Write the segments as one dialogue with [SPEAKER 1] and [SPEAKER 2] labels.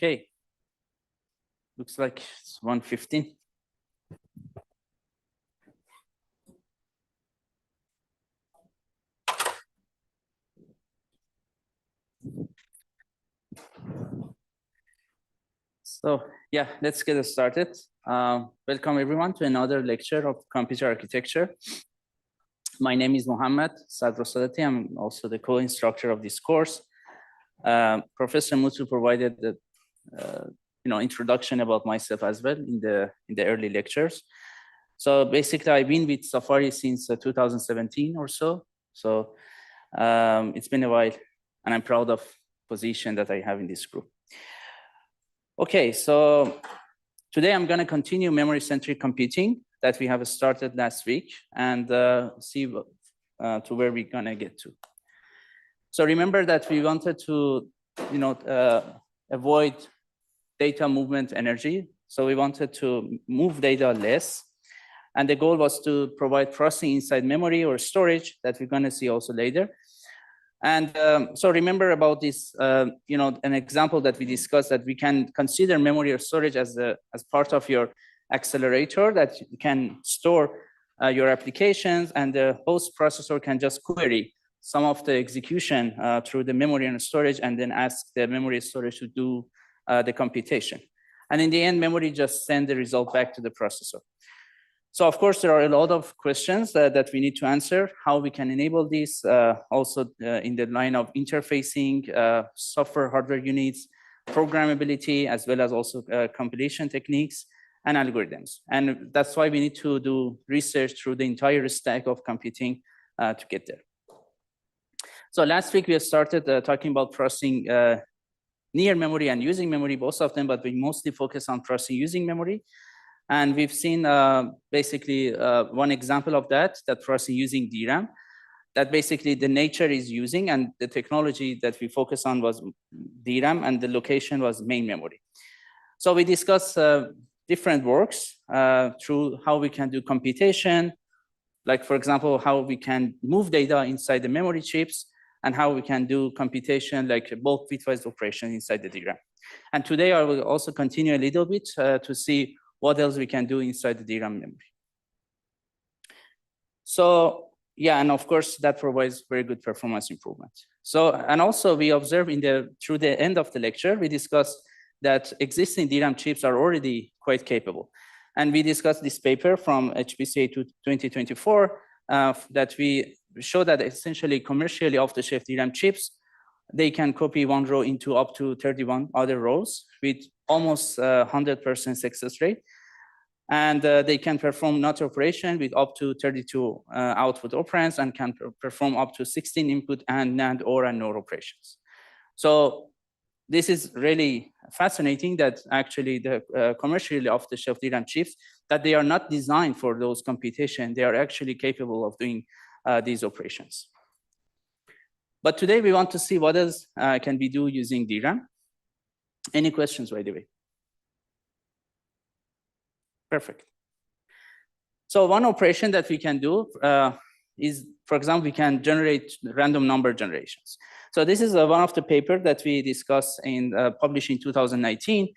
[SPEAKER 1] Okay. Looks like it's 1:15. So yeah, let's get started. Welcome everyone to another lecture of computer architecture. My name is Mohammed Sadrosadati. I'm also the co-instructor of this course. Professor Mutlu provided the introduction about myself as well in the early lectures. So basically, I've been with Safari since 2017 or so. So it's been a while, and I'm proud of the position that I have in this group. Okay, so today I'm going to continue memory-centric computing that we have started last week and see to where we're going to get to. So remember that we wanted to, avoid data movement energy. So we wanted to move data less. And the goal was to provide processing inside memory or storage that we're going to see also later. And so remember about this, an example that we discussed, that we can consider memory or storage as part of your accelerator that you can store your applications, and the host processor can just query some of the execution through the memory and storage, and then ask the memory and storage to do the computation. And in the end, memory just send the result back to the processor. So of course, there are a lot of questions that we need to answer, how we can enable this, also in the line of interfacing, software, hardware units, programmability, as well as also compilation techniques and algorithms. And that's why we need to do research through the entire stack of computing to get there. So last week, we started talking about processing near memory and using memory, both of them, but we mostly focus on processing using memory. And we've seen basically one example of that processing using DRAM, that basically the nature is using, and the technology that we focus on was DRAM, and the location was main memory. So we discussed different works through how we can do computation, like for example, how we can move data inside the memory chips, and how we can do computation like bulk bitwise operation inside the DRAM. And today I will also continue a little bit to see what else we can do inside the DRAM memory. So yeah, and of course that provides very good performance improvement. So, and also we observe through the end of the lecture, we discussed that existing DRAM chips are already quite capable. And we discussed this paper from HPCA 2024 that we show that essentially commercially off-the-shelf DRAM chips, they can copy one row into up to 31 other rows with almost 100% success rate. And they can perform NOT operation with up to 32 output operands, and can perform up to 16 input and NAND, OR, and NOR operations. So this is really fascinating that actually the commercially off-the-shelf DRAM chips, that they are not designed for those computation, they are actually capable of doing these operations. But today we want to see what else can we do using DRAM. Any questions, by the way? Perfect. So one operation that we can do is, for example, we can generate random number generations. So this is one of the papers that we discussed in published in 2019.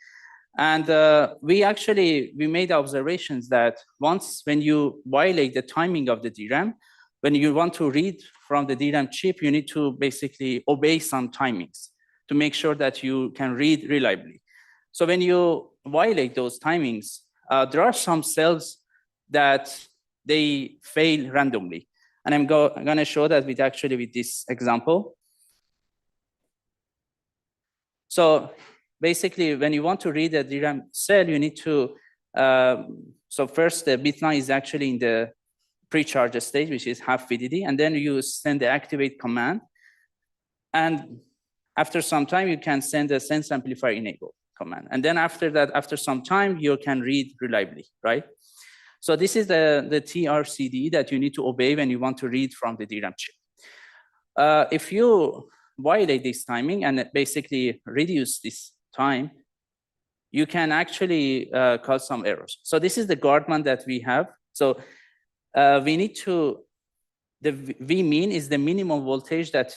[SPEAKER 1] And we made observations that when you violate the timing of the DRAM, when you want to read from the DRAM chip, you need to basically obey some timings to make sure that you can read reliably. So when you violate those timings, there are some cells that they fail randomly. And I'm going to show that with this example. So basically, when you want to read a DRAM cell, you need to, so first the bit line is actually in the pre-charge stage, which is half VDD, and then you send the activate command. And after some time, you can send the sense amplifier enable command. And then after that, after some time, you can read reliably, right? So this is the TRCD that you need to obey when you want to read from the DRAM chip. If you violate this timing and basically reduce this time, you can actually cause some errors. So this is the guardman that we have. So we need to, the V mean is the minimum voltage that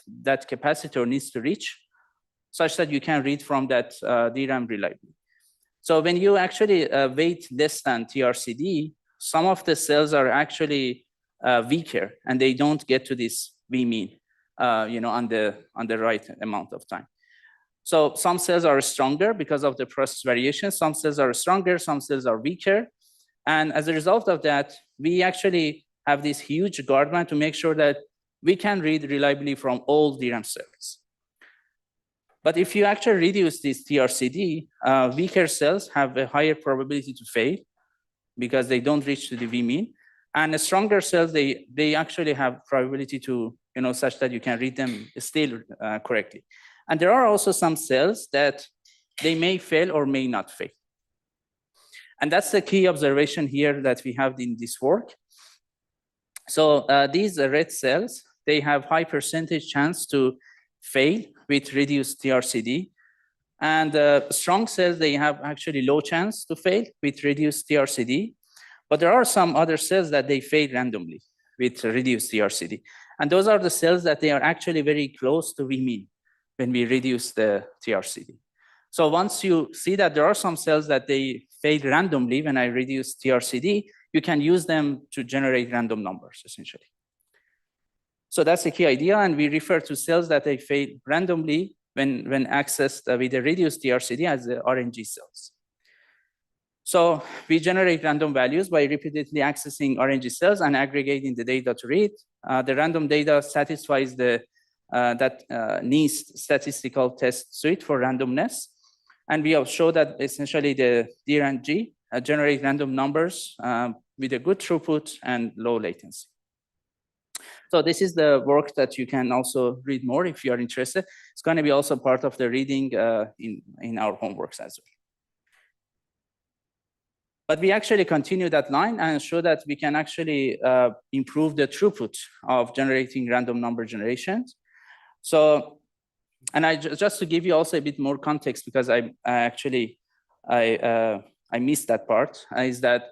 [SPEAKER 1] capacitor needs to reach such that you can read from that DRAM reliably. So when you actually weight less than TRCD, some of the cells are actually weaker, and they don't get to this V mean, on the right amount of time. So some cells are stronger because of the process variation. Some cells are stronger, some cells are weaker. And as a result of that, we actually have this huge guardband to make sure that we can read reliably from all DRAM cells. But if you actually reduce this TRCD, weaker cells have a higher probability to fail because they don't reach to the V mean. And the stronger cells, they actually have probability to, such that you can read them still correctly. And there are also some cells that they may fail or may not fail. And that's the key observation here that we have in this work. So these red cells, they have high percentage chance to fail with reduced TRCD. And strong cells, they have actually low chance to fail with reduced TRCD. But there are some other cells that they fail randomly with reduced TRCD. And those are the cells that they are actually very close to V mean when we reduce the TRCD. So once you see that there are some cells that they fail randomly when I reduce TRCD, you can use them to generate random numbers, essentially. So that's the key idea, and we refer to cells that they fail randomly when accessed with a reduced TRCD as the RNG cells. So we generate random values by repeatedly accessing RNG cells and aggregating the data to read. The random data satisfies the NIST statistical test suite for randomness. And we have shown that essentially the DRNG generate random numbers with a good throughput and low latency. So this is the work that you can also read more if you are interested. It's going to be also part of the reading in our homeworks as well. But we actually continue that line and show that we can actually improve the throughput of generating random number generations. So, and just to give you also a bit more context, because I missed that part, is that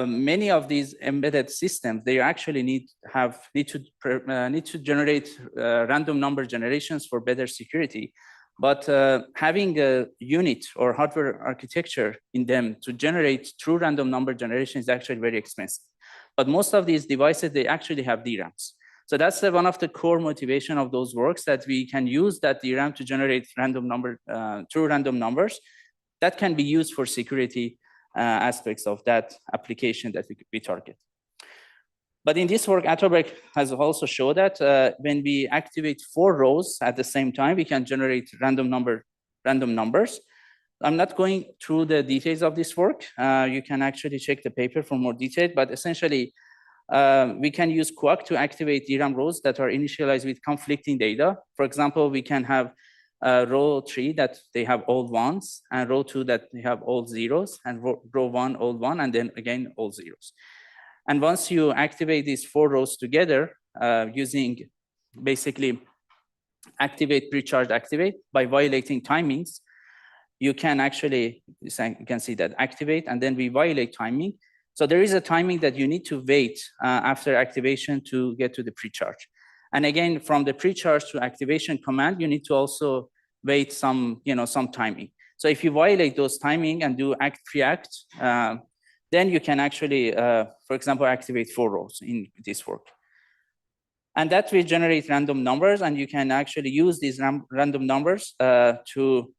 [SPEAKER 1] many of these embedded systems, they actually need to generate random number generations for better security. But having a unit or hardware architecture in them to generate true random number generation is actually very expensive. But most of these devices, they actually have DRAMs. So that's one of the core motivation of those works, that we can use that DRAM to generate random number, true random numbers that can be used for security aspects of that application that we target. But in this work, Atterberg has also shown that when we activate 4 rows at the same time, we can generate random numbers. I'm not going through the details of this work. You can actually check the paper for more detail, but essentially, we can use TCuARCH to activate DRAM rows that are initialized with conflicting data. For example, we can have row 3 that they have all ones, and row 2 that they have all zeros, and row 1 all 1, and then again all zeros. And once you activate these 4 rows together using basically activate, pre-charge, activate by violating timings, you can actually, you can see that activate, and then we violate timing. So there is a timing that you need to wait after activation to get to the pre-charge. And again, from the pre-charge to activation command, you need to also wait some timing. So if you violate those timing and do act pre-act, then you can actually, for example, activate 4 rows in this work. And that will generate random numbers, and you can actually use these random numbers to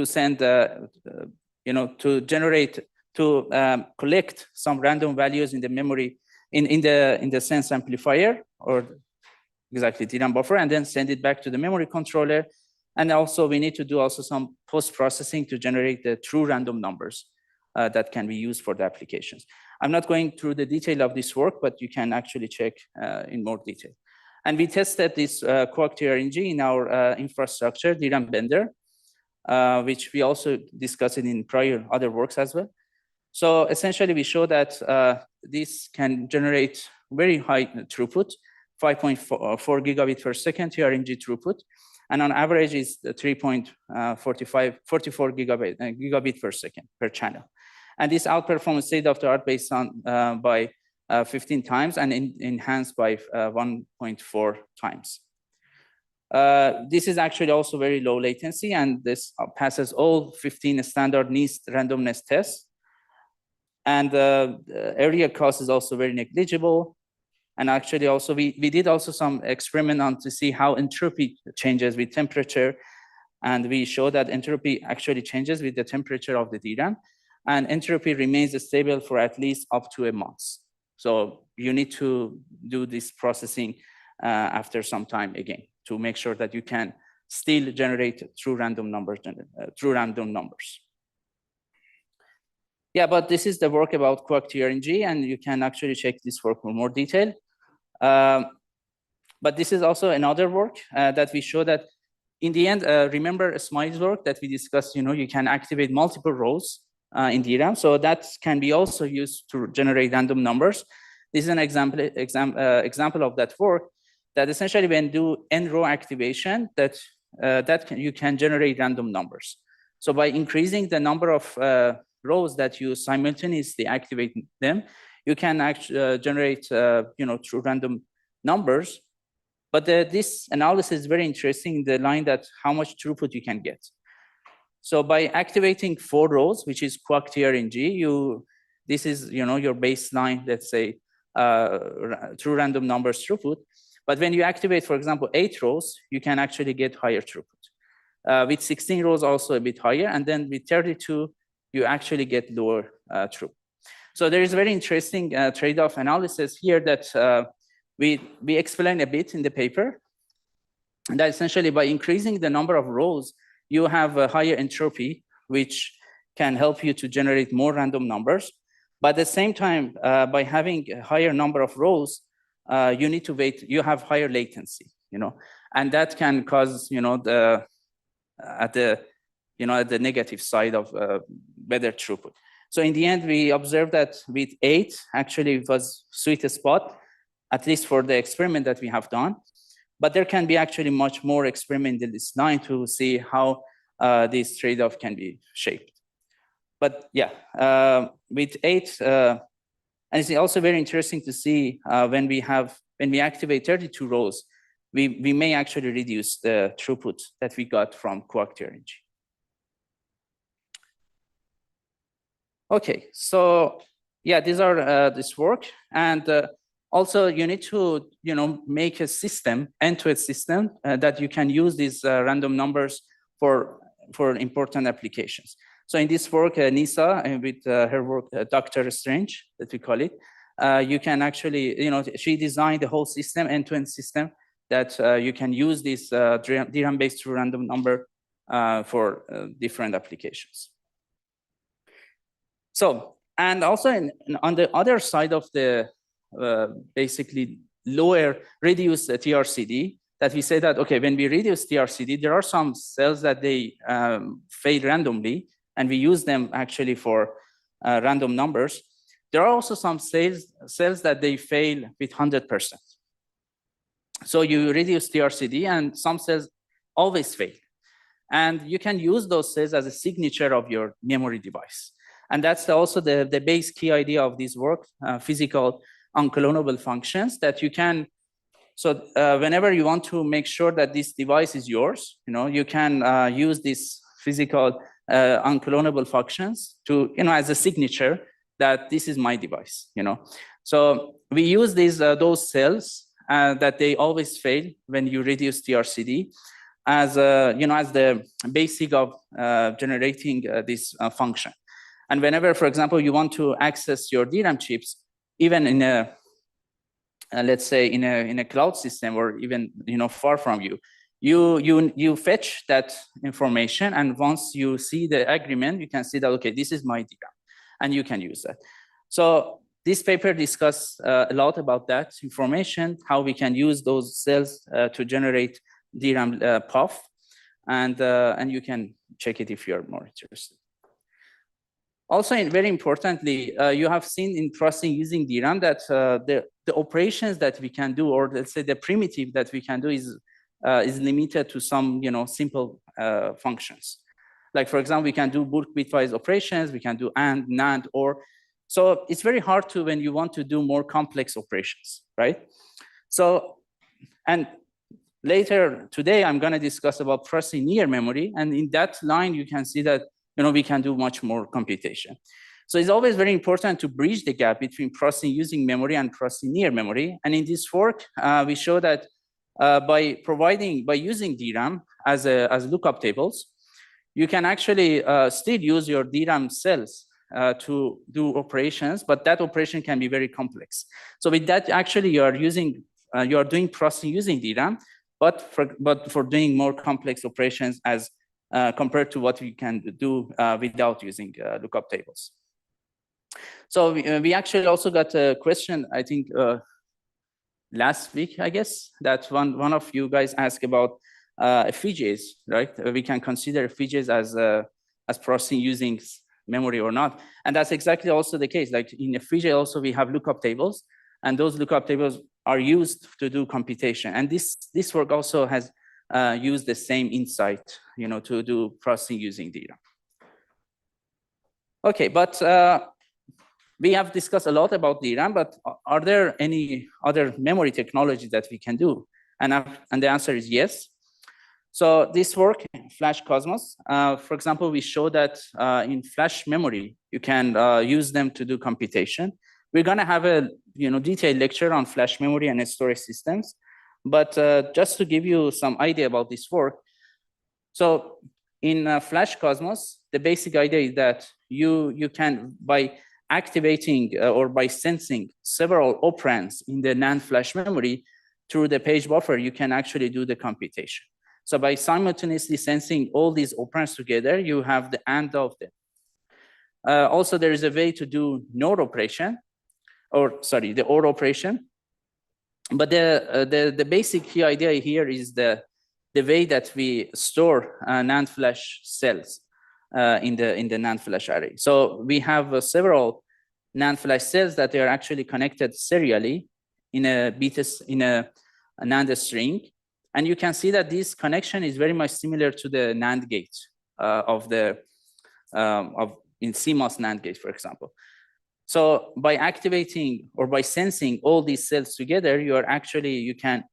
[SPEAKER 1] send, to generate, to collect some random values in the memory, in the sense amplifier, or exactly DRAM buffer, and then send it back to the memory controller. And also we need to do also some post-processing to generate the true random numbers that can be used for the applications. I'm not going through the detail of this work, but you can actually check in more detail. And we tested this TCuARCH TRNG in our infrastructure, DRAM Bender, which we also discussed in prior other works as well. So essentially, we show that this can generate very high throughput, 5.4 gigabit per second TRNG throughput, and on average is 3.44 gigabit per second per channel. And this outperforms state-of-the-art based on by 15 times and enhanced by 1.4 times. This is actually also very low latency, and this passes all 15 standard NIST randomness tests. And the area cost is also very negligible. And actually also, we did also some experiment on to see how entropy changes with temperature. And we show that entropy actually changes with the temperature of the DRAM. And entropy remains stable for at least up to a month. So you need to do this processing after some time again to make sure that you can still generate true random numbers. Yeah, but this is the work about TCuARCH, and you can actually check this work for more detail. But this is also another work that we show that in the end, remember Smile's work that we discussed, you can activate multiple rows in DRAM. So that can be also used to generate random numbers. This is an example of that work that essentially when do n row activation that you can generate random numbers. So by increasing the number of rows that you simultaneously activate them, you can actually generate true random numbers. But this analysis is very interesting in the line that how much throughput you can get. So by activating 4 rows, which is TCuARCH, this is your baseline, let's say, true random numbers throughput. But when you activate, for example, 8 rows, you can actually get higher throughput. With 16 rows, also a bit higher, and then with 32, you actually get lower throughput. So there is very interesting trade-off analysis here that we explain a bit in the paper. And that essentially by increasing the number of rows, you have a higher entropy, which can help you to generate more random numbers. But at the same time, by having a higher number of rows, you need to wait, you have higher latency, and that can cause, at the negative side of better throughput. So in the end, we observed that with 8, actually it was sweet spot, at least for the experiment that we have done. But there can be actually much more experiment in this line to see how this trade-off can be shaped. But yeah, with 8, and it's also very interesting to see when we activate 32 rows, we may actually reduce the throughput that we got from TCuARCH. Okay, so yeah, these are this work, and also you need to make a system, end-to-end system that you can use these random numbers for important applications. So in this work, Nisa, with her work, Dr. Strange, that we call it, you can actually, she designed the whole system, end-to-end system, that you can use this DRAM-based true random number for different applications. So, and also on the other side of the basically lower reduced TRCD, that we say that, okay, when we reduce TRCD, there are some cells that they fail randomly, and we use them actually for random numbers. There are also some cells that they fail with 100%. So you reduce TRCD, and some cells always fail. And you can use those cells as a signature of your memory device. And that's also the base key idea of this work, physical unclonable functions that you can. So whenever you want to make sure that this device is yours, you can use these physical unclonable functions to, as a signature that this is my device, So we use those cells that they always fail when you reduce TRCD as as the basic of generating this function. And whenever, for example, you want to access your DRAM chips, even in a let's say in a cloud system, or even far from you, you fetch that information, and once you see the agreement, you can see that, okay, this is my DRAM, and you can use that. So this paper discusses a lot about that information, how we can use those cells to generate DRAM Prof, and you can check it if you're more interested. Also, very importantly, you have seen in processing using DRAM that the operations that we can do, or let's say the primitive that we can do, is limited to some simple functions. Like, for example, we can do bulk bitwise operations, we can do AND, NAND, OR. So it's very hard to when you want to do more complex operations, right? So, and later today, I'm going to discuss about processing near memory. And in that line, you can see that we can do much more computation. So it's always very important to bridge the gap between processing using memory and processing near memory. And in this work, we show that by using DRAM as lookup tables, you can actually still use your DRAM cells to do operations, but that operation can be very complex. So with that, actually, you are doing processing using DRAM, but for doing more complex operations as compared to what we can do without using lookup tables. So we actually also got a question, I think, last week, I guess, that one of you guys asked about FPGAs, right? We can consider FPGAs as processing using memory or not. And that's exactly also the case. Like in FPGA also, we have lookup tables, and those lookup tables are used to do computation. And this work also has used the same insight, to do processing using DRAM. Okay, but we have discussed a lot about DRAM, but are there any other memory technology that we can do? And the answer is yes. So this work, Flash Cosmos, for example, we show that in flash memory, you can use them to do computation. We're going to have a detailed lecture on flash memory and storage systems. But just to give you some idea about this work, so in Flash Cosmos, the basic idea is that you can, by activating or by sensing several operands in the NAND flash memory through the page buffer, you can actually do the computation. So by simultaneously sensing all these operands together, you have the AND of them. Also, there is a way to do NOR operation, the OR operation. But the basic key idea here is the way that we store NAND flash cells in the NAND flash array. So we have several NAND flash cells that they are actually connected serially in a NAND string. And you can see that this connection is very much similar to the NAND gate in CMOS NAND gate, for example. So by activating or by sensing all these cells together, you can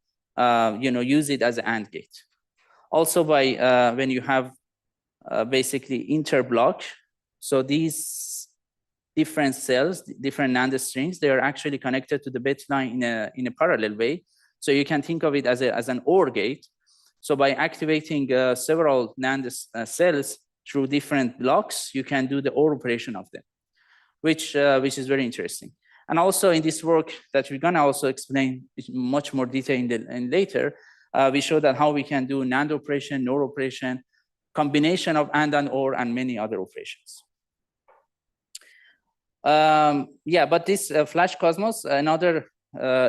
[SPEAKER 1] use it as an AND gate. Also, when you have basically interblock, so these different cells, different NAND strings, they are actually connected to the bit line in a parallel way. So you can think of it as an OR gate. So by activating several NAND cells through different blocks, you can do the OR operation of them, which is very interesting. And also in this work that we're gonna also explain in much more detail in later, we show that how we can do NAND operation, NOR operation, combination of AND and OR, and many other operations. But this Flash Cosmos, another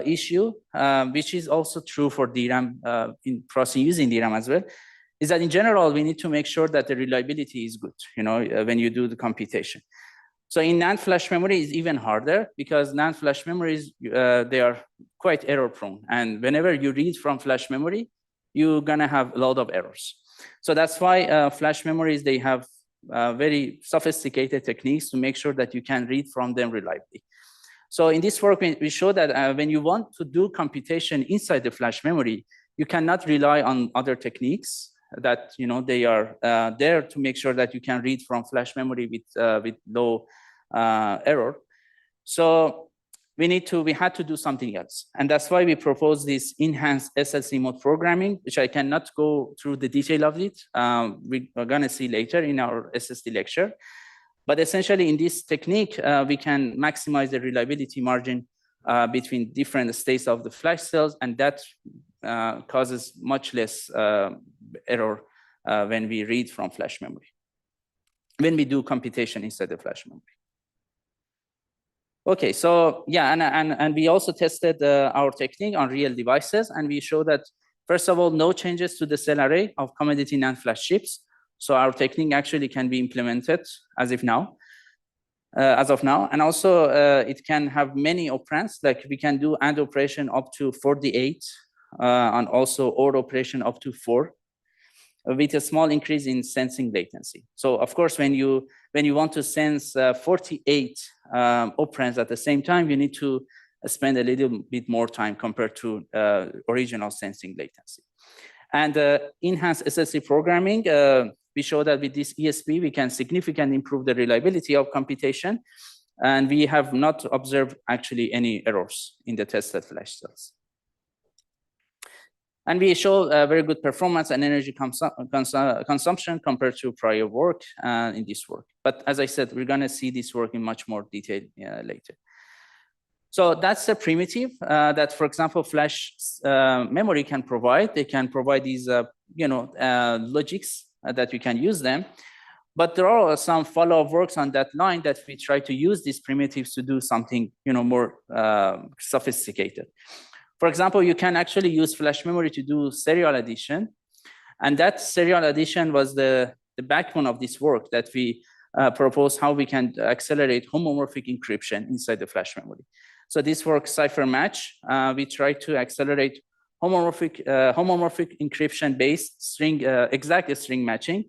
[SPEAKER 1] issue, which is also true for DRAM, in processing using DRAM as well, is that in general, we need to make sure that the reliability is good, when you do the computation. So in NAND flash memory is even harder because NAND flash memories, they are quite error prone. And whenever you read from flash memory, you're gonna have a lot of errors. So that's why flash memories, they have very sophisticated techniques to make sure that you can read from them reliably. So in this work, we show that when you want to do computation inside the flash memory, you cannot rely on other techniques that they are there to make sure that you can read from flash memory with low error. So we had to do something else, and that's why we proposed this enhanced SLC mode programming, which I cannot go through the detail of it. We're gonna see later in our SSD lecture. But essentially, in this technique, we can maximize the reliability margin between different states of the flash cells, and that causes much less error when we read from flash memory, when we do computation inside the flash memory. Okay, so yeah, and we also tested our technique on real devices, and we showed that, first of all, no changes to the cell array of commodity NAND flash chips. So our technique actually can be implemented as of now. And also it can have many operands, like we can do AND operation up to 48, and also OR operation up to 4, with a small increase in sensing latency. So of course, when you want to sense 48 operands at the same time, you need to spend a little bit more time compared to original sensing latency. And enhanced SLC programming, we show that with this ESP, we can significantly improve the reliability of computation. And we have not observed actually any errors in the tested flash cells. And we show very good performance and energy consumption compared to prior work in this work. But as I said, we're going to see this work in much more detail later. So that's a primitive that, for example, flash memory can provide. They can provide these, logics that you can use them. But there are some follow-up works on that line that we try to use these primitives to do something, more sophisticated. For example, you can actually use flash memory to do serial addition. And that serial addition was the backbone of this work that we proposed how we can accelerate homomorphic encryption inside the flash memory. So this work, cipher match, we try to accelerate homomorphic encryption-based string, exact string matching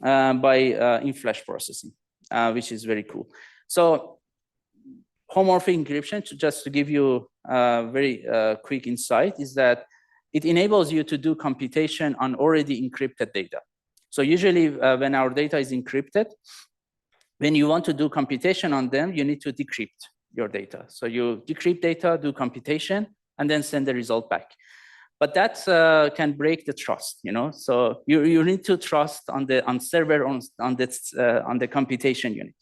[SPEAKER 1] by in-flash processing, which is very cool. So homomorphic encryption, just to give you a very quick insight, is that it enables you to do computation on already encrypted data. So usually when our data is encrypted, when you want to do computation on them, you need to decrypt your data. So you decrypt data, do computation, and then send the result back. But that can break the trust, So you need to trust on server on the computation unit.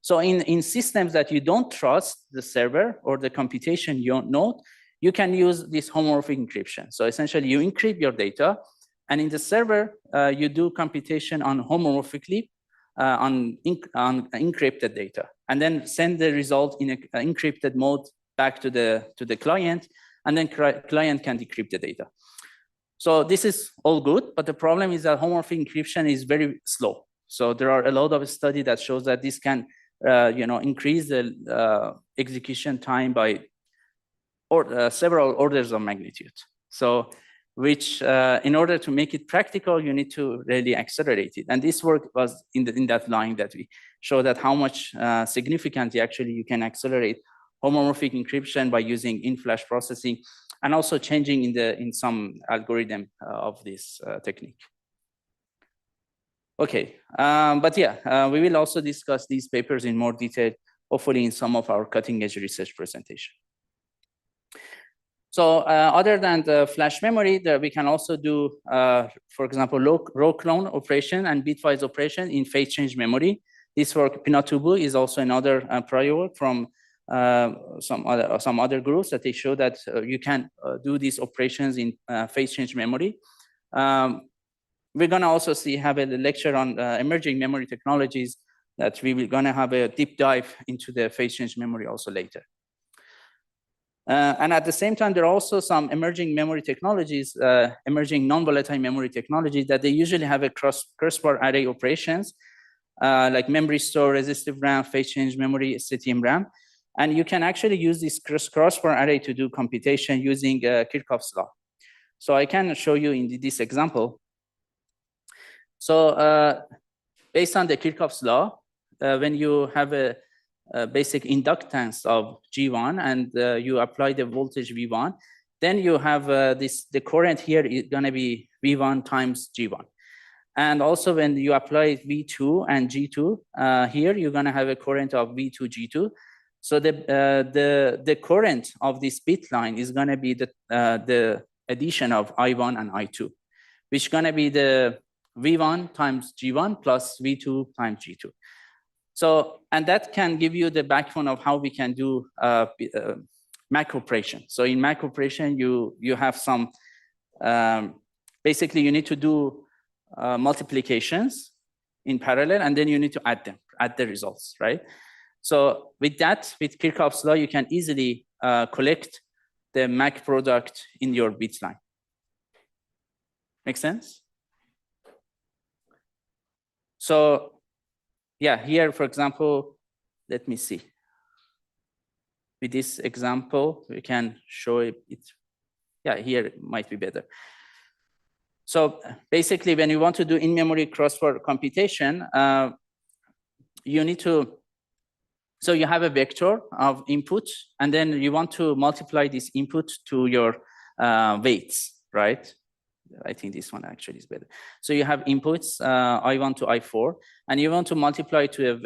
[SPEAKER 1] So in systems that you don't trust the server or the computation node, you can use this homomorphic encryption. So essentially, you encrypt your data, and in the server, you do computation on homomorphically on encrypted data, and then send the result in an encrypted mode back to the client, and then client can decrypt the data. So this is all good, but the problem is that homomorphic encryption is very slow. So there are a lot of studies that shows that this can increase the execution time by several orders of magnitude. So which in order to make it practical, you need to really accelerate it. And this work was in that line that we show that how much significantly actually you can accelerate homomorphic encryption by using in-flash processing and also changing in some algorithm of this technique. Okay, but yeah, we will also discuss these papers in more detail, hopefully in some of our cutting-edge research presentation. So other than the flash memory, we can also do, for example, row clone operation and bitwise operation in phase change memory. This work, Pinatubu, is also another prior work from some other groups that they show that you can do these operations in phase change memory. We're going to also have a lecture on emerging memory technologies that we will going to have a deep dive into the phase change memory also later. And at the same time, there are also some emerging memory technologies, emerging non-volatile memory technologies that they usually have a crossbar array operations, like memory store, resistive RAM, phase change memory, STM RAM. And you can actually use this crossbar array to do computation using Kirchhoff's law. So I can show you in this example. So based on the Kirchhoff's law, when you have a basic inductance of G1 and you apply the voltage V1, then you have the current here is going to be V1 times G1. And also when you apply V2 and G2 here, you're going to have a current of V2 G2. So the current of this bit line is going to be the addition of I1 and I2, which is going to be the V1 times G1 plus V2 times G2. So, and that can give you the backbone of how we can do MAC operation. So in MAC operation, you have some, basically you need to do multiplications in parallel, and then you need to add the results, right? So with that, with Kirchhoff's law, you can easily collect the MAC product in your bit line. Make sense? So yeah, here, for example, let me see. With this example, we can show it. Yeah, here it might be better. So basically, when you want to do in-memory crossbar computation, you need to So you have a vector of input, and then you want to multiply this input to your weights, right? I think this one actually is better. So you have inputs I1 to I4, and you want to multiply to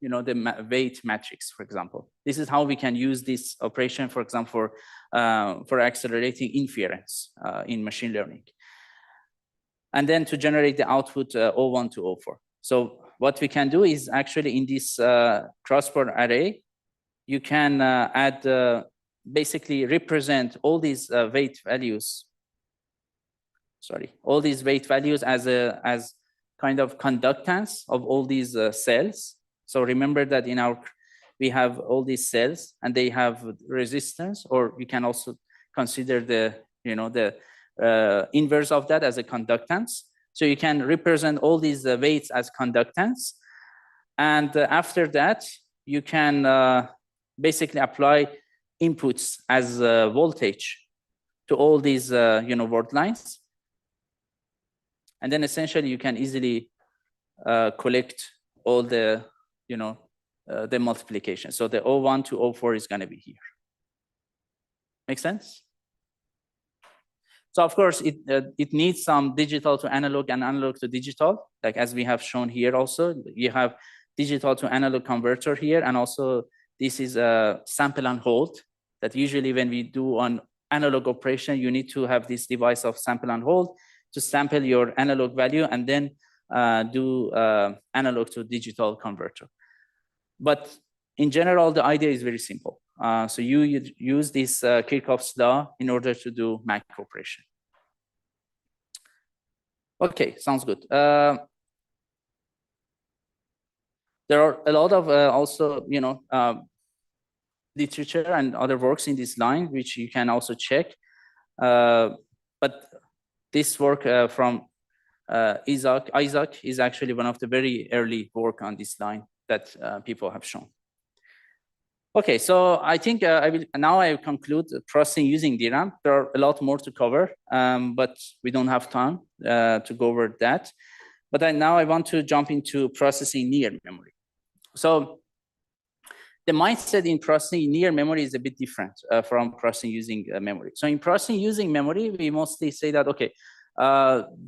[SPEAKER 1] the weight matrix, for example. This is how we can use this operation, for example, for accelerating inference in machine learning. And then to generate the output O1 to O4. So what we can do is actually in this crossbar array, you can add basically represent all these weight values. Sorry, all these weight values as kind of conductance of all these cells. So remember that we have all these cells and they have resistance, or we can also consider the inverse of that as a conductance. So you can represent all these weights as conductance, and after that you can basically apply inputs as voltage to all these word lines. And then essentially you can easily collect all the, the multiplication. So the O1 to O4 is going to be here. Make sense? So of course, it needs some digital to analog and analog to digital, like as we have shown here also. You have digital to analog converter here, and also this is a sample and hold, that usually when we do an analog operation, you need to have this device of sample and hold to sample your analog value and then do analog to digital converter. But in general, the idea is very simple. So you use this Kirchhoff's law in order to do macro operation. Okay, sounds good. There are a lot of also, literature and other works in this line, which you can also check. But this work from Isaac is actually one of the very early work on this line that people have shown. Okay, so I think I conclude processing using DRAM. There are a lot more to cover, but we don't have time to go over that. But now I want to jump into processing near memory. So the mindset in processing near memory is a bit different from processing using memory. So in processing using memory, we mostly say that, okay,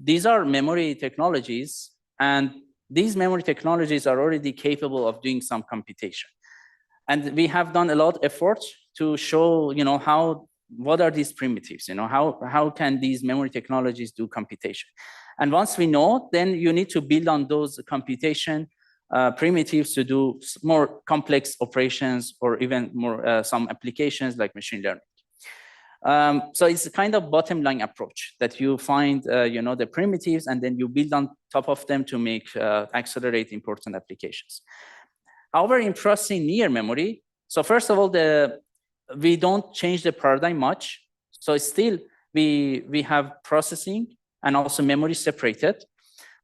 [SPEAKER 1] these are memory technologies, and these memory technologies are already capable of doing some computation. And we have done a lot of effort to show, what are these primitives? How can these memory technologies do computation? And once we know, then you need to build on those computation primitives to do more complex operations, or even more some applications like machine learning. So it's a kind of bottom line approach that you find, the primitives, and then you build on top of them to make accelerate important applications. However, in processing near memory, so first of all, we don't change the paradigm much. So still we have processing and also memory separated.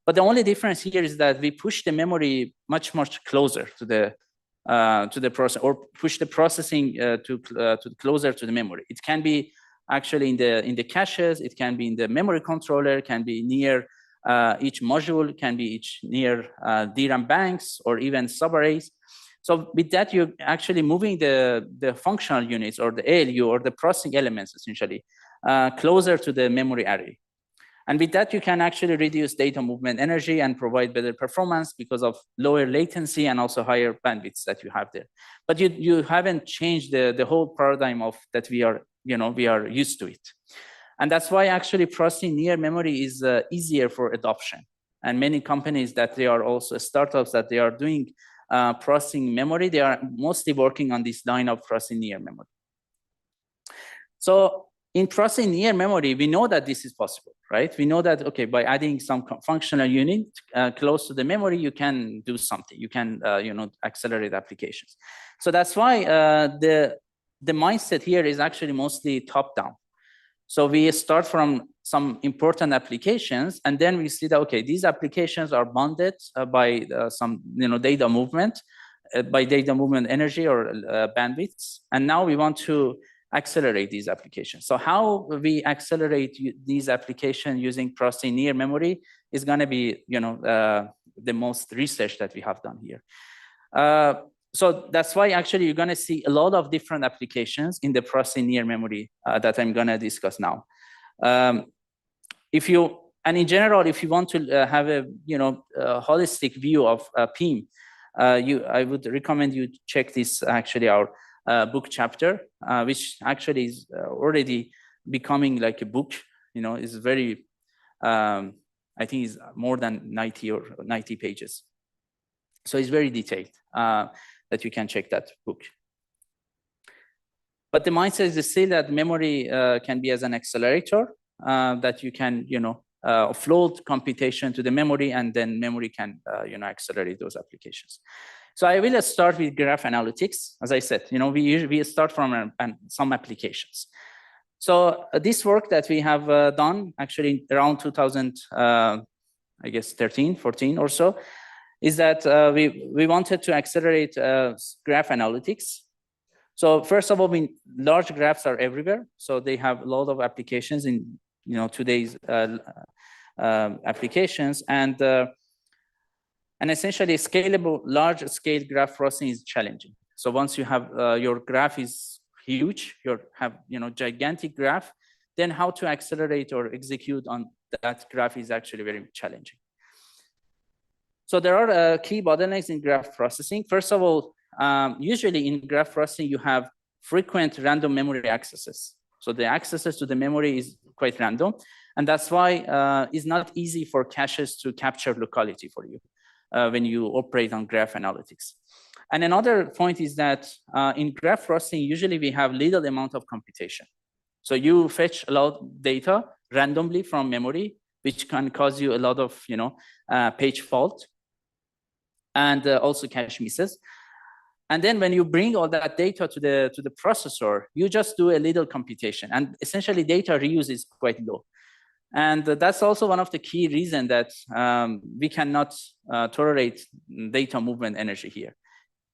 [SPEAKER 1] But the only difference here is that we push the memory much closer to the process, or push the processing to closer to the memory. It can be actually in the caches, it can be in the memory controller, can be near each module, can be near DRAM banks or even subarrays. So with that, you're actually moving the functional units, or the ALU, or the processing elements essentially closer to the memory array. And with that, you can actually reduce data movement energy and provide better performance because of lower latency and also higher bandwidths that you have there. But you haven't changed the whole paradigm of that we are used to it. And that's why actually processing near memory is easier for adoption. And many companies that they are also startups that they are doing processing memory, they are mostly working on this line of processing near memory. So in processing near memory, we know that this is possible, right? We know that, okay, by adding some functional unit close to the memory, you can do something. You can, accelerate applications. So that's why the mindset here is actually mostly top-down. So we start from some important applications, and then we see that, okay, these applications are bounded by some, data movement, by data movement energy or bandwidths. And now we want to accelerate these applications. So how we accelerate these applications using processing near memory is going to be, the most research that we have done here. So that's why actually you're going to see a lot of different applications in the processing near memory that I'm going to discuss now. And in general, if you want to have a holistic view of PIM, I would recommend you check this actually our book chapter, which actually is already becoming like a book. Is very I think it's more than 90 pages. So it's very detailed that you can check that book. But the mindset is still that memory can be as an accelerator that you can, offload computation to the memory, and then memory can, accelerate those applications. So I will start with graph analytics. As I said, we start from some applications. So this work that we have done actually around 2000, I guess 13, 14 or so, is that we wanted to accelerate graph analytics. So first of all, large graphs are everywhere, so they have a lot of applications in today's applications, and essentially scalable large-scale graph processing is challenging. So once you have your graph is huge, you have gigantic graph, then how to accelerate or execute on that graph is actually very challenging. So there are key bottlenecks in graph processing. First of all, usually in graph processing, you have frequent random memory accesses. So the accesses to the memory is quite random. And that's why it's not easy for caches to capture locality for you when you operate on graph analytics. And another point is that in graph processing, usually we have little amount of computation. So you fetch a lot of data randomly from memory, which can cause you a lot of page fault and also cache misses. And then when you bring all that data to the processor, you just do a little computation, and essentially data reuse is quite low. And that's also one of the key reasons that we cannot tolerate data movement energy here.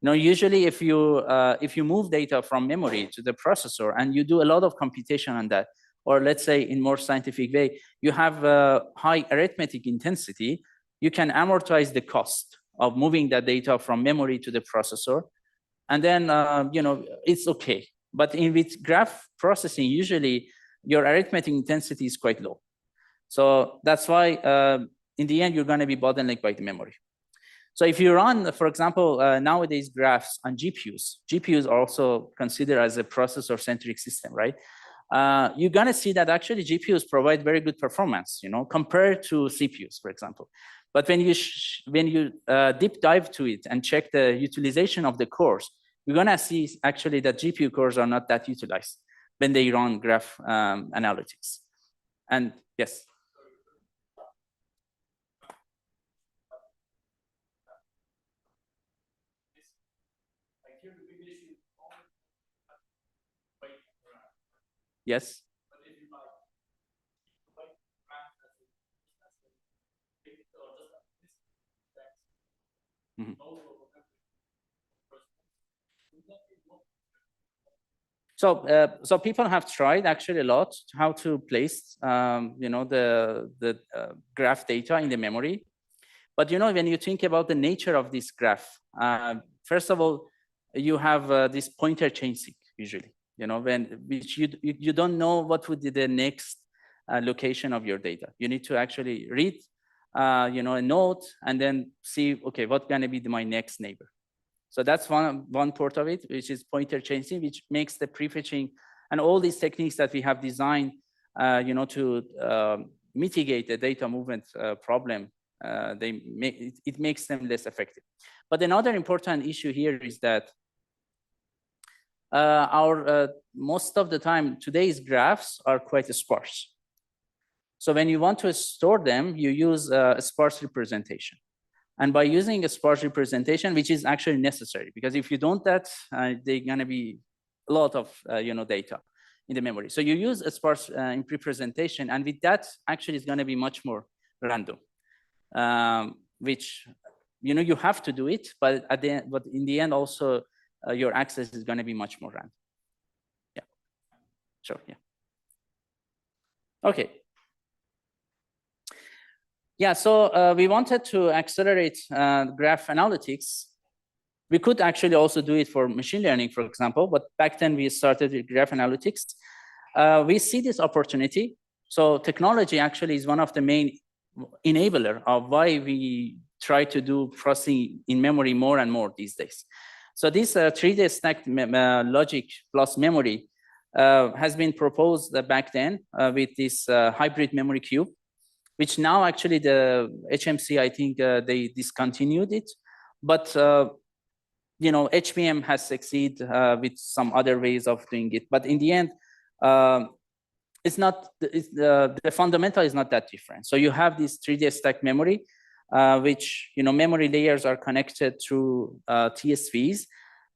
[SPEAKER 1] Usually if you move data from memory to the processor and you do a lot of computation on that, or let's say in more scientific way, you have a high arithmetic intensity, you can amortize the cost of moving that data from memory to the processor, and then it's okay. But with graph processing, usually your arithmetic intensity is quite low. So that's why in the end you're going to be bottlenecked by the memory. So if you run, for example, nowadays graphs on GPUs are also considered as a processor-centric system, right? You're going to see that actually GPUs provide very good performance, compared to CPUs, for example. But when you deep dive to it and check the utilization of the cores, you're going to see actually that GPU cores are not that utilized when they run graph analytics. And yes. Yes. Mm-hmm. So people have tried actually a lot how to place the graph data in the memory. But when you think about the nature of this graph, first of all, you have this pointer chain seek usually, which you don't know what would be the next location of your data. You need to actually read a node and then see, okay, what's going to be my next neighbor. So that's one part of it, which is pointer chaining, which makes the prefetching and all these techniques that we have designed, to mitigate the data movement problem. It makes them less effective. But another important issue here is that most of the time today's graphs are quite sparse. So when you want to store them, you use a sparse representation. And by using a sparse representation, which is actually necessary, because if you don't that, they're going to be a lot of data in the memory. So you use a sparse representation, and with that, actually, it's going to be much more random, which you have to do it, but in the end, also your access is going to be much more random. Yeah, sure. Yeah. Okay. Yeah, so we wanted to accelerate graph analytics. We could actually also do it for machine learning, for example, but back then we started with graph analytics. We see this opportunity. So technology actually is one of the main enabler of why we try to do processing in memory more and more these days. So this 3D stacked logic plus memory has been proposed back then with this hybrid memory cube, which now actually the HMC, I think they discontinued it. But HBM has succeeded with some other ways of doing it. But in the end, it's not the fundamental is not that different. So you have this 3D stacked memory, which memory layers are connected through TSVs,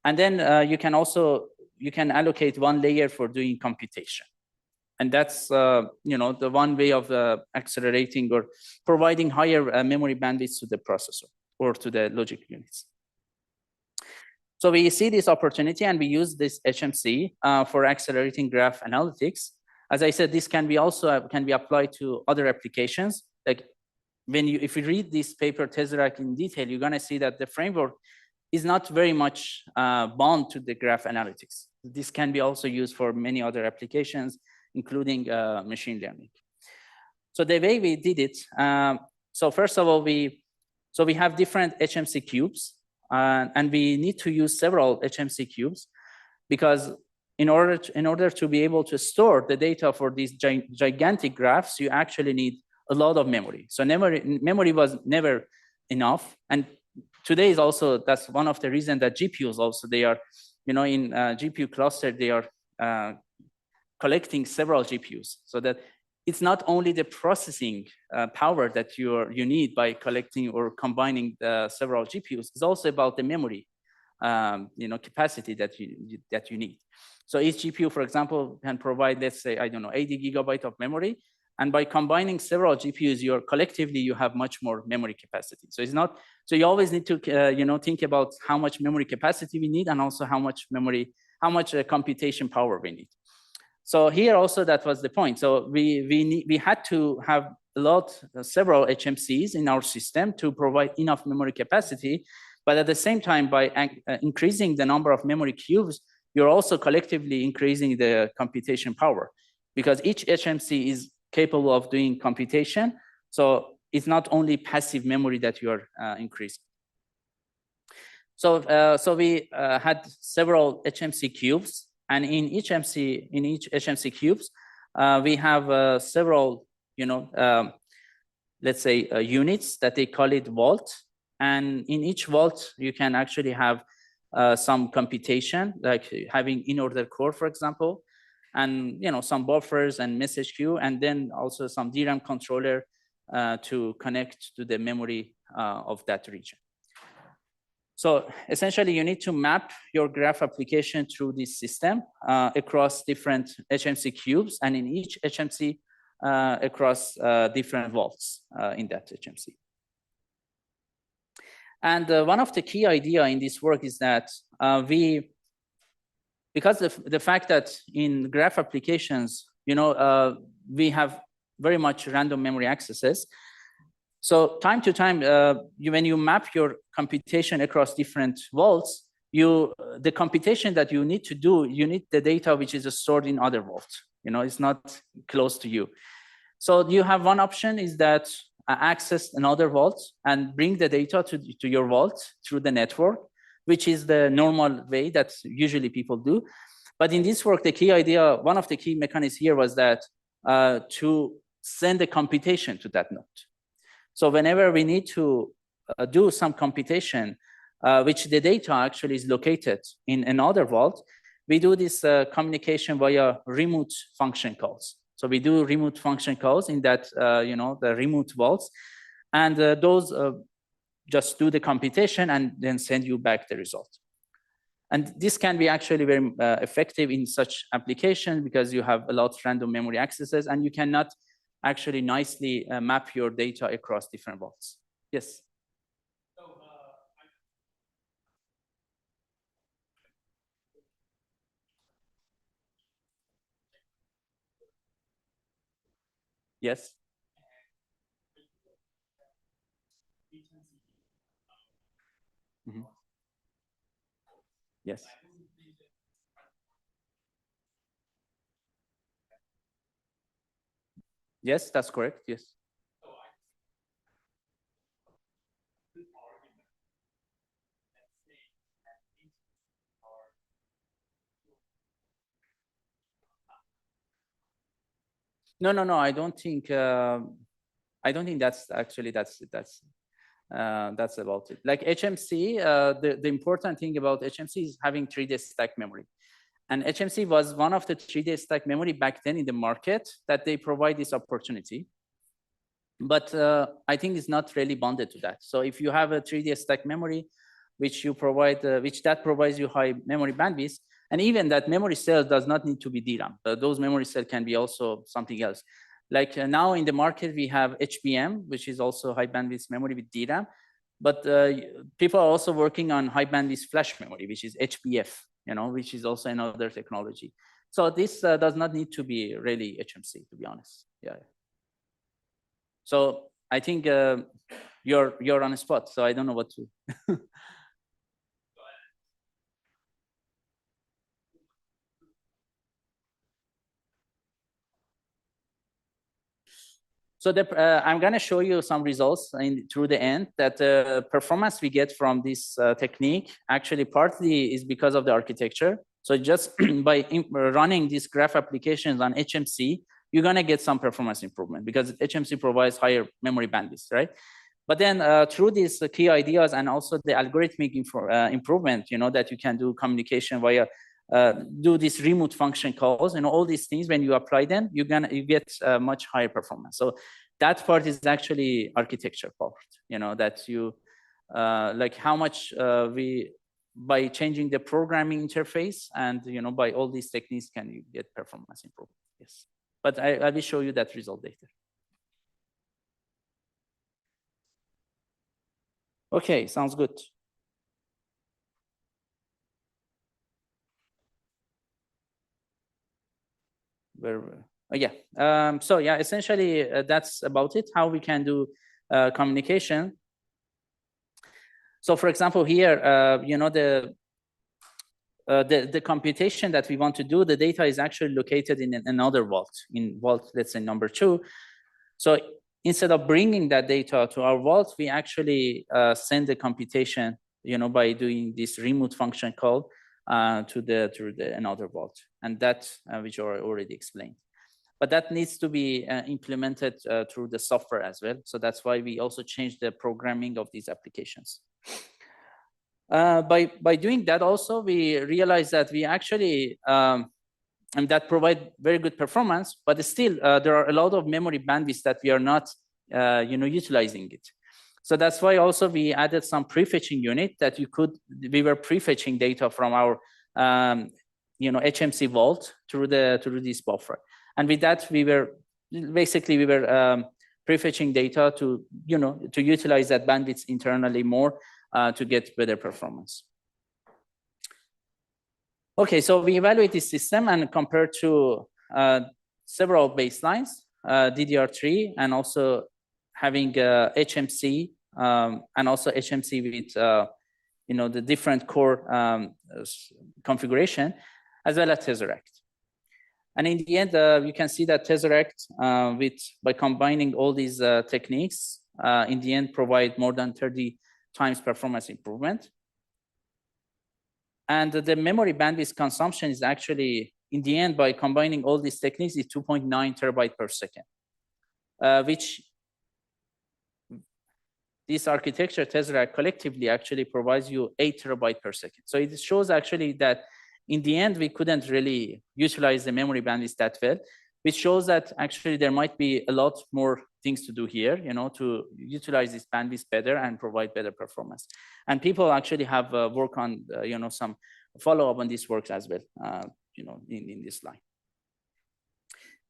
[SPEAKER 1] and then you can allocate one layer for doing computation, and that's the one way of accelerating or providing higher memory bandwidth to the processor or to the logic units. So we see this opportunity and we use this HMC for accelerating graph analytics. As I said, this can be applied to other applications. Like if you read this paper TCuARCH in detail, you're gonna see that the framework is not very much bound to the graph analytics. This can be also used for many other applications, including machine learning. So the way we did it, so first of all, we have different HMC cubes. And we need to use several HMC cubes because in order to be able to store the data for these gigantic graphs, you actually need a lot of memory. So memory was never enough. And today is also, that's one of the reasons that GPUs also, they are, in GPU cluster, they are collecting several GPUs so that it's not only the processing power that you need by collecting or combining several GPUs. It's also about the memory, capacity that you need. So each GPU, for example, can provide, let's say, 80 gigabytes of memory, and by combining several GPUs, you have much more memory capacity. So it's not. So you always need to think about how much memory capacity we need, and also how much computation power we need. So here also that was the point. So we had to have several HMCs in our system to provide enough memory capacity, but at the same time, by increasing the number of memory cubes, you're also collectively increasing the computation power because each HMC is capable of doing computation. So it's not only passive memory that you're increasing. So we had several HMC cubes. And in each HMC cubes, we have several, let's say, units that they call it vault. And in each vault, you can actually have some computation, like having in-order core, for example, and some buffers and message queue, and then also some DRAM controller to connect to the memory of that region. So essentially, you need to map your graph application through this system across different HMC cubes, and in each HMC across different vaults in that HMC. And one of the key idea in this work is that because of the fact that in graph applications, we have very much random memory accesses. So time to time, when you map your computation across different vaults, the computation that you need to do, you need the data which is stored in other vaults. It's not close to you. So you have one option is that access another vault and bring the data to your vault through the network, which is the normal way that usually people do. But in this work, the key idea, one of the key mechanisms here was that to send the computation to that node. So whenever we need to do some computation, which the data actually is located in another vault, we do this communication via remote function calls. So we do remote function calls in that, the remote vaults, and those just do the computation and then send you back the result. And this can be actually very effective in such application because you have a lot of random memory accesses and you cannot actually nicely map your data across different vaults. Yes. Yes. Mm-hmm. Yes. Yes, that's correct. Yes. No. I don't think. I don't think that's actually that's about it. Like HMC, the important thing about HMC is having 3D stack memory. And HMC was one of the 3D stack memory back then in the market that they provide this opportunity. But I think it's not really bonded to that. So if you have a 3D stack memory, which you provide, which that provides you high memory bandwidth, and even that memory cell does not need to be DRAM. Those memory cells can be also something else. Like now in the market, we have HBM, which is also high bandwidth memory with DRAM. But people are also working on high bandwidth flash memory, which is HBF, which is also another technology. So this does not need to be really HMC, to be honest. Yeah. So I think you're on the spot. So I don't know what to. So I'm going to show you some results through the end that the performance we get from this technique actually partly is because of the architecture. So just by running these graph applications on HMC, you're going to get some performance improvement because HMC provides higher memory bandwidth, right? But then through these key ideas and also the algorithmic improvement, that you can do communication via do these remote function calls, all these things, when you apply them, you get much higher performance. So that part is actually architecture part, that you like how much by changing the programming interface and, by all these techniques can you get performance improvement. Yes. But I will show you that result later. Okay, sounds good. So yeah, essentially that's about it, how we can do communication. So for example, here, the computation that we want to do, the data is actually located in another vault, in vault, let's say number 2. So instead of bringing that data to our vault, we actually send the computation, by doing this remote function call to another vault, and that which I already explained. But that needs to be implemented through the software as well. So that's why we also changed the programming of these applications. By doing that also, we realized that we actually, and that provide very good performance, but still there are a lot of memory bandwidth that we are not, utilizing it. So that's why also we added some prefetching unit that we were prefetching data from our, HMC vault through this buffer. And with that, we were prefetching data to utilize that bandwidth internally more to get better performance. Okay, so we evaluate this system and compare to several baselines, DDR3, and also having HMC, and also HMC with the different core configuration, as well as TCuARCH. And in the end, you can see that TCuARCH, by combining all these techniques, in the end provide more than 30 times performance improvement. And the memory bandwidth consumption is actually, in the end, by combining all these techniques, is 2.9 terabyte per second, which this architecture, TCuARCH, collectively actually provides you 8 terabyte per second. So it shows actually that in the end, we couldn't really utilize the memory bandwidth that well, which shows that actually there might be a lot more things to do here, to utilize this bandwidth better and provide better performance. And people actually have work on, some follow-up on these works as well, in this line.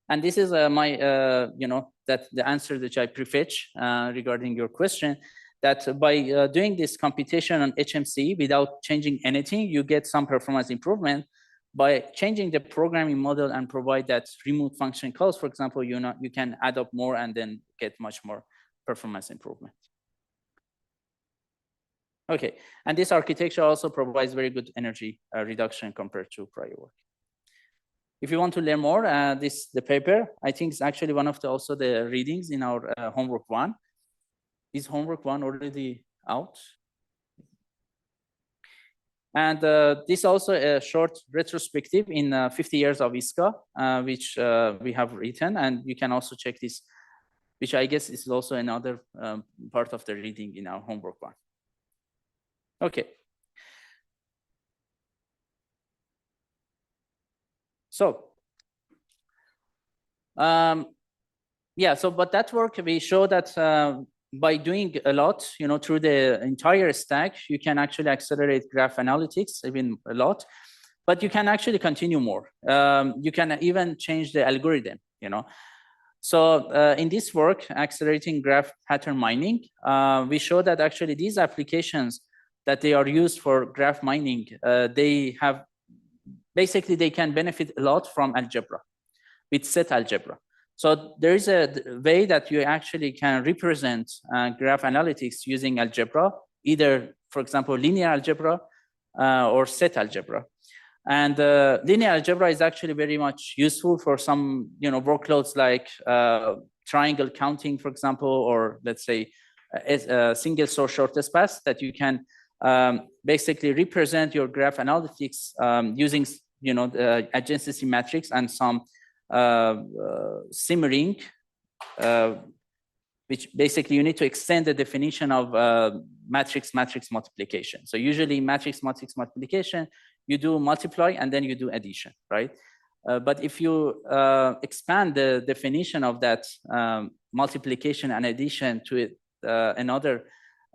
[SPEAKER 1] And this is my, that the answer that I prefetch regarding your question, that by doing this computation on HMC without changing anything, you get some performance improvement. By changing the programming model and provide that remote function calls, for example, you can add up more and then get much more performance improvement. Okay, and this architecture also provides very good energy reduction compared to prior work. If you want to learn more, the paper, I think is actually one of also the readings in our homework 1. Is homework 1 already out? And this also a short retrospective in 50 years of ISCA, which we have written, and you can also check this, which I guess is also another part of the reading in our homework 1. Okay. So, yeah, so but that work, we show that by doing a lot, through the entire stack, you can actually accelerate graph analytics even a lot, but you can actually continue more. You can even change the algorithm, So in this work, accelerating graph pattern mining, we show that actually these applications that they are used for graph mining, basically they can benefit a lot from algebra, with set algebra. So there is a way that you actually can represent graph analytics using algebra, either, for example, linear algebra or set algebra. And linear algebra is actually very much useful for some, workloads like triangle counting, for example, or let's say a single source shortest path that you can basically represent your graph analytics using, the adjacency matrix and some simmering, which basically you need to extend the definition of matrix multiplication. So usually matrix multiplication, you do multiply and then you do addition, right? But if you expand the definition of that multiplication and addition to another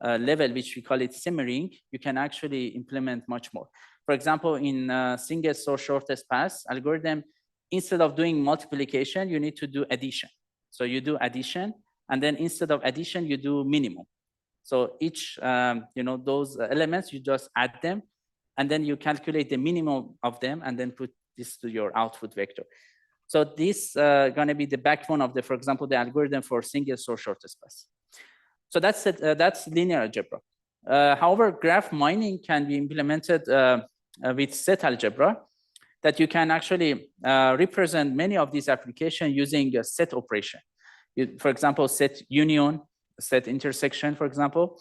[SPEAKER 1] level, which we call it simmering, you can actually implement much more. For example, in single source shortest path algorithm, instead of doing multiplication, you need to do addition. So you do addition, and then instead of addition, you do minimum. So each, those elements, you just add them, and then you calculate the minimum of them, and then put this to your output vector. So this going to be the backbone of for example, the algorithm for single source shortest path. So that's it. That's linear algebra. However, graph mining can be implemented with set algebra, that you can actually represent many of these applications using a set operation. For example, set union, set intersection, for example,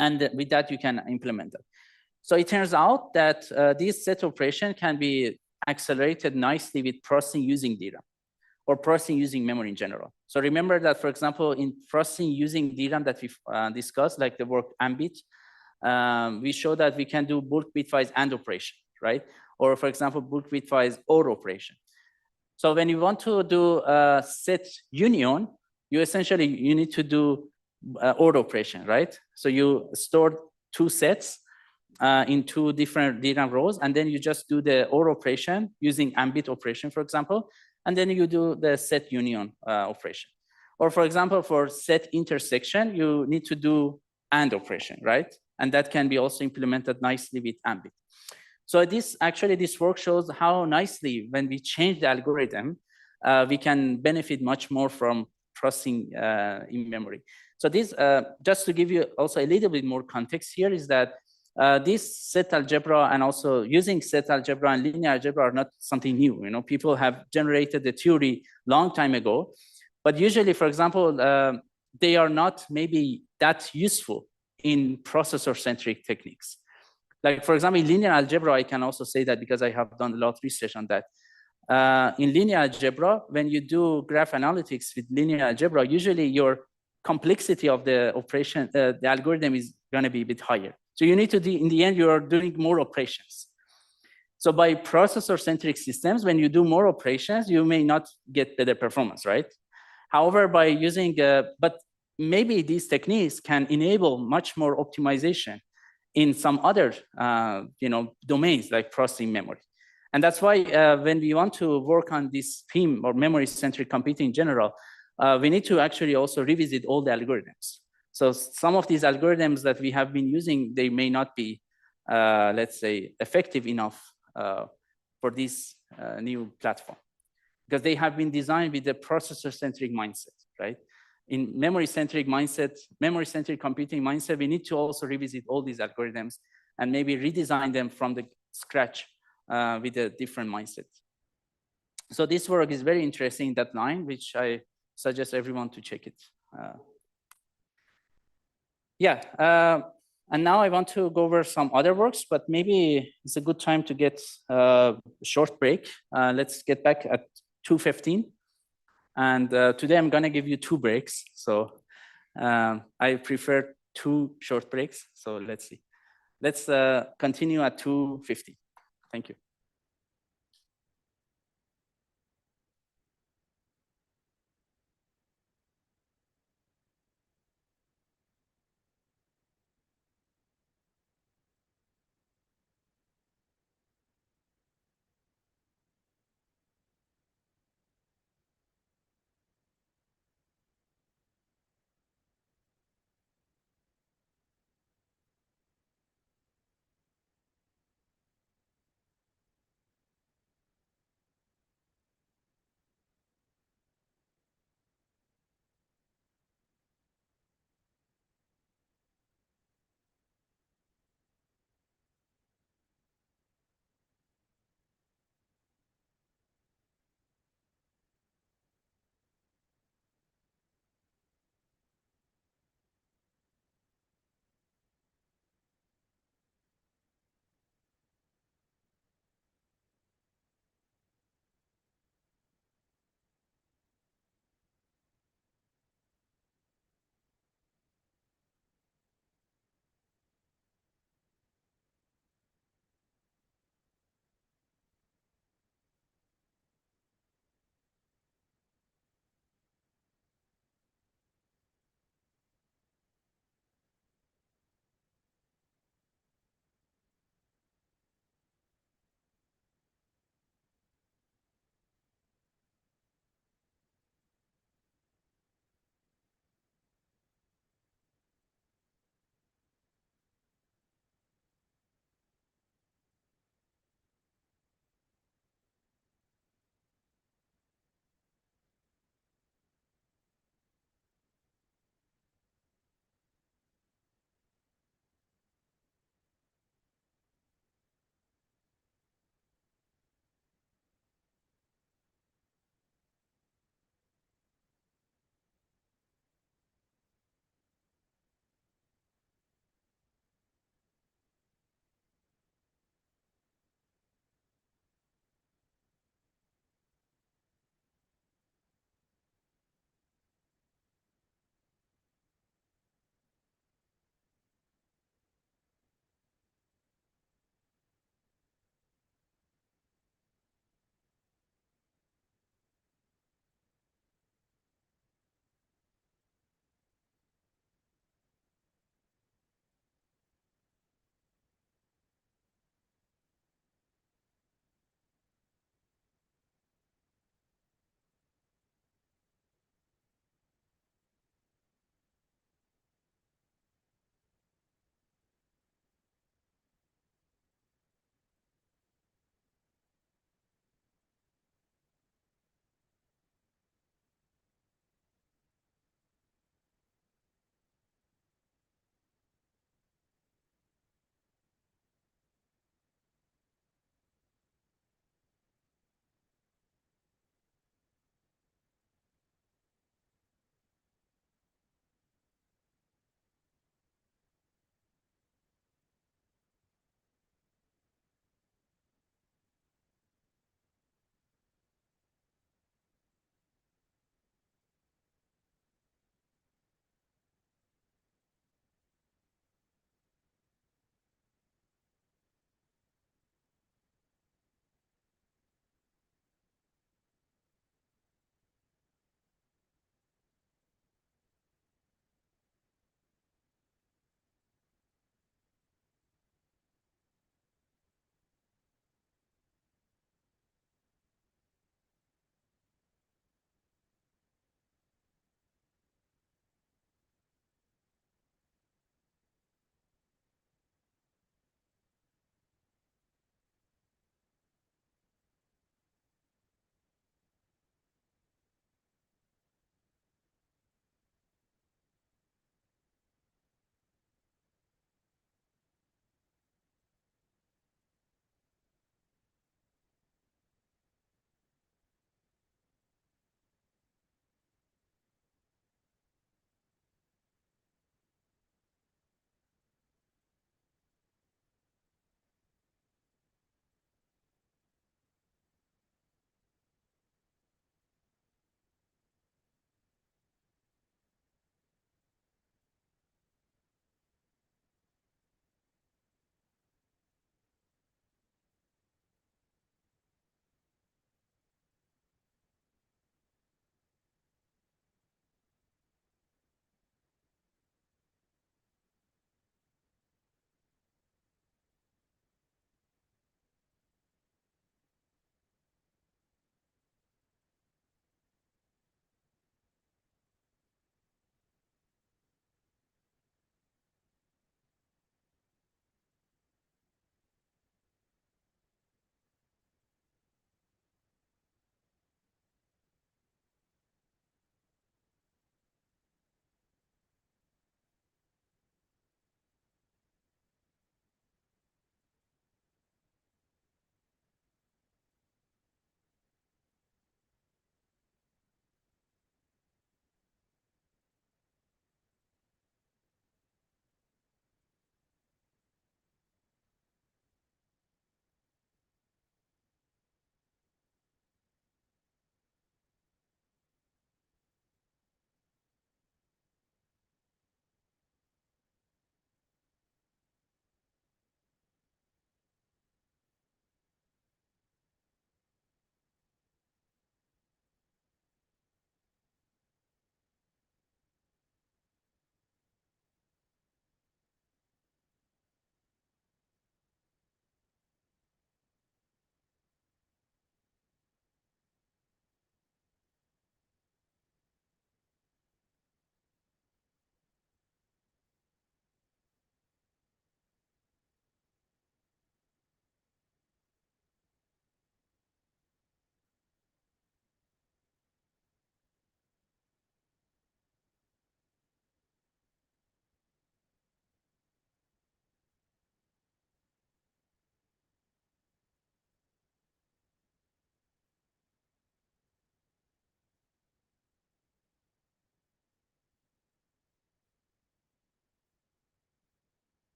[SPEAKER 1] and with that you can implement it. So it turns out that this set operation can be accelerated nicely with processing using DRAM or processing using memory in general. So remember that, for example, in processing using DRAM that we've discussed, like the work ambit, we show that we can do bulk bitwise AND operation, right? Or for example, bulk bitwise OR operation. So when you want to do set union, you need to do OR operation, right? So you store two sets in two different DRAM rows, and then you just do the OR operation using ambit operation, for example, and then you do the set union operation. Or for example, for set intersection, you need to do AND operation, right? And that can be also implemented nicely with ambit. So this work shows how nicely, when we change the algorithm, we can benefit much more from processing in memory. So this, just to give you also a little bit more context here, is that this set algebra and also using set algebra and linear algebra are not something new. People have generated the theory long time ago, but usually, for example, they are not maybe that useful in processor-centric techniques. Like, for example, in linear algebra, I can also say that because I have done a lot of research on that. In linear algebra, when you do graph analytics with linear algebra, usually your complexity of the operation, the algorithm is going to be a bit higher. So you need to do, in the end, you are doing more operations. So by processor-centric systems, when you do more operations, you may not get better performance, right? However, by using, but maybe these techniques can enable much more optimization in some other, domains like processing memory. And that's why when we want to work on this theme or memory-centric computing in general, we need to actually also revisit all the algorithms. So some of these algorithms that we have been using, they may not be, let's say, effective enough for this new platform, because they have been designed with the processor-centric mindset, right? in memory-centric mindset, memory-centric computing mindset, we need to also revisit all these algorithms and maybe redesign them from the scratch with a different mindset. So this work is very interesting, that line, which I suggest everyone to check it. And now I want to go over some other works, but maybe it's a good time to get a short break. Let's get back at 2:15. And today I'm gonna give you 2 breaks. So I prefer 2 short breaks. So let's see. Let's continue at 2:50. Thank you.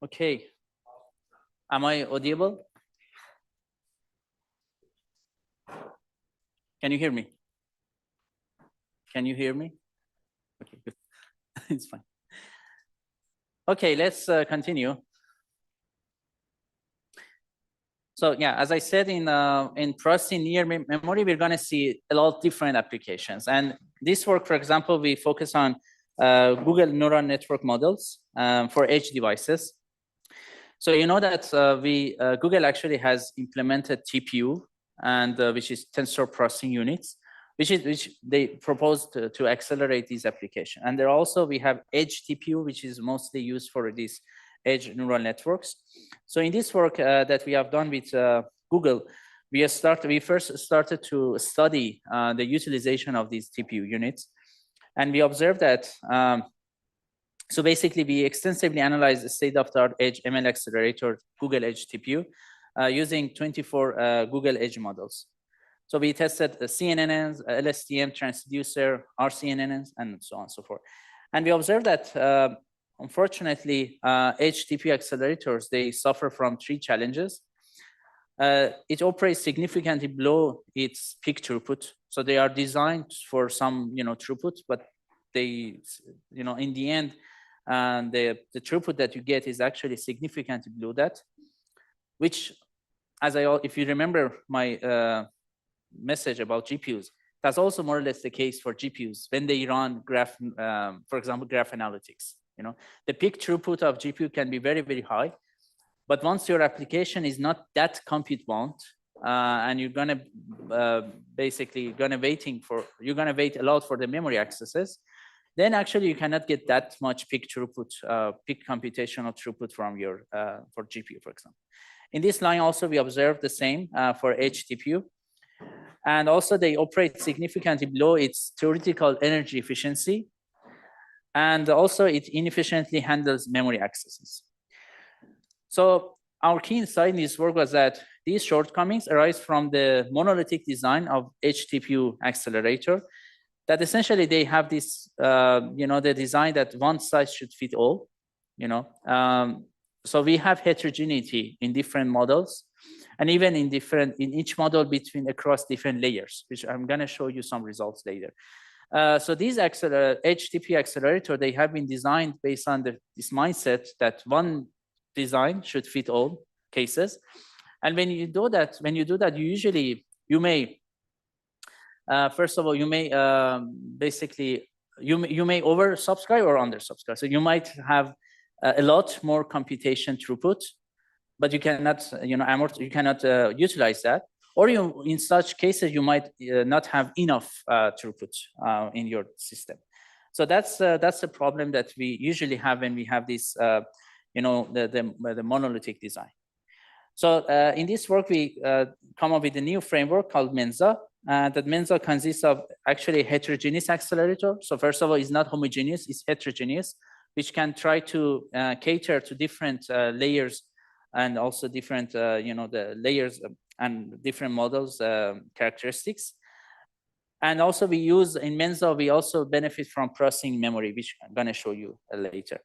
[SPEAKER 1] Okay. Am I audible? Can you hear me? Can you hear me? Okay, good. It's fine. Okay, let's continue. So yeah, as I said, in processing near memory, we're going to see a lot of different applications. And this work, for example, we focus on Google neural network models for edge devices. So you know that Google actually has implemented TPU, and which is tensor processing units, which they propose to accelerate these applications. And there also we have edge TPU, which is mostly used for these edge neural networks. So in this work that we have done with Google, we first started to study the utilization of these TPU units, and we observed that. So basically, we extensively analyzed the state-of-the-art edge ML accelerator Google Edge TPU using 24 Google Edge models. So we tested CNNs, LSTM, transducer, RCNNs, and so on and so forth. And we observed that, unfortunately, Edge TPU accelerators, they suffer from 3 challenges. It operates significantly below its peak throughput. So they are designed for some, throughput, but they, in the end, the throughput that you get is actually significantly below that, which, if you remember my message about GPUs, that's also more or less the case for GPUs when they run graph, for example, graph analytics. The peak throughput of GPU can be very, very high, but once your application is not that compute bound, and you're gonna wait a lot for the memory accesses, then actually you cannot get that much peak throughput, peak computational throughput from your for GPU, for example. In this line also, we observed the same for Edge TPU. And also they operate significantly below its theoretical energy efficiency. And also it inefficiently handles memory accesses. So our key insight in this work was that these shortcomings arise from the monolithic design of Edge TPU accelerator, that essentially they have this, the design that one size should fit all, so we have heterogeneity in different models, and even in each model across different layers, which I'm going to show you some results later. So these Edge TPU accelerator, they have been designed based on this mindset that one design should fit all cases. And when you do that, you may first of all, you may you may oversubscribe or undersubscribe. So you might have a lot more computation throughput, but you cannot, you cannot utilize that. Or in such cases, you might not have enough throughput in your system. So that's the problem that we usually have when we have this, the monolithic design. So in this work, we come up with a new framework called Mensa. That Mensa consists of actually heterogeneous accelerator. So first of all, it's not homogeneous, it's heterogeneous, which can try to cater to different layers, and also different, the layers and different models characteristics. And also we use, in Mensa, we also benefit from processing memory, which I'm gonna show you later.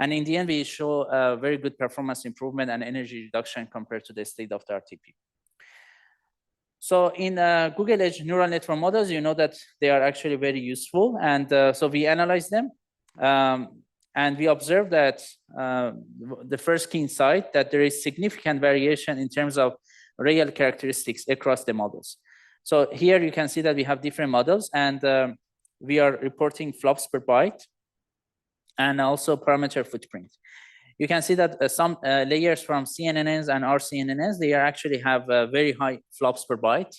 [SPEAKER 1] And in the end, we show a very good performance improvement and energy reduction compared to the state-of-the-art TPU. So in Google Edge neural network models, you know that they are actually very useful. And so we analyze them. And we observe that the first key insight, that there is significant variation in terms of real characteristics across the models. So here you can see that we have different models, and we are reporting flops per byte and also parameter footprint. You can see that some layers from CNNs and RCNNs, they actually have very high flops per byte.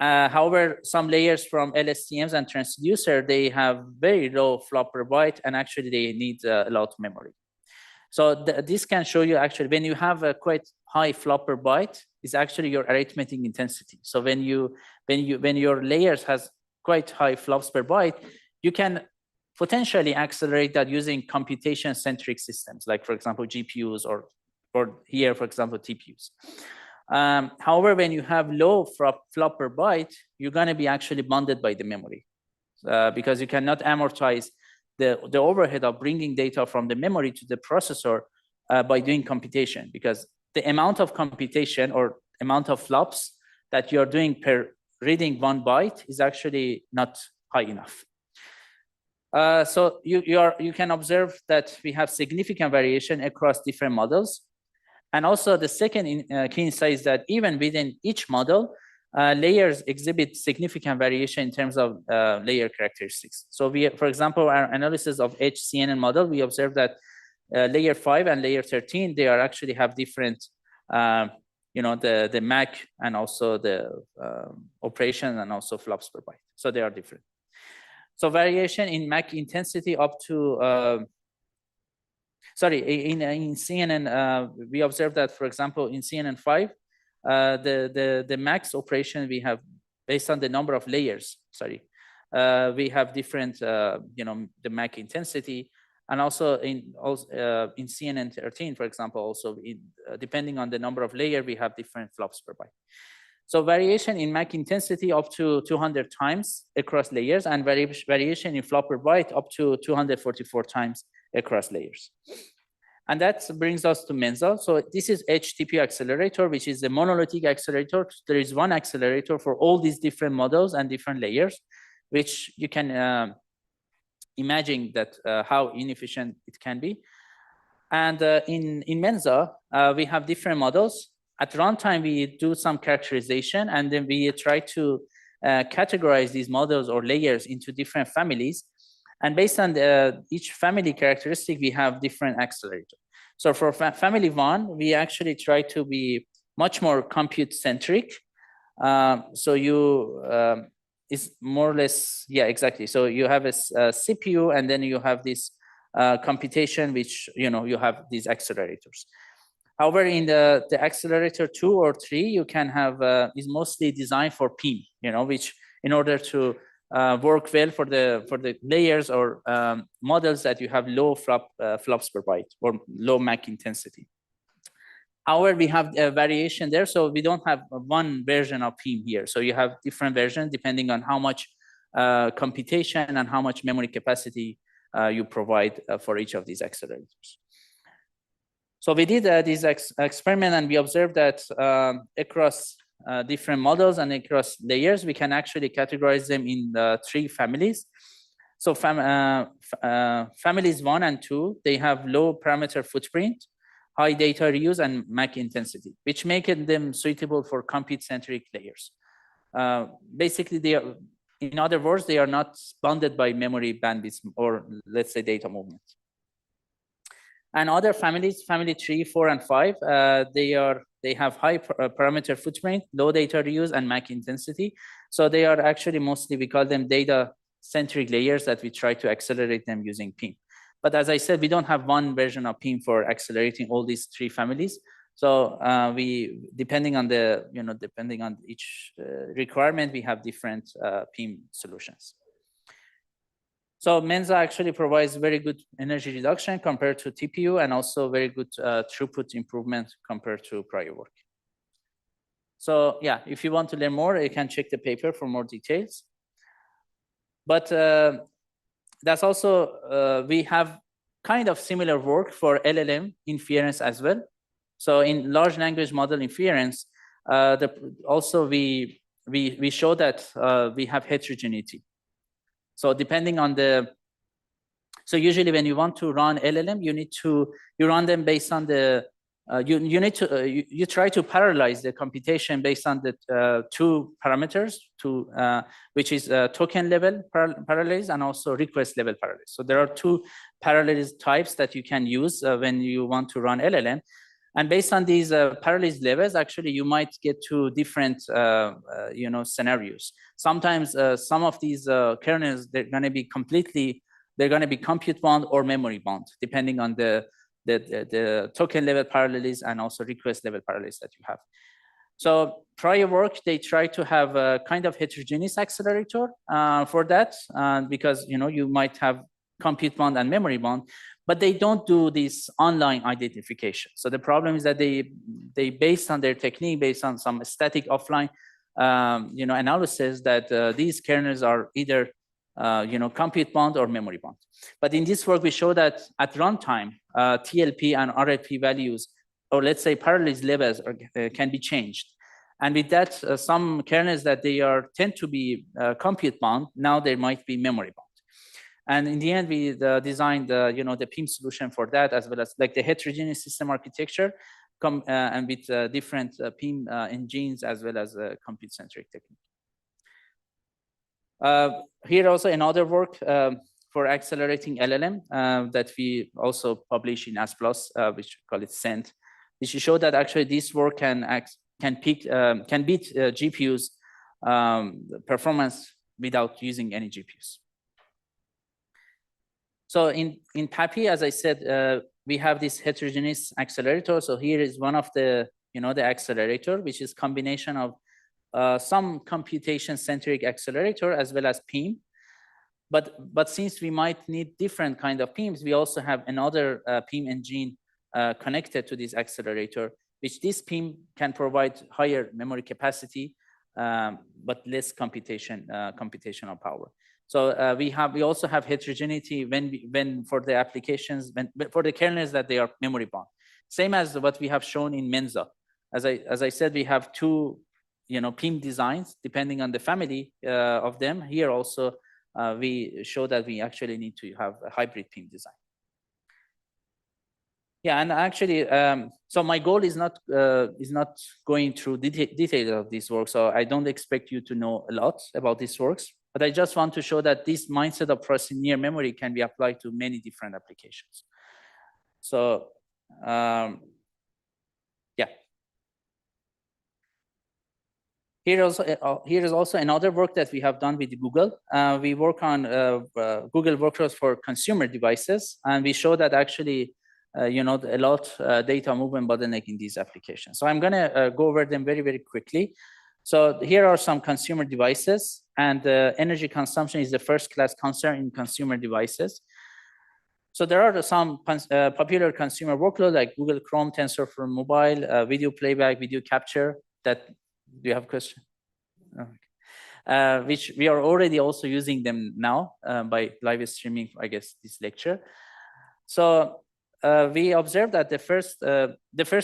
[SPEAKER 1] However, some layers from LSTMs and transducer, they have very low flop per byte, and actually they need a lot of memory. So this can show you actually when you have a quite high flop per byte, is actually your arithmetic intensity. So when your layers has quite high flops per byte, you can potentially accelerate that using computation-centric systems, like for example GPUs or here for example TPUs. However, when you have low flop per byte, you're going to be actually bounded by the memory because you cannot amortize the overhead of bringing data from the memory to the processor by doing computation, because the amount of computation or amount of flops that you're doing per reading 1 byte is actually not high enough. So you can observe that we have significant variation across different models. And also the second key insight is that even within each model, layers exhibit significant variation in terms of layer characteristics. So we, for example, our analysis of HCNN model, we observed that layer 5 and layer 13, they are actually have different, the MAC and also the operation and also flops per byte. So they are different. So variation in MAC intensity up to, in CNN, we observed that, for example, in CNN5, the max operation we have based on the number of layers, we have different, the MAC intensity. And also in CNN13, for example, also depending on the number of layers, we have different flops per byte. So variation in MAC intensity up to 200 times across layers, and variation in flop per byte up to 244 times across layers. And that brings us to Menza. So this is HTP accelerator, which is a monolithic accelerator. There is one accelerator for all these different models and different layers, which you can imagine that how inefficient it can be. And in Menza, we have different models. At runtime, we do some characterization, and then we try to categorize these models or layers into different families. And based on each family characteristic, we have different accelerators. So for family 1, we actually try to be much more compute-centric. So you is more or less, yeah, exactly. So you have a CPU, and then you have this computation, which, you have these accelerators. However, in the accelerator 2 or 3, you can have is mostly designed for PIM, which in order to work well for the layers or models that you have low flops per byte or low MAC intensity. However, we have a variation there, so we don't have one version of PIM here. So you have different versions depending on how much computation and how much memory capacity you provide for each of these accelerators. So we did this experiment, and we observed that across different models and across layers, we can actually categorize them in 3 families. So families 1 and 2, they have low parameter footprint, high data reuse, and MAC intensity, which make them suitable for compute-centric layers. Basically, in other words, they are not bounded by memory bandwidth or, let's say, data movement. And other families, family 3, 4, and 5, they have high parameter footprint, low data reuse, and MAC intensity. So they are actually mostly, we call them data-centric layers that we try to accelerate them using PIM. But as I said, we don't have one version of PIM for accelerating all these 3 families. So depending on depending on each requirement, we have different PIM solutions. So Menza actually provides very good energy reduction compared to TPU, and also very good throughput improvement compared to prior work. So yeah, if you want to learn more, you can check the paper for more details. But that's also, we have kind of similar work for LLM inference as well. So in large language model inference, also we show that we have heterogeneity. So depending on so usually when you want to run LLM, you run them based on you try to parallelize the computation based on the 2 parameters, which is token level parallels and also request level parallels. So there are 2 parallels types that you can use when you want to run LLM. And based on these parallels levels, actually, you might get to different, scenarios. Sometimes some of these kernels, they're going to be compute bound or memory bound, depending on the token level parallels and also request level parallels that you have. So prior work, they try to have a kind of heterogeneous accelerator for that, because you might have compute bound and memory bound, but they don't do this online identification. So the problem is that they based on their technique, based on some static offline analysis, that these kernels are either compute bound or memory bound. But in this work, we show that at runtime, TLP and RLP values, or let's say parallelism levels, can be changed. And with that, some kernels that they tend to be compute bound, now they might be memory bound. And in the end, we designed the PIM solution for that, as well as like the heterogeneous system architecture, and with different PIM engines, as well as compute-centric technique. Here also another work for accelerating LLM that we also publish in AS+, which we call it CENT, which show that actually this work can beat GPUs performance without using any GPUs. So in PAPI, as I said, we have this heterogeneous accelerator. So here is one of the the accelerator, which is combination of some computation-centric accelerator as well as PIM. But since we might need different kind of PIMs, we also have another PIM engine connected to this accelerator, which this PIM can provide higher memory capacity, but less computational power. So we also have heterogeneity when for the applications, for the kernels that they are memory bound. Same as what we have shown in Mensa. As I said, we have two PIM designs depending on the family of them. Here also we show that we actually need to have a hybrid PIM design. Yeah, and actually, so my goal is not going through details of this work. So I don't expect you to know a lot about these works, but I just want to show that this mindset of processing near memory can be applied to many different applications. So yeah. Here is also another work that we have done with Google. We work on Google workflows for consumer devices, and we show that actually, a lot data movement bottleneck in these applications. So I'm gonna go over them very, very quickly. So here are some consumer devices, and energy consumption is the first-class concern in consumer devices. So there are some popular consumer workloads like Google Chrome, TensorFlow Mobile, video playback, video capture. Do you have a question? Which we are already also using them now by live streaming, I guess, this lecture. So we observed that the first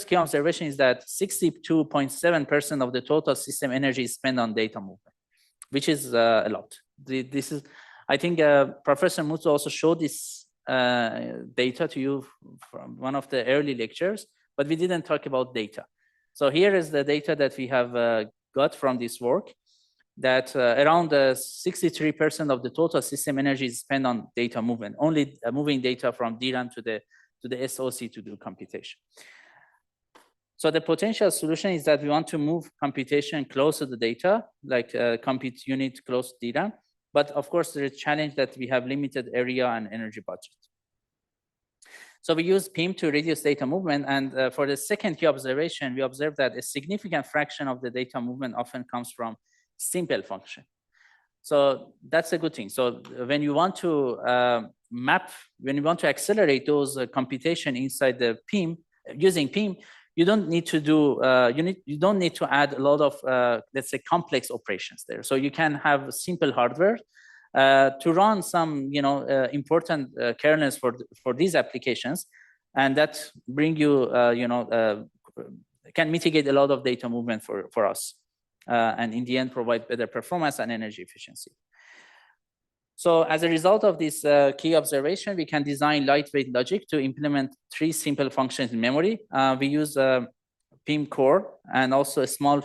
[SPEAKER 1] key observation is that 62.7% of the total system energy is spent on data movement, which is a lot. This is, I think, Professor Mutlu also showed this data to you from one of the early lectures, but we didn't talk about data. So here is the data that we have got from this work, that around 63% of the total system energy is spent on data movement, only moving data from DRAM to the SoC to do computation. So the potential solution is that we want to move computation close to the data, like compute unit close to DRAM. But of course, there is a challenge that we have limited area and energy budget. So we use PIM to reduce data movement. And for the second key observation, we observed that a significant fraction of the data movement often comes from simple function. So that's a good thing. So when you want to when you want to accelerate those computation inside the PIM, using PIM, you don't need to do, you don't need to add a lot of, let's say, complex operations there. So you can have simple hardware to run some, important kernels for these applications, and that bring you, can mitigate a lot of data movement for us, and in the end provide better performance and energy efficiency. So as a result of this key observation, we can design lightweight logic to implement 3 simple functions in memory. We use PIM core and also a small.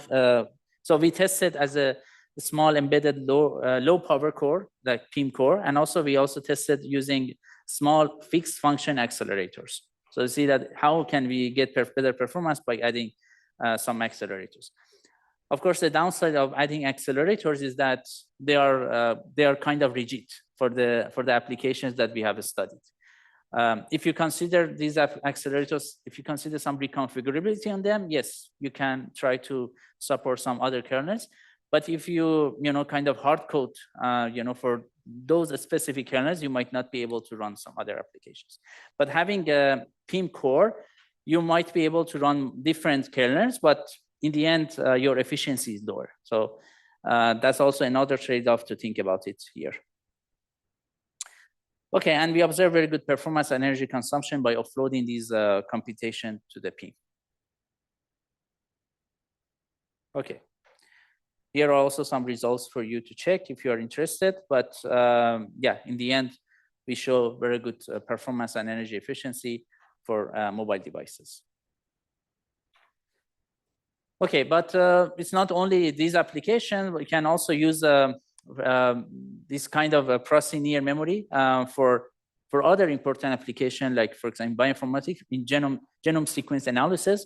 [SPEAKER 1] So we tested as a small embedded low power core like PIM core, and also we also tested using small fixed function accelerators. So you see that how can we get better performance by adding some accelerators. Of course, the downside of adding accelerators is that they are kind of rigid for the applications that we have studied. If you consider these accelerators, if you consider some reconfigurability on them, yes, you can try to support some other kernels. But if you kind of hard code, for those specific kernels, you might not be able to run some other applications. But having a PIM core, you might be able to run different kernels, but in the end, your efficiency is lower. So that's also another trade-off to think about it here. Okay, and we observe very good performance and energy consumption by offloading these computation to the P. Okay. Here are also some results for you to check if you are interested. But yeah, in the end, we show very good performance and energy efficiency for mobile devices. Okay, but it's not only these applications. We can also use this kind of processing-near memory for other important applications, like, for example, bioinformatics in genome sequence analysis.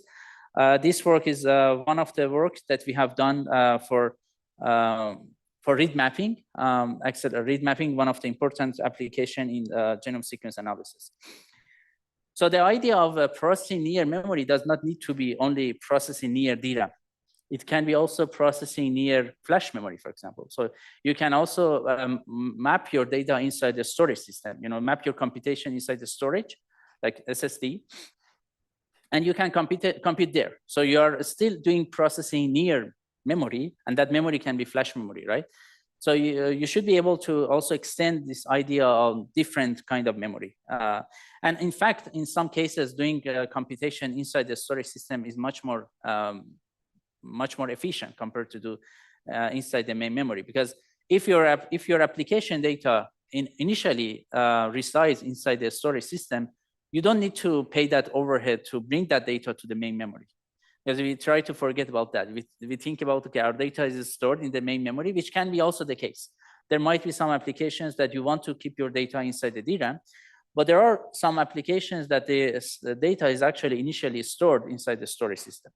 [SPEAKER 1] This work is one of the work that we have done for read mapping. Actually, read mapping, one of the important application in genome sequence analysis. So the idea of processing near memory does not need to be only processing near DRAM. It can be also processing near flash memory, for example. So you can also map your data inside the storage system. You know, map your computation inside the storage, like SSD, and you can compute there. So you are still doing processing near memory, and that memory can be flash memory, right? So you should be able to also extend this idea of different kind of memory. And in fact, in some cases, doing computation inside the storage system is much more efficient compared to do inside the main memory. Because if your application data initially resides inside the storage system, you don't need to pay that overhead to bring that data to the main memory. Because we try to forget about that. We think about, okay, our data is stored in the main memory, which can be also the case. There might be some applications that you want to keep your data inside the DRAM, but there are some applications that the data is actually initially stored inside the storage system.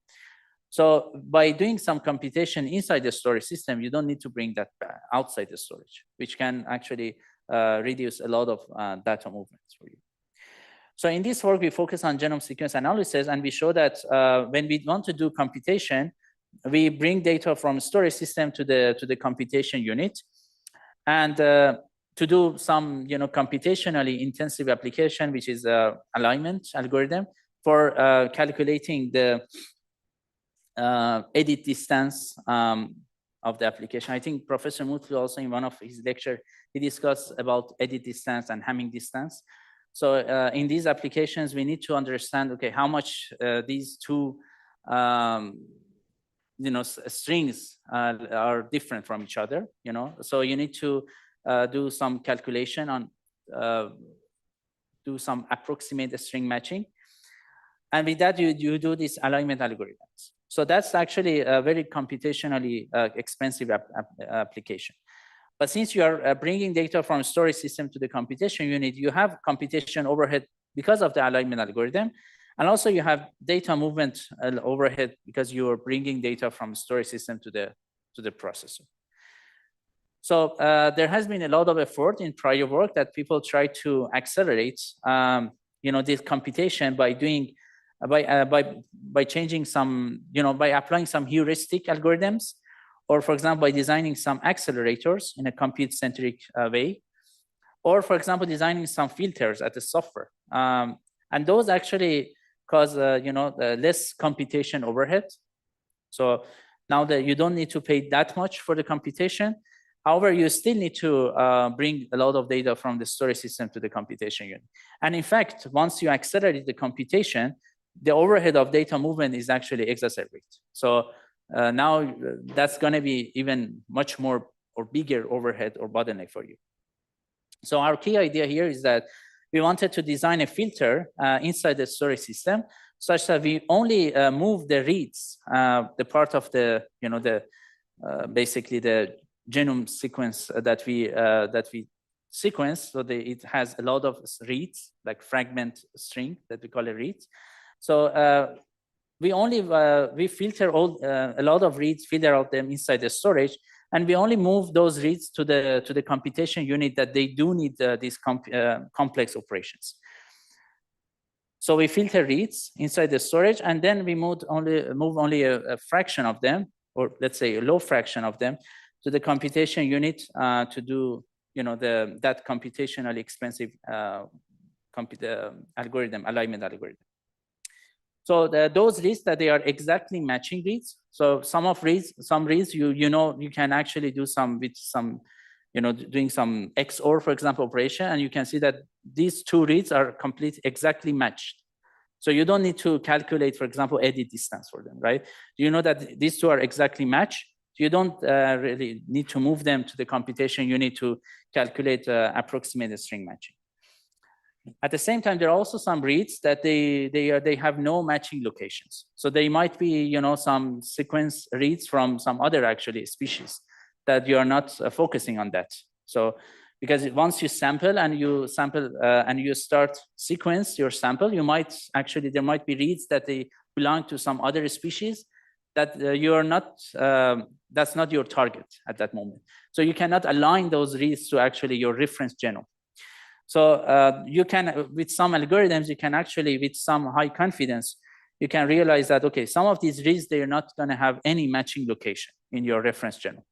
[SPEAKER 1] So by doing some computation inside the storage system, you don't need to bring that outside the storage, which can actually reduce a lot of data movements for you. So in this work, we focus on genome sequence analysis, and we show that when we want to do computation, we bring data from storage system to the computation unit, and to do some computationally intensive application, which is alignment algorithm for calculating the edit distance of the application. I think Professor Mutlu also in one of his lectures, he discussed about edit distance and Hamming distance. So in these applications, we need to understand, okay, how much these two strings are different from each other. So you need to do some calculation on do some approximate string matching, and with that you do these alignment algorithms. So that's actually a very computationally expensive application. But since you are bringing data from storage system to the computation unit, you have computation overhead because of the alignment algorithm. And also you have data movement overhead because you are bringing data from storage system to the processor. So there has been a lot of effort in prior work that people try to accelerate this computation by doing by changing some, by applying some heuristic algorithms, or for example, by designing some accelerators in a compute-centric way, or for example, designing some filters at the software. And those actually cause, less computation overhead. So now that you don't need to pay that much for the computation, however, you still need to bring a lot of data from the storage system to the computation unit. And in fact, once you accelerate the computation, the overhead of data movement is actually exacerbated. So now that's going to be even much more or bigger overhead or bottleneck for you. So our key idea here is that we wanted to design a filter inside the storage system such that we only move the reads, the part of the, basically the genome sequence that we sequence. So it has a lot of reads, like fragment string that we call a reads. So we only we filter a lot of reads, filter out them inside the storage, and we only move those reads to the computation unit that they do need these complex operations. So we filter reads inside the storage, and then we move only a fraction of them, or let's say a low fraction of them, to the computation unit to do that computationally expensive algorithm, alignment algorithm. So those reads that they are exactly matching reads. So some reads you can actually do with some doing some XOR, for example, operation, and you can see that these two reads are exactly matched. So you don't need to calculate, for example, edit distance for them, right? You know that these two are exactly matched. You don't really need to move them to the computation. You need to calculate approximate string matching. At the same time, there are also some reads that they have no matching locations. So they might be, some sequence reads from some other actually species that you are not focusing on that. So because once you sample and you start sequence your sample, there might be reads that they belong to some other species that you are not, that's not your target at that moment. So you cannot align those reads to actually your reference genome. So you can, with some algorithms, you can actually, with some high confidence, you can realize that, okay, some of these reads, they are not going to have any matching location in your reference genome.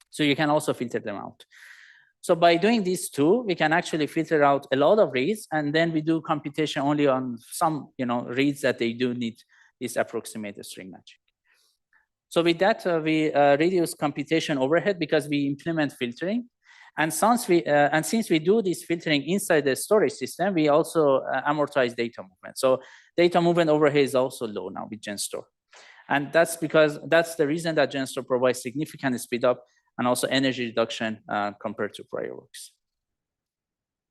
[SPEAKER 1] So you can also filter them out. So by doing these two, we can actually filter out a lot of reads, and then we do computation only on some, reads that they do need this approximate string matching. So with that, we reduce computation overhead because we implement filtering. And since we do this filtering inside the storage system, we also amortize data movement. So data movement overhead is also low now with GenStore. And that's the reason that GenStore provides significant speed up and also energy reduction compared to prior works.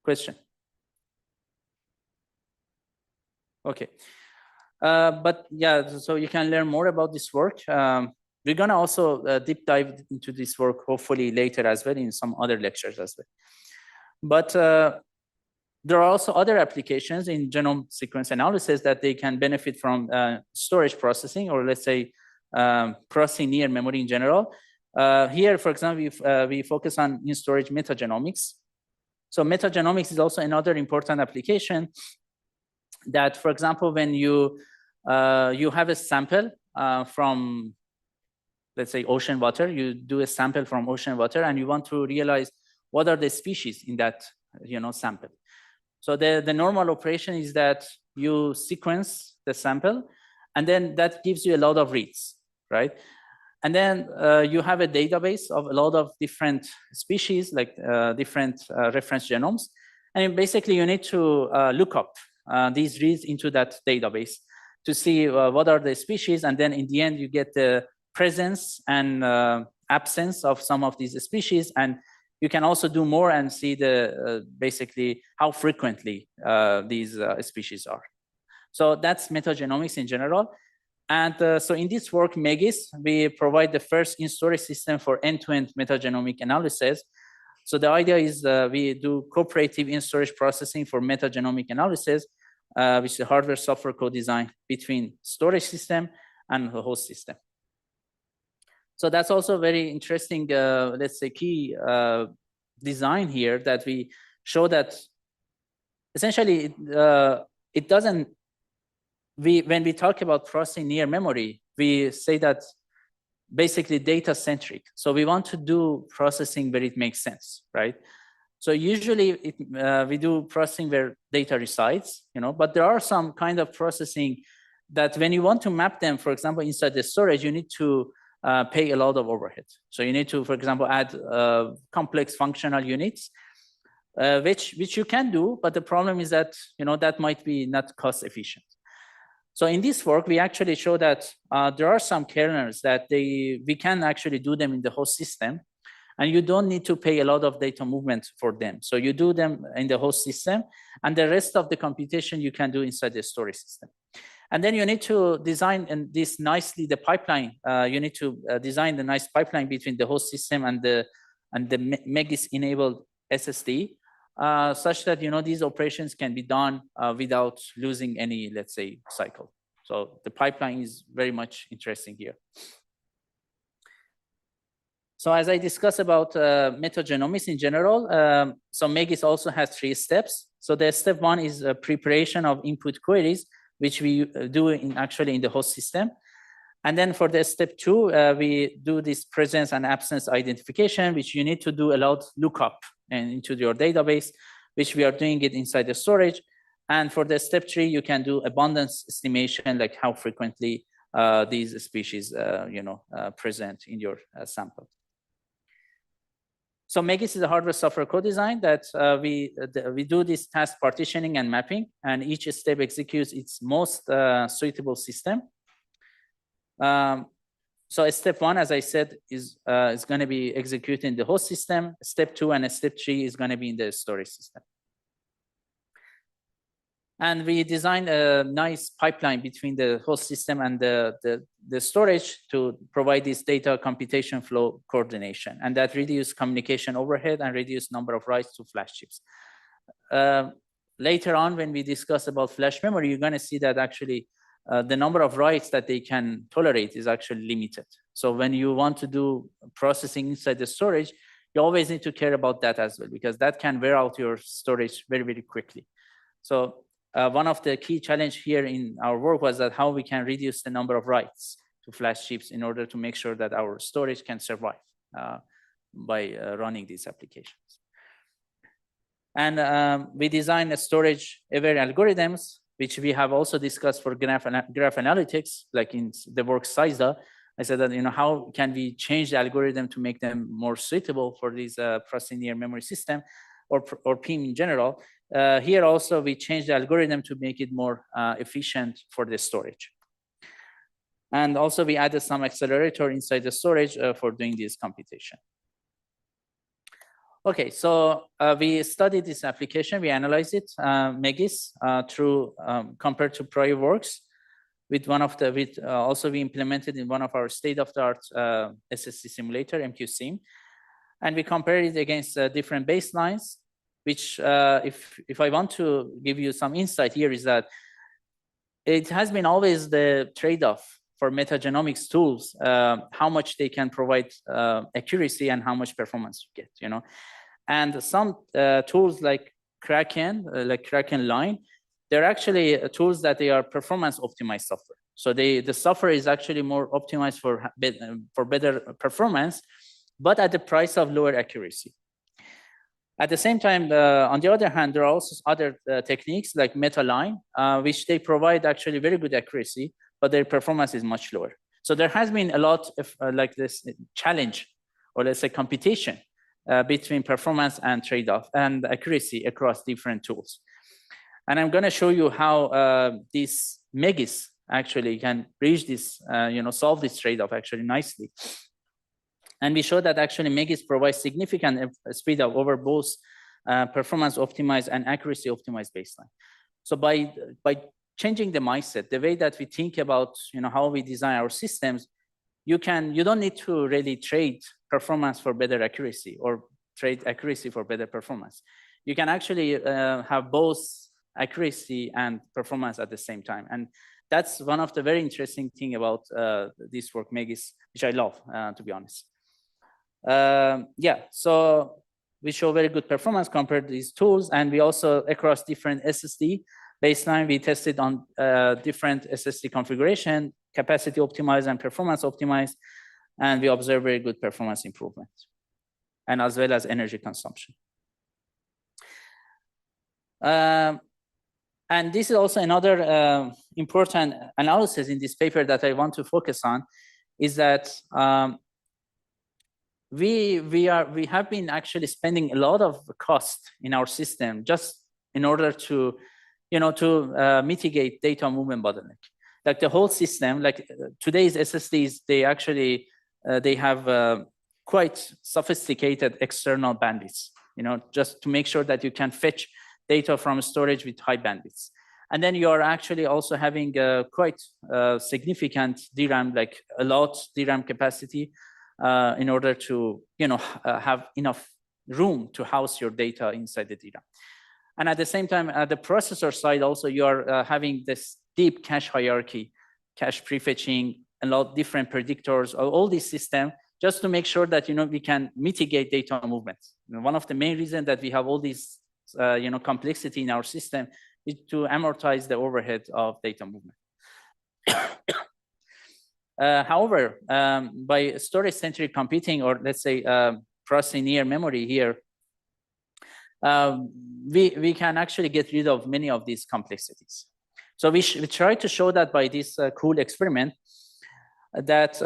[SPEAKER 1] Question? Okay. But yeah, so you can learn more about this work. We're going to also deep dive into this work, hopefully later as well in some other lectures as well. But there are also other applications in genome sequence analysis that they can benefit from storage processing, or let's say processing near memory in general. Here, for example, we focus on in-storage metagenomics. So metagenomics is also another important application that, for example, when you have a sample from, let's say, ocean water, you do a sample from ocean water, and you want to realize what are the species in that, sample. So the normal operation is that you sequence the sample, and then that gives you a lot of reads, right? And then you have a database of a lot of different species, like different reference genomes. And basically, you need to look up these reads into that database to see what are the species. And then in the end, you get the presence and absence of some of these species. And you can also do more and see the basically how frequently these species are. So that's metagenomics in general. And so in this work, Megis, we provide the first in-storage system for end-to-end metagenomic analysis. So the idea is we do cooperative in-storage processing for metagenomic analysis, which is a hardware-software co-design between storage system and the host system. So that's also very interesting, let's say, key design here that we show that essentially it doesn't, when we talk about processing near memory, we say that basically data-centric. So we want to do processing where it makes sense, right? So usually we do processing where data resides, but there are some kind of processing that when you want to map them, for example, inside the storage, you need to pay a lot of overhead. So you need to, for example, add complex functional units, which you can do, but the problem is that, that might be not cost efficient. So in this work, we actually show that there are some kernels that we can actually do them in the host system, and you don't need to pay a lot of data movement for them. So you do them in the host system, and the rest of the computation you can do inside the storage system. And then you need to design this nicely, the pipeline. You need to design the nice pipeline between the host system and the Megis-enabled SSD, such that these operations can be done without losing any, let's say, cycle. So the pipeline is very much interesting here. So as I discussed about metagenomics in general, so Megis also has 3 steps. So the step 1 is preparation of input queries, which we do actually in the host system. And then for the step 2, we do this presence and absence identification, which you need to do a lot lookup and into your database, which we are doing it inside the storage. And for the step 3, you can do abundance estimation, like how frequently these species, present in your sample. So Megis is a hardware-software co-design that we do this task partitioning and mapping, and each step executes its most suitable system. So step 1, as I said, is going to be executing the host system. Step 2 and step 3 is going to be in the storage system. And we designed a nice pipeline between the host system and the storage to provide this data computation flow coordination, and that reduce communication overhead and reduce number of writes to flash chips. Later on, when we discuss about flash memory, you're going to see that actually the number of writes that they can tolerate is actually limited. So when you want to do processing inside the storage, you always need to care about that as well, because that can wear out your storage very, very quickly. So one of the key challenge here in our work was that how we can reduce the number of writes to flash chips in order to make sure that our storage can survive by running these applications. And we designed a storage-aware algorithms, which we have also discussed for graph analytics, like in the work SISA. I said that, how can we change the algorithm to make them more suitable for these processing memory system or PIM in general. Here also, we changed the algorithm to make it more efficient for the storage. And also, we added some accelerator inside the storage for doing this computation. Okay, so we studied this application. We analyzed it, Megis, through compared to prior works. With one of the, also we implemented in one of our state-of-the-art SSD simulator, MQSIM, and we compared it against different baselines. Which, if I want to give you some insight here, is that it has been always the trade-off for metagenomics tools, how much they can provide accuracy and how much performance you get, And some tools like Kraken Line, they're actually tools that they are performance optimized software. So the software is actually more optimized for better performance, but at the price of lower accuracy. At the same time, on the other hand, there are also other techniques like MetaLine, which they provide actually very good accuracy, but their performance is much lower. So there has been a lot of like this challenge, or let's say competition between performance and trade-off and accuracy across different tools. And I'm going to show you how this Megis actually can reach this, solve this trade-off actually nicely. And we show that actually Megis provides significant speed up over both performance optimized and accuracy optimized baseline. So by changing the mindset, the way that we think about how we design our systems, you don't need to really trade performance for better accuracy or trade accuracy for better performance. You can actually have both accuracy and performance at the same time. And that's one of the very interesting thing about this work, Megis, which I love, to be honest. So we show very good performance compared to these tools, and we also across different SSD baseline we tested on different SSD configuration, capacity optimized and performance optimized, and we observe very good performance improvement, and as well as energy consumption. And this is also another important analysis in this paper that I want to focus on, is that we have been actually spending a lot of cost in our system just in order to mitigate data movement bottleneck. Like the whole system, like today's SSDs, they have quite sophisticated external bandwidths, just to make sure that you can fetch data from storage with high bandwidths. And then you are actually also having quite significant DRAM, like a lot DRAM capacity, in order to have enough room to house your data inside the DRAM. And at the same time, at the processor side, also you are having this deep cache hierarchy, cache prefetching, a lot of different predictors, all these systems, just to make sure that we can mitigate data movements. One of the main reasons that we have all these complexity in our system is to amortize the overhead of data movement. However, by storage-centric computing, or let's say processing near memory here, we can actually get rid of many of these complexities. So we try to show that by this cool experiment that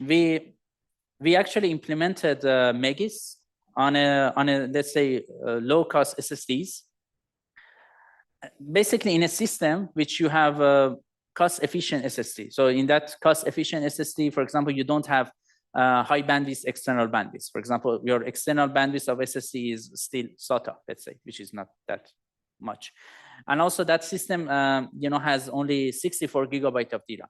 [SPEAKER 1] we actually implemented Megis on a let's say low cost SSDs. Basically, in a system which you have a cost efficient SSD. So in that cost efficient SSD, for example, you don't have high bandwidth external bandwidth. For example, your external bandwidth of SSD is still SATA, let's say, which is not that much. And also that system, has only 64 gigabyte of DRAM,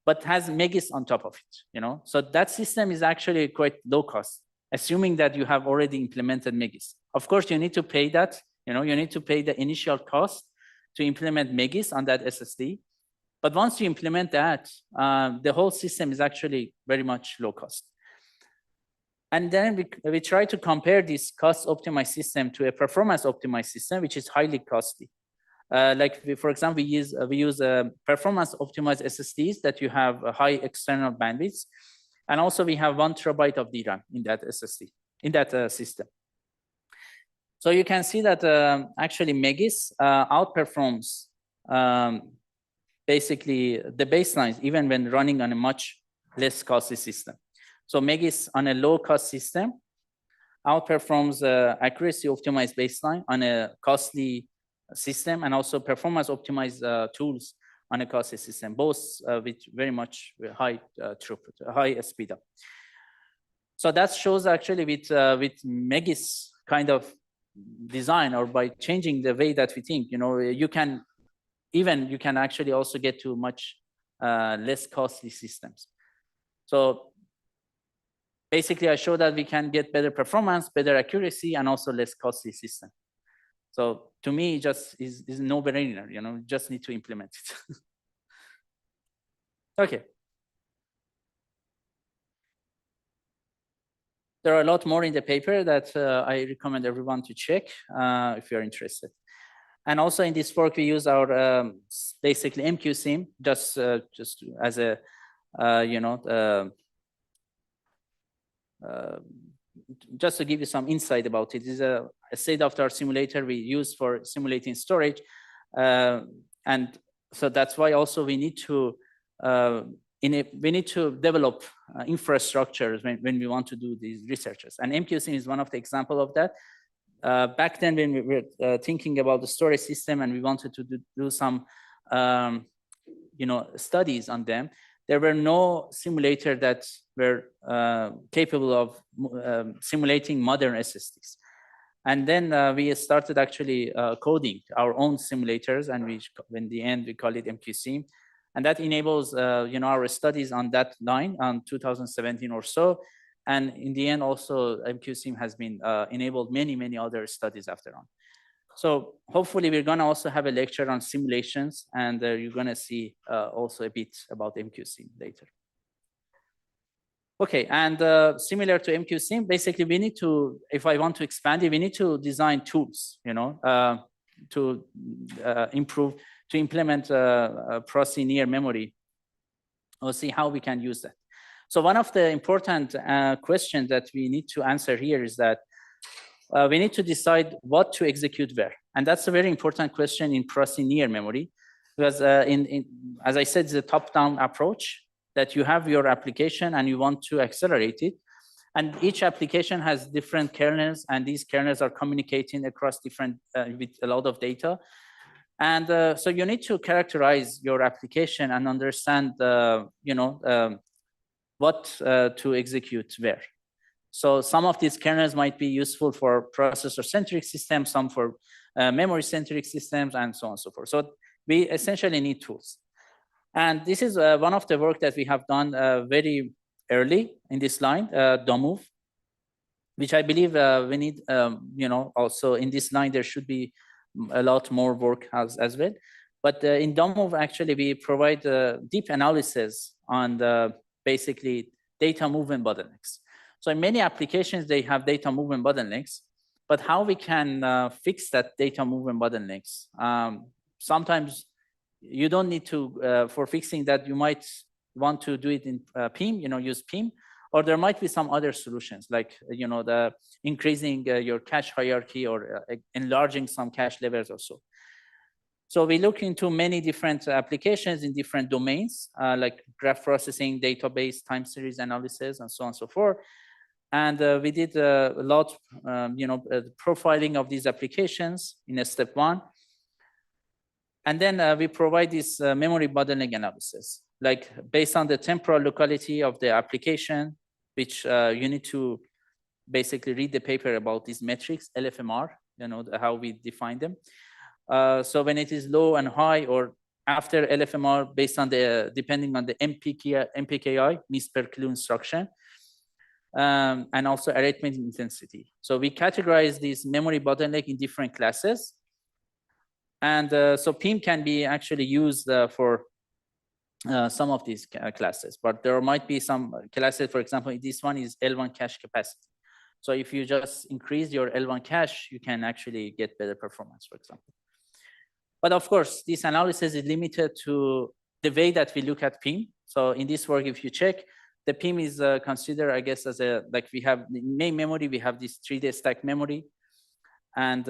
[SPEAKER 1] but has Megis on top of it, So that system is actually quite low cost, assuming that you have already implemented Megis. Of course, you need to pay that, you need to pay the initial cost to implement Megis on that SSD. But once you implement that, the whole system is actually very much low cost. And then we try to compare this cost optimized system to a performance optimized system, which is highly costly. For example, we use performance optimized SSDs that you have a high external bandwidth. And also we have 1 terabyte of DRAM in that SSD, in that system. So you can see that actually Megis outperforms basically the baselines, even when running on a much less costly system. So Megis on a low cost system outperforms accuracy optimized baseline on a costly system, and also performance optimized tools on a costly system, both with very much high throughput, high speed up. So that shows actually with Megis kind of design, or by changing the way that we think, you can actually also get to much less costly systems. So basically, I show that we can get better performance, better accuracy, and also less costly system. So to me, it just is no brainer. You just need to implement it. Okay. There are a lot more in the paper that I recommend everyone to check if you're interested. And also in this work, we use our basically MQSIM just as a just to give you some insight about it. It is a state-of-the-art simulator we use for simulating storage, and so that's why also we need to develop infrastructures when we want to do these researches. And MQSIM is one of the examples of that. Back then, when we were thinking about the storage system and we wanted to do some, studies on them, there were no simulator that were capable of simulating modern SSDs. And then we started actually coding our own simulators, and in the end, we call it MQSIM. And that enables our studies on that line on 2017 or so. And in the end, also MQSIM has been enabled many other studies after on. So hopefully we're gonna also have a lecture on simulations, and you're gonna see also a bit about MQSIM later. Okay, and similar to MQSIM, basically we need to, if I want to expand it, we need to design tools, to improve, to implement processing-near memory, or see how we can use that. So one of the important questions that we need to answer here is that we need to decide what to execute where. And that's a very important question in processing-near memory, because as I said, it's a top-down approach that you have your application and you want to accelerate it. And each application has different kernels, and these kernels are communicating across different, with a lot of data. And so you need to characterize your application and understand, what to execute where. So some of these kernels might be useful for processor-centric systems, some for memory-centric systems, and so on and so forth. So we essentially need tools. And this is one of the work that we have done very early in this line, DOMOV, which I believe we need, also in this line, there should be a lot more work as well. But in DOMOV, actually, we provide deep analysis on the basically data movement bottlenecks. So in many applications, they have data movement bottlenecks, but how we can fix that data movement bottlenecks? Sometimes you don't need to, for fixing that, you might want to do it in PIM, use PIM, or there might be some other solutions like, the increasing your cache hierarchy or enlarging some cache levels or so. So we look into many different applications in different domains, like graph processing, database, time series analysis, and so on and so forth. And we did a lot, profiling of these applications in a step 1. And then we provide this memory bottleneck analysis, like based on the temporal locality of the application, which you need to basically read the paper about these metrics, LFMR, how we define them. So when it is low and high, or after LFMR, based on the, depending on the MPKI, means per kilo instruction, and also arrangement intensity. So we categorize this memory bottleneck in different classes. And so PIM can be actually used for some of these classes, but there might be some classes, for example, this one is L1 cache capacity. So if you just increase your L1 cache, you can actually get better performance, for example. But of course, this analysis is limited to the way that we look at PIM. So in this work, if you check, the PIM is considered, I guess, as a, like we have the main memory, we have this 3D stack memory. And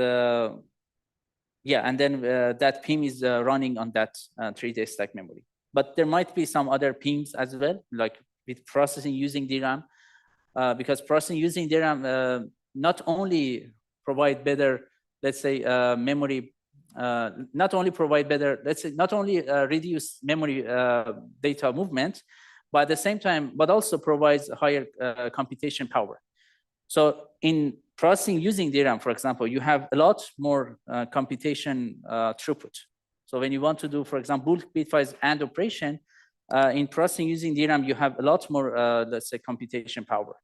[SPEAKER 1] yeah, and then that PIM is running on that 3D stack memory. But there might be some other PIMs as well, like with processing using DRAM, because processing using DRAM not only provide better, let's say, memory, not only provide better, let's say, not only reduce memory data movement, but at the same time, but also provides higher computation power. So in processing using DRAM, for example, you have a lot more computation throughput. So when you want to do, for example, bulk bitwise AND operation, in processing using DRAM, you have a lot more, let's say, computation power.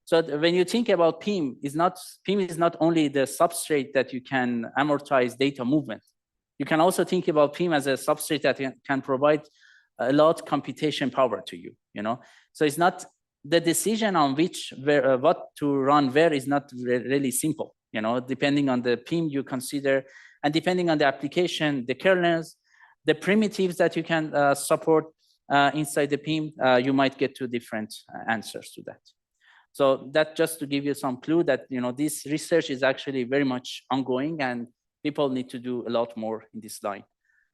[SPEAKER 1] So when you think about PIM is not only the substrate that you can amortize data movement. You can also think about PIM as a substrate that can provide a lot computation power to you. So it's not the decision on what to run where is not really simple. Depending on the PIM you consider, and depending on the application, the kernels, the primitives that you can support inside the PIM, you might get to different answers to that. So that just to give you some clue that this research is actually very much ongoing, and people need to do a lot more in this line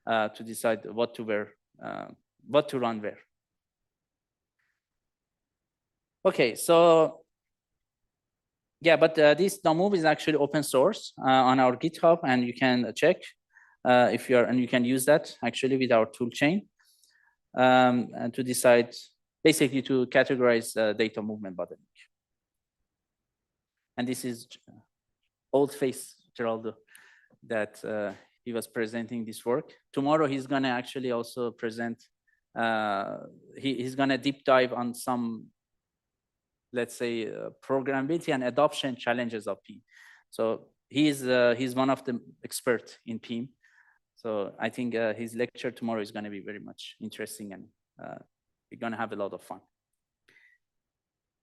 [SPEAKER 1] to decide what to run where. Okay, so yeah, but this Genome is actually open source on our GitHub, and you can check if you are, and you can use that actually with our tool chain and to decide basically to categorize data movement bottleneck. And this is old face Geraldo that he was presenting this work. Tomorrow he's gonna actually also present. He's gonna deep dive on some, let's say, programmability and adoption challenges of PIM. So he's one of the experts in PIM. So I think his lecture tomorrow is going to be very much interesting, and we're going to have a lot of fun.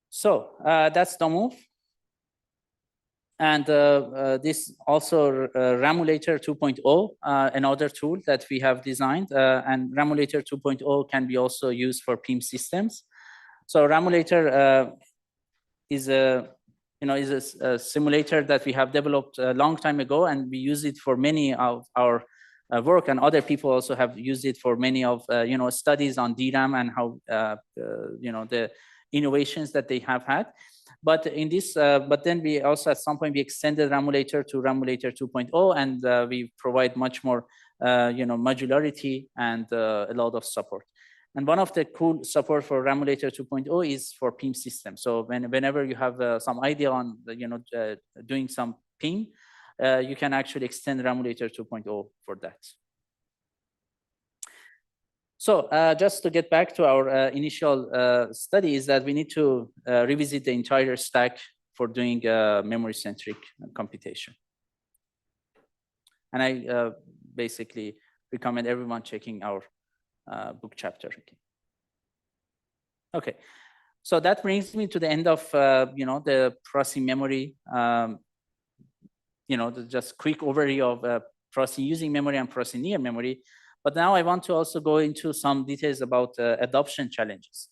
[SPEAKER 1] So that's Genome. And this also RAMulator 2.0, another tool that we have designed. And RAMulator 2.0 can be also used for PIM systems. So RAMulator is a simulator that we have developed a long time ago, and we use it for many of our work, and other people also have used it for many of studies on DRAM and how the innovations that they have had. But in this, but then we also at some point we extended RAMulator to RAMulator 2.0, and we provide much more modularity and a lot of support. And one of the cool support for RAMulator 2.0 is for PIM systems. So whenever you have some idea on doing some PIM, you can actually extend RAMulator 2.0 for that. So just to get back to our initial study is that we need to revisit the entire stack for doing memory-centric computation. And I basically recommend everyone checking our book chapter. Okay, so that brings me to the end of the processing memory. Just quick overview of processing using memory and processing near memory. But now I want to also go into some details about adoption challenges.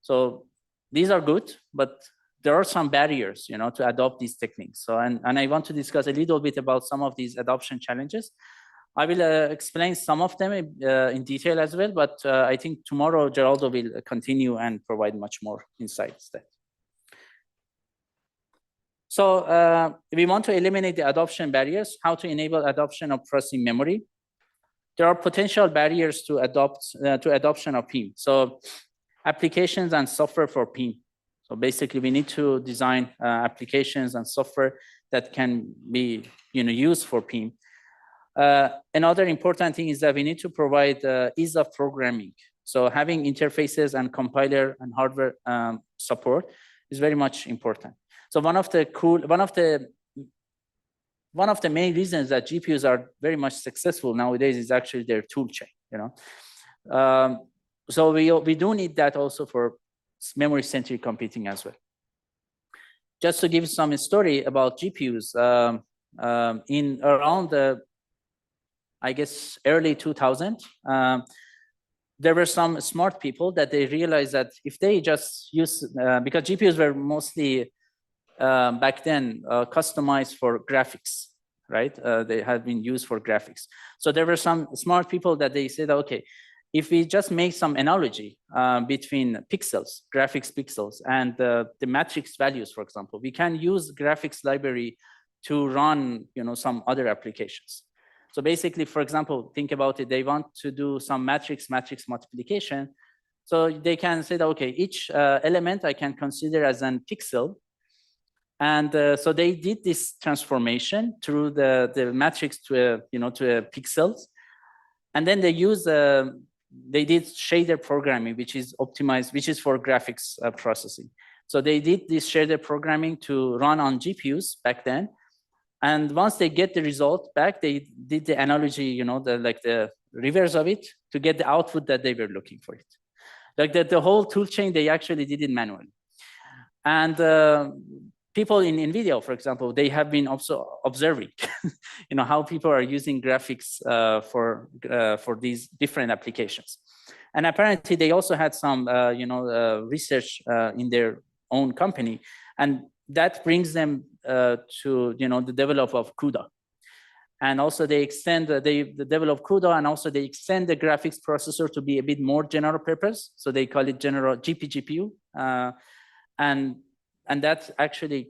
[SPEAKER 1] So these are good, but there are some barriers, to adopt these techniques. So and I want to discuss a little bit about some of these adoption challenges. I will explain some of them in detail as well, but I think tomorrow Geraldo will continue and provide much more insights there. So we want to eliminate the adoption barriers, how to enable adoption of processing memory. There are potential barriers to adoption of PIM. So applications and software for PIM. So basically, we need to design applications and software that can be used for PIM. Another important thing is that we need to provide ease of programming. So having interfaces and compiler and hardware support is very much important. So one of the main reasons that GPUs are very much successful nowadays is actually their tool chain. So we do need that also for memory-centric computing as well. Just to give some story about GPUs, in around the, I guess, early 2000, there were some smart people that they realized that if they just use, because GPUs were mostly back then customized for graphics, right? They had been used for graphics. So there were some smart people that they said, okay, if we just make some analogy between pixels, graphics pixels, and the matrix values, for example, we can use graphics library to run some other applications. So basically, for example, think about it, they want to do some matrix multiplication. So they can say that, okay, each element I can consider as an pixel. And so they did this transformation through the matrix to a pixels. And then they did shader programming, which is optimized, which is for graphics processing. So they did this shader programming to run on GPUs back then. And once they get the result back, they did the analogy, the reverse of it to get the output that they were looking for it. Like the whole tool chain, they actually did it manually. And people in NVIDIA, for example, they have been also observing, how people are using graphics for these different applications. And apparently, they also had some, research in their own company, and that brings them to, the develop of CUDA. And also they extend, they develop CUDA, and also they extend the graphics processor to be a bit more general purpose. So they call it general GPU. And that actually,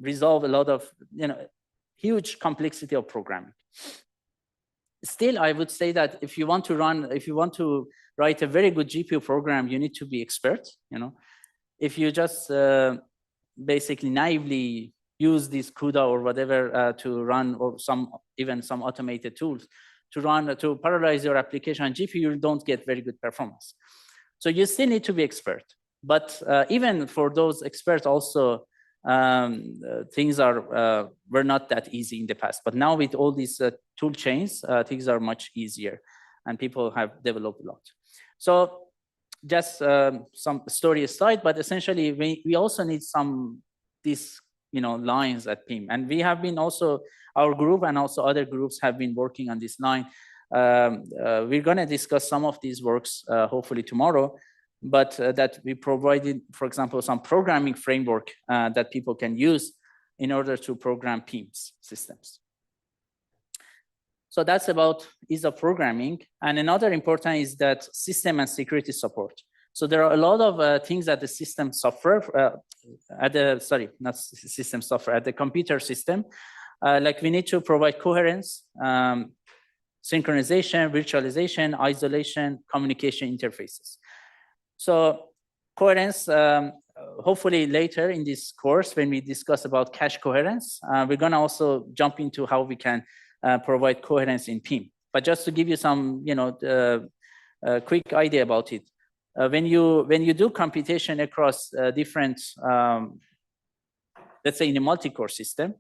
[SPEAKER 1] resolve a lot of, huge complexity of programming. Still, I would say that if you want to write a very good GPU program, you need to be expert. If you just basically naively use this CUDA or whatever to run, or even some automated tools to parallelize your application on GPU, you don't get very good performance. So you still need to be expert. But even for those experts also, things were not that easy in the past. But now with all these tool chains, things are much easier, and people have developed a lot. So just some story aside, but essentially we also need these lines at PIM, and we have been also, our group and also other groups have been working on this line. We're going to discuss some of these works hopefully tomorrow, but that we provided, for example, some programming framework that people can use in order to program PIM systems. So that's about ease of programming. And another important is that system and security support. So there are a lot of things at the system software, at the computer system. Like we need to provide coherence, synchronization, virtualization, isolation, communication interfaces. So coherence, hopefully later in this course, when we discuss about cache coherence, we're going to also jump into how we can provide coherence in PIM. But just to give you some, quick idea about it, when you do computation across different, let's say in a multi-core system,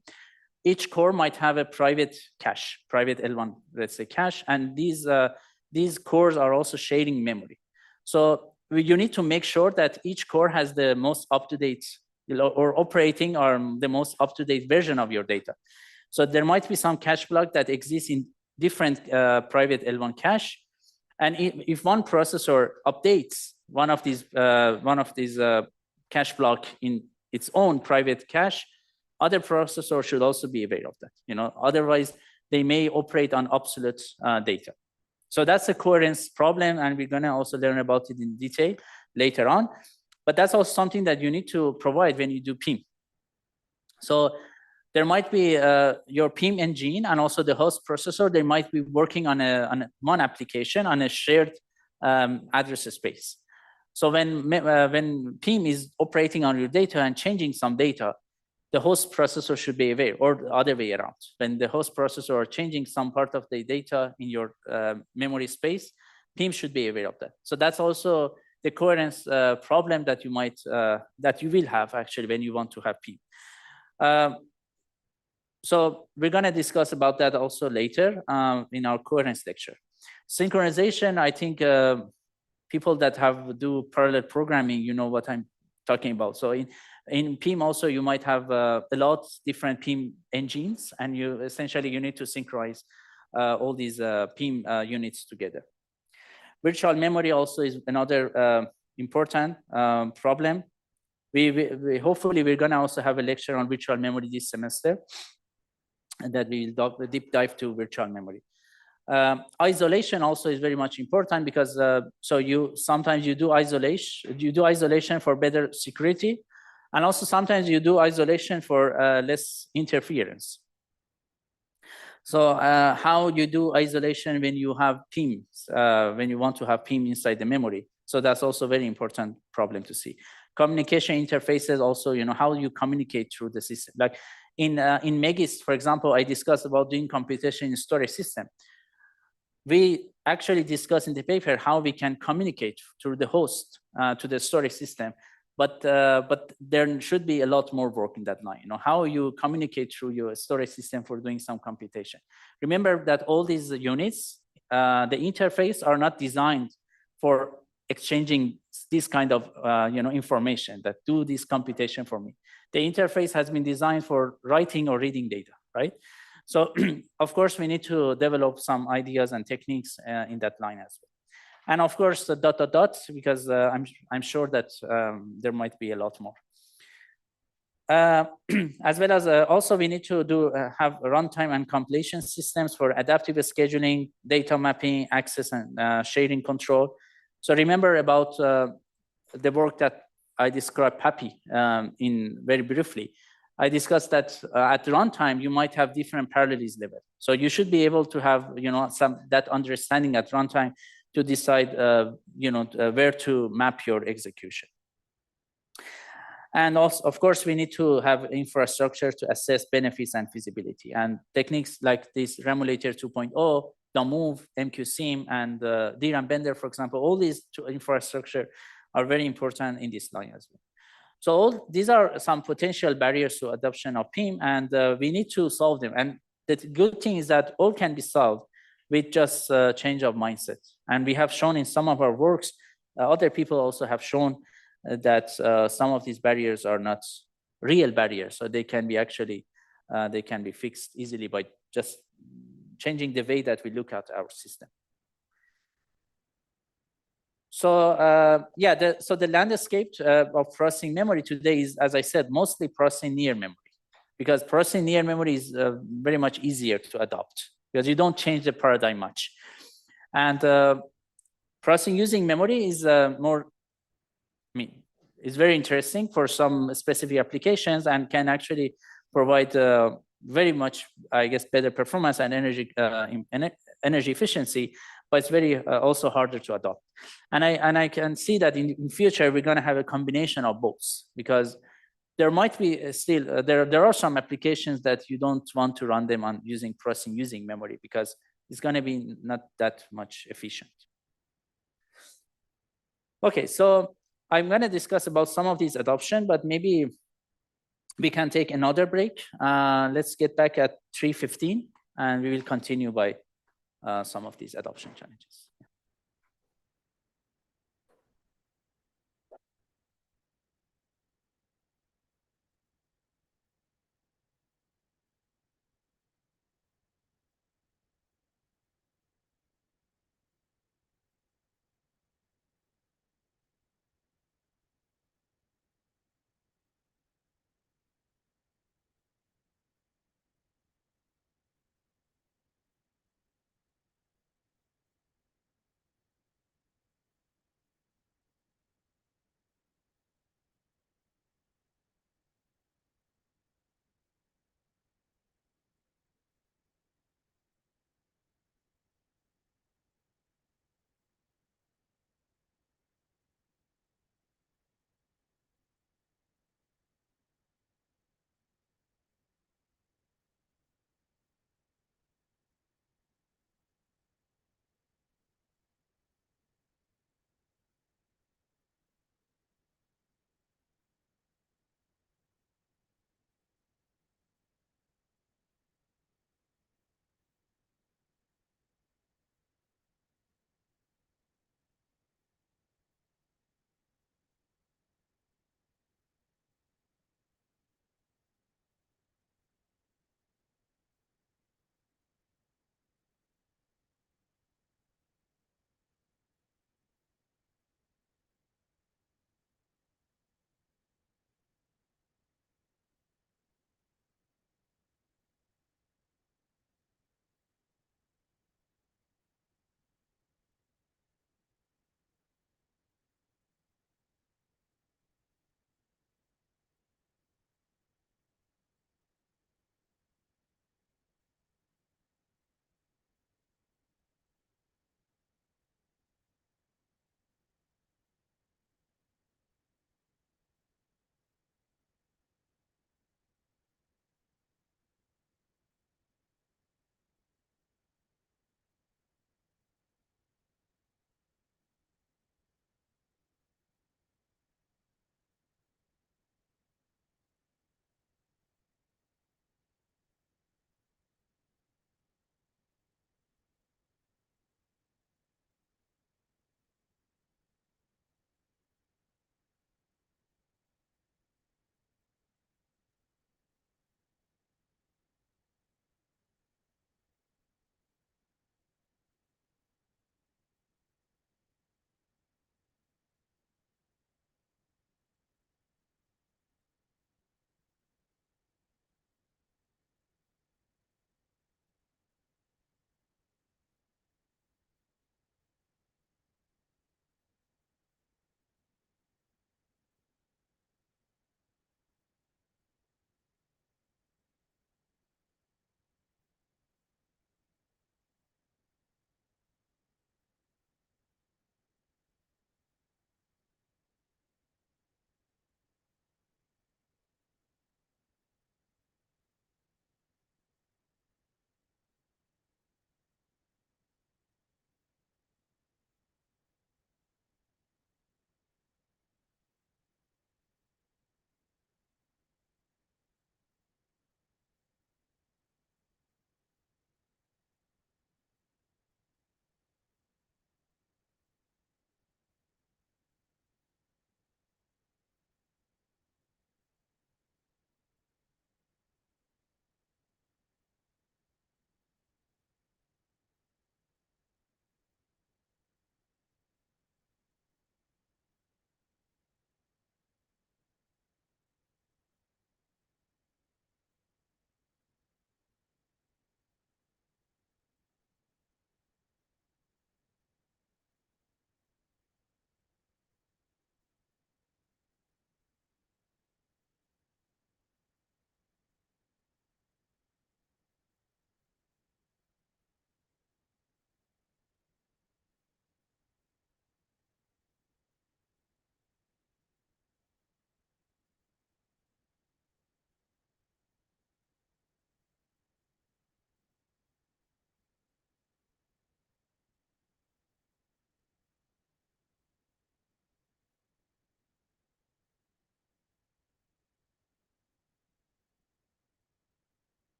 [SPEAKER 1] each core might have a private cache, private L1, let's say cache, and these cores are also sharing memory. So you need to make sure that each core has the most up-to-date, or operating on the most up-to-date version of your data. So there might be some cache block that exists in different private L1 cache. And if one processor updates one of these cache block in its own private cache, other processors should also be aware of that. Otherwise they may operate on obsolete data. So that's a coherence problem, and we're going to also learn about it in detail later on. But that's also something that you need to provide when you do PIM. So there might be your PIM engine and also the host processor. They might be working on one application on a shared address space. So when PIM is operating on your data and changing some data, the host processor should be aware, or the other way around. When the host processor are changing some part of the data in your memory space, PIM should be aware of that. So that's also the coherence problem that you might that you will have actually when you want to have PIM. So we're going to discuss about that also later in our coherence lecture. Synchronization, I think people that do parallel programming, you know what I'm talking about. So in PIM also, you might have a lot different PIM engines, and you need to synchronize all these PIM units together. Virtual memory also is another important problem. We hopefully we're going to also have a lecture on virtual memory this semester, and that we will deep dive to virtual memory. Isolation also is very much important because sometimes you do isolation for better security, and also sometimes you do isolation for less interference. So how you do isolation when you have PIMs, when you want to have PIM inside the memory. So that's also a very important problem to see. Communication interfaces also, how you communicate through the system. Like in Megis, for example, I discussed about doing computation in storage system. We actually discussed in the paper how we can communicate through the host to the storage system, but there should be a lot more work in that line. How you communicate through your storage system for doing some computation. Remember that all these units, the interface are not designed for exchanging this kind of information that do this computation for me. The interface has been designed for writing or reading data, right? So of course we need to develop some ideas and techniques in that line as well. And of course the ... because I'm sure that there might be a lot more. As well as also we need to have runtime and compilation systems for adaptive scheduling, data mapping, access and sharing control. So remember about the work that I described PAPI in very briefly. I discussed that at runtime you might have different parallelism level. So you should be able to have that understanding at runtime to decide where to map your execution. And also, of course, we need to have infrastructure to assess benefits and feasibility. And techniques like this Remulator 2.0, the move, MQSIM, and DRAM Bender, for example, all these infrastructure are very important in this line as well. So all these are some potential barriers to adoption of PIM, and we need to solve them. And the good thing is that all can be solved with just change of mindset. And we have shown in some of our works, other people also have shown that some of these barriers are not real barriers. So they can be actually, they can be fixed easily by just changing the way that we look at our system. So so the landscape of processing memory today is, as I said, mostly processing near memory, because processing near memory is very much easier to adopt because you don't change the paradigm much. And processing using memory is is very interesting for some specific applications and can actually provide very much, I guess, better performance and energy efficiency, but it's very also harder to adopt. And I can see that in future we're going to have a combination of both, because there might be still there are some applications that you don't want to run them on using processing using memory because it's going to be not that much efficient. Okay, so I'm going to discuss about some of these adoption, but maybe we can take another break. Let's get back at 3:15, and we will continue by some of these adoption challenges.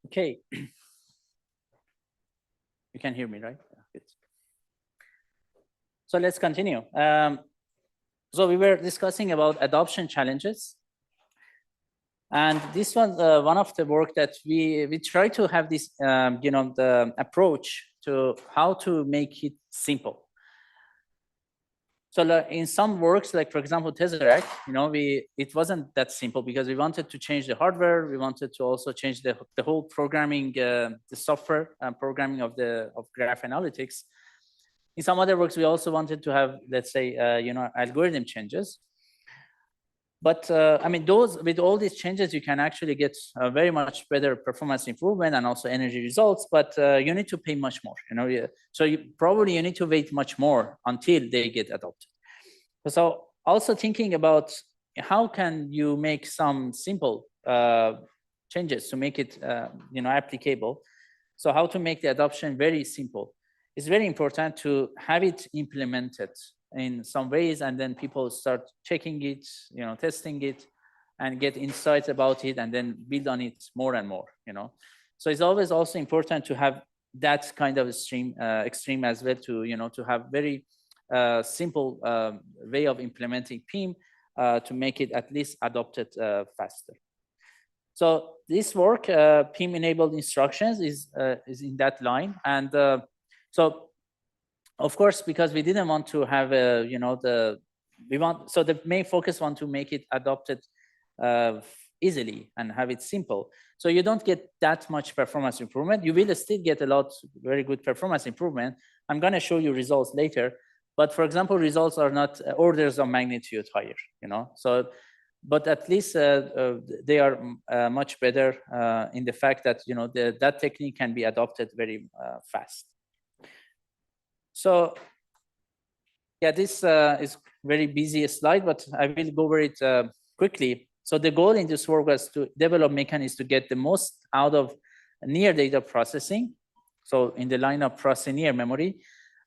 [SPEAKER 1] Okay. You can hear me, right? Good. So let's continue. So we were discussing about adoption challenges. And this was one of the work that we try to have this, the approach to how to make it simple. So in some works, like for example, TCuARCH, it wasn't that simple because we wanted to change the hardware. We wanted to also change the whole programming, the software programming of graph analytics. In some other works, we also wanted to have, let's say, algorithm changes. But I mean, with all these changes, you can actually get a very much better performance improvement and also energy results. But you need to pay much more. So you need to wait much more until they get adopted. So also thinking about how can you make some simple changes to make it applicable. So how to make the adoption very simple. It's very important to have it implemented in some ways, and then people start checking it, testing it, and get insights about it, and then build on it more and more. So it's always also important to have that kind of extreme as well, to have very simple way of implementing PIM to make it at least adopted faster. So this work, PIM-enabled instructions, is in that line, and so. Of course, because we didn't want to have the main focus want to make it adopted easily and have it simple. So you don't get that much performance improvement. You will still get very good performance improvement. I'm going to show you results later. But for example, results are not orders of magnitude higher, So, but at least they are much better in the fact that that technique can be adopted very fast. So, yeah, this is very busy slide, but I will go over it quickly. So the goal in this work was to develop mechanisms to get the most out of near data processing. So in the line of processing near memory,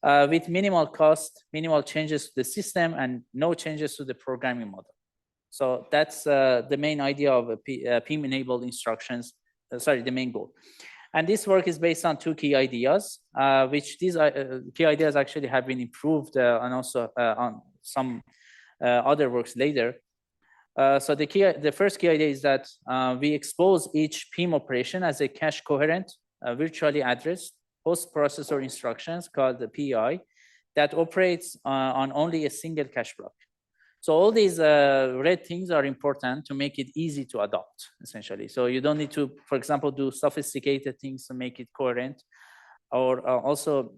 [SPEAKER 1] with minimal cost, minimal changes to the system, and no changes to the programming model. So that's the main idea of PIM-enabled instructions. The main goal. And this work is based on two key ideas, which these key ideas actually have been improved and also on some other works later. So the first key idea is that we expose each PIM operation as a cache coherent, virtually addressed host processor instructions called the PI that operates on only a single cache block. So all these red things are important to make it easy to adopt, essentially. So you don't need to, for example, do sophisticated things to make it coherent, or also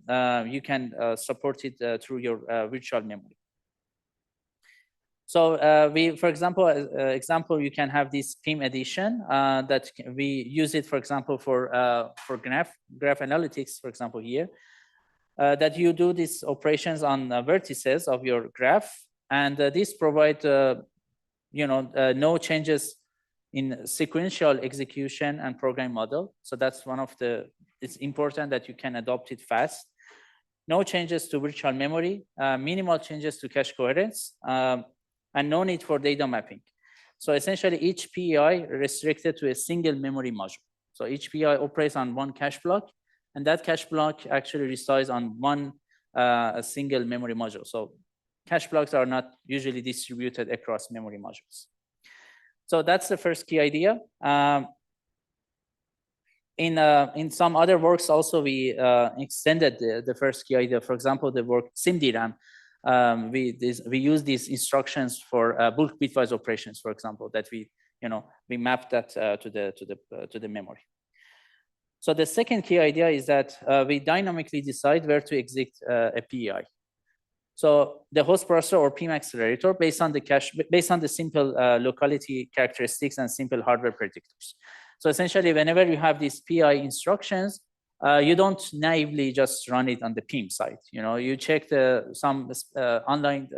[SPEAKER 1] you can support it through your virtual memory. So for example, you can have this PIM edition that we use it, for example, for graph analytics, for example, here, that you do these operations on vertices of your graph. And this provides, no changes in sequential execution and program model. So that's it's important that you can adopt it fast. No changes to virtual memory, minimal changes to cache coherence, and no need for data mapping. So essentially each PEI restricted to a single memory module. So each PEI operates on one cache block, and that cache block actually resides on one a single memory module. So cache blocks are not usually distributed across memory modules. So that's the first key idea. In some other works also, we extended the first key idea. For example, the work SIM-DRAM, we use these instructions for bulk bitwise operations, for example, that we mapped that to the memory. So the second key idea is that we dynamically decide where to execute a PEI. So the host processor or PIM accelerator based on the simple locality characteristics and simple hardware predictors. So essentially, whenever you have these PI instructions, you don't naively just run it on the PIM side. You know, you check some online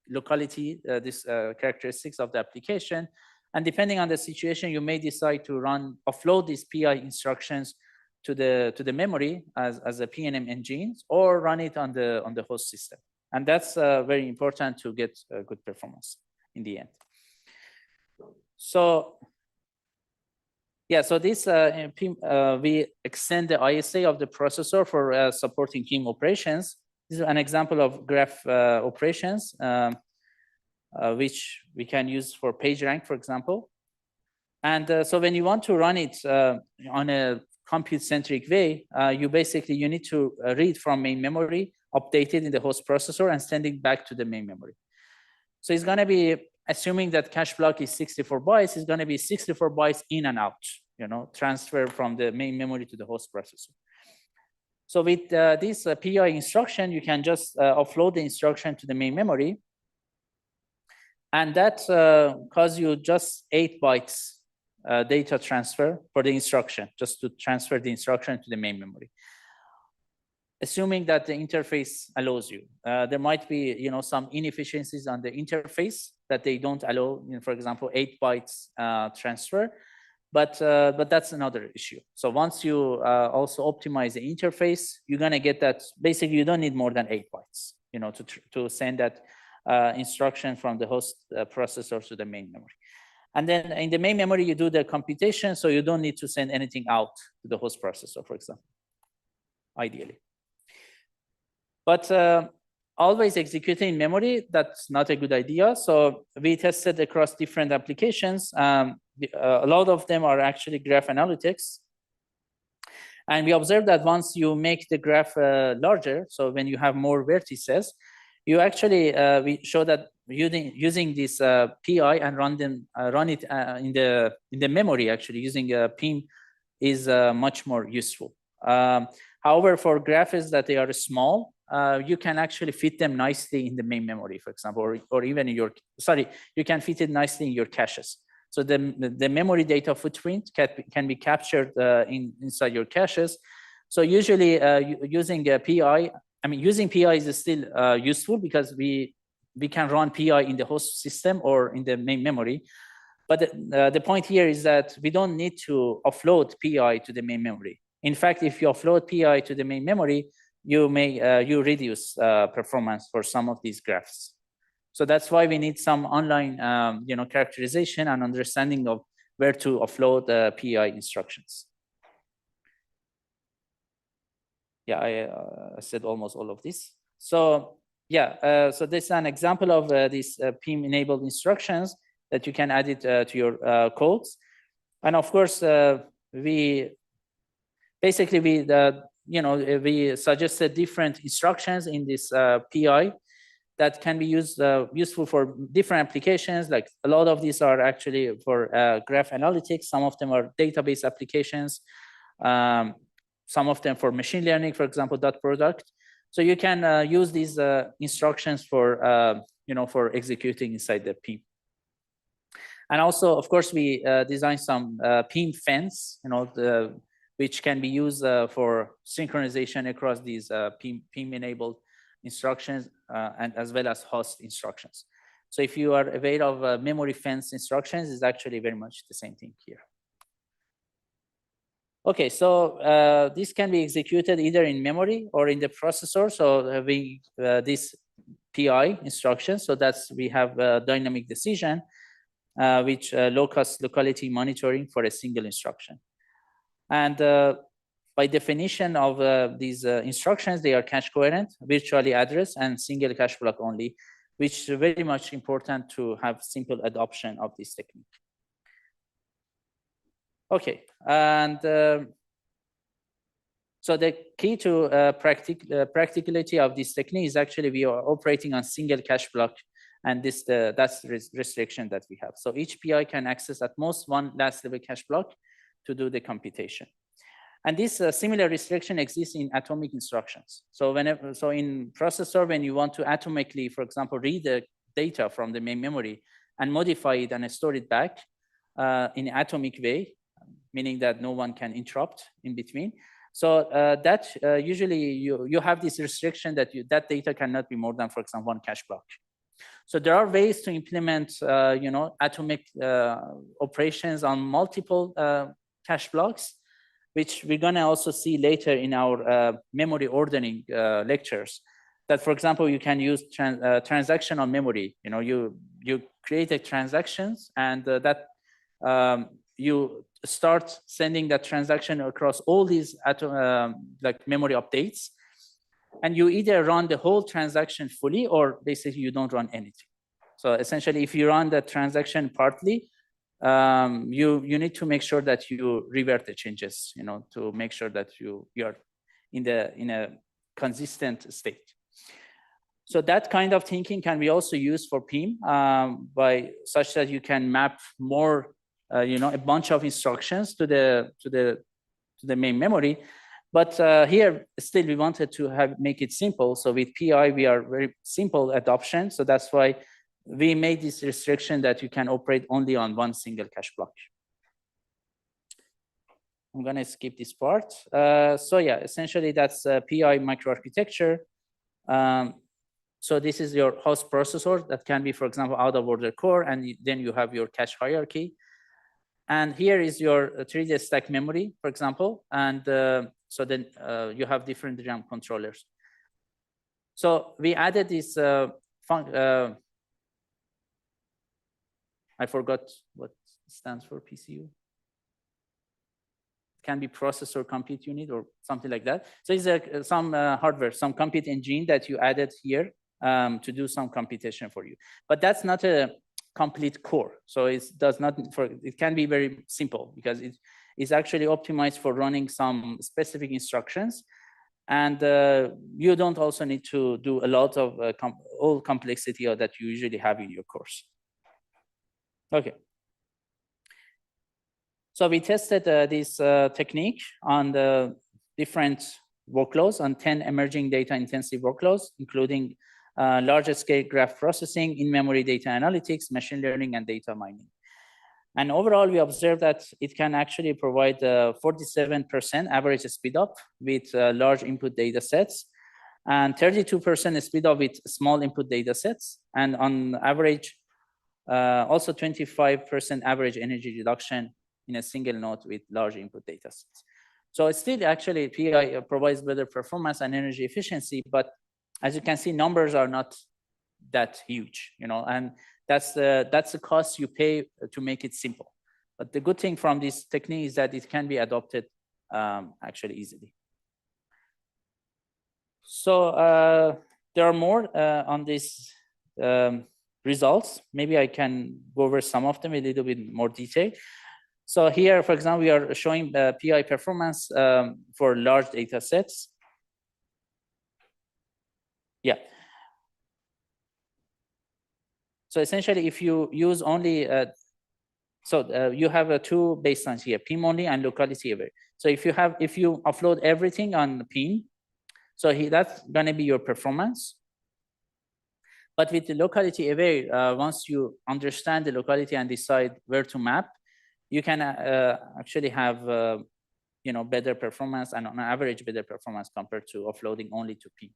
[SPEAKER 1] locality, this characteristics of the application, and depending on the situation, you may decide to offload these PI instructions to the memory as a PNM engine, or run it on the host system. And that's very important to get good performance in the end. So yeah, so this PIM, we extend the ISA of the processor for supporting PIM operations. This is an example of graph operations, which we can use for PageRank, for example. And so when you want to run it on a compute-centric way, you need to read from main memory, update it in the host processor, and send it back to the main memory. So it's going to be, assuming that cache block is 64 bytes, it's going to be 64 bytes in and out, you know, transfer from the main memory to the host processor. So with this PI instruction, you can just offload the instruction to the main memory. And that causes you just 8 bytes data transfer for the instruction, just to transfer the instruction to the main memory. Assuming that the interface allows you. There might be, you know, some inefficiencies on the interface that they don't allow, you know, for example, 8 bytes transfer, but that's another issue. So once you also optimize the interface, you're gonna get that, basically you don't need more than 8 bytes, you know, to send that instruction from the host processor to the main memory. And then in the main memory, you do the computation, so you don't need to send anything out to the host processor, for example, ideally. But always executing in memory, that's not a good idea. So we tested across different applications. A lot of them are actually graph analytics. And we observed that once you make the graph larger, so when you have more vertices, you actually, we show that using this PI and run it in the memory, actually using PIM is much more useful. However, for graphs that they are small, you can actually fit them nicely in the main memory, for example, or even in your, you can fit it nicely in your caches. So the memory data footprint can be captured inside your caches. So usually using a PI, using PI is still useful because we can run PI in the host system or in the main memory. But the point here is that we don't need to offload PI to the main memory. In fact, if you offload PI to the main memory, you may you reduce performance for some of these graphs. So that's why we need some online characterization and understanding of where to offload the PI instructions. Yeah, I said almost all of this. So yeah, so this is an example of these PIM-enabled instructions that you can add it to your codes. And of course, we suggested different instructions in this PI that can be useful for different applications. Like a lot of these are actually for graph analytics. Some of them are database applications. Some of them for machine learning, for example, dot product. So you can use these instructions for for executing inside the PIM. And also, of course, we designed some PIM fence, which can be used for synchronization across these PIM-enabled instructions and as well as host instructions. So if you are aware of memory fence instructions, it's actually very much the same thing here. Okay, so this can be executed either in memory or in the processor. So having this PI instruction, so that's we have dynamic decision, which low-cost locality monitoring for a single instruction. And by definition of these instructions, they are cache coherent, virtually addressed, and single cache block only, which is very much important to have simple adoption of this technique. Okay, and so the key to practicality of this technique is actually we are operating on single cache block, and that's the restriction that we have. So each PI can access at most one last level cache block to do the computation. And this similar restriction exists in atomic instructions. So in processor, when you want to atomically, for example, read the data from the main memory and modify it and store it back in an atomic way, meaning that no one can interrupt in between, So that usually you have this restriction that that data cannot be more than, for example, 1 cache block. So there are ways to implement, atomic operations on multiple cache blocks, which we're going to also see later in our memory ordering lectures. That, for example, you can use transactional memory. You create a transactions, and that you start sending that transaction across all these like memory updates, and you either run the whole transaction fully, or basically you don't run anything. So essentially, if you run the transaction partly, you need to make sure that you revert the changes, to make sure that you're in a consistent state. So that kind of thinking can be also used for PIM by such that you can map more, a bunch of instructions to the main memory. But here, still, we wanted to make it simple. So with PI, we are very simple adoption. So that's why we made this restriction that you can operate only on 1 single cache block. I'm going to skip this part. So yeah, essentially, that's PI microarchitecture. So this is your host processor that can be, for example, out-of-order core, and then you have your cache hierarchy. And here is your 3D stack memory, for example. And so then you have different DRAM controllers. So we added this I forgot what stands for PCU. It can be processor compute unit or something like that. So it's some hardware, some compute engine that you added here to do some computation for you. But that's not a complete core. So it can be very simple because it is actually optimized for running some specific instructions. And you don't also need to do a lot of all complexity that you usually have in your course. Okay. So we tested this technique on the different workloads, on 10 emerging data intensive workloads, including large scale graph processing, in-memory data analytics, machine learning, and data mining. And overall, we observed that it can actually provide 47% average speed up with large input data sets, and 32% speed up with small input data sets, and on average, also 25% average energy reduction in a single node with large input data sets. So it's still actually PI provides better performance and energy efficiency, but as you can see, numbers are not that huge, and that's the cost you pay to make it simple. But the good thing from this technique is that it can be adopted actually easily. So there are more on these results. Maybe I can go over some of them in a little bit more detail. So here, for example, we are showing PI performance for large data sets. Yeah. So essentially, if you use only, you have two baselines here, PIM only and locality aware. So if you upload everything on PIM, so that's going to be your performance. But with the locality aware, once you understand the locality and decide where to map, you can actually have better performance, and on average better performance compared to offloading only to PIM.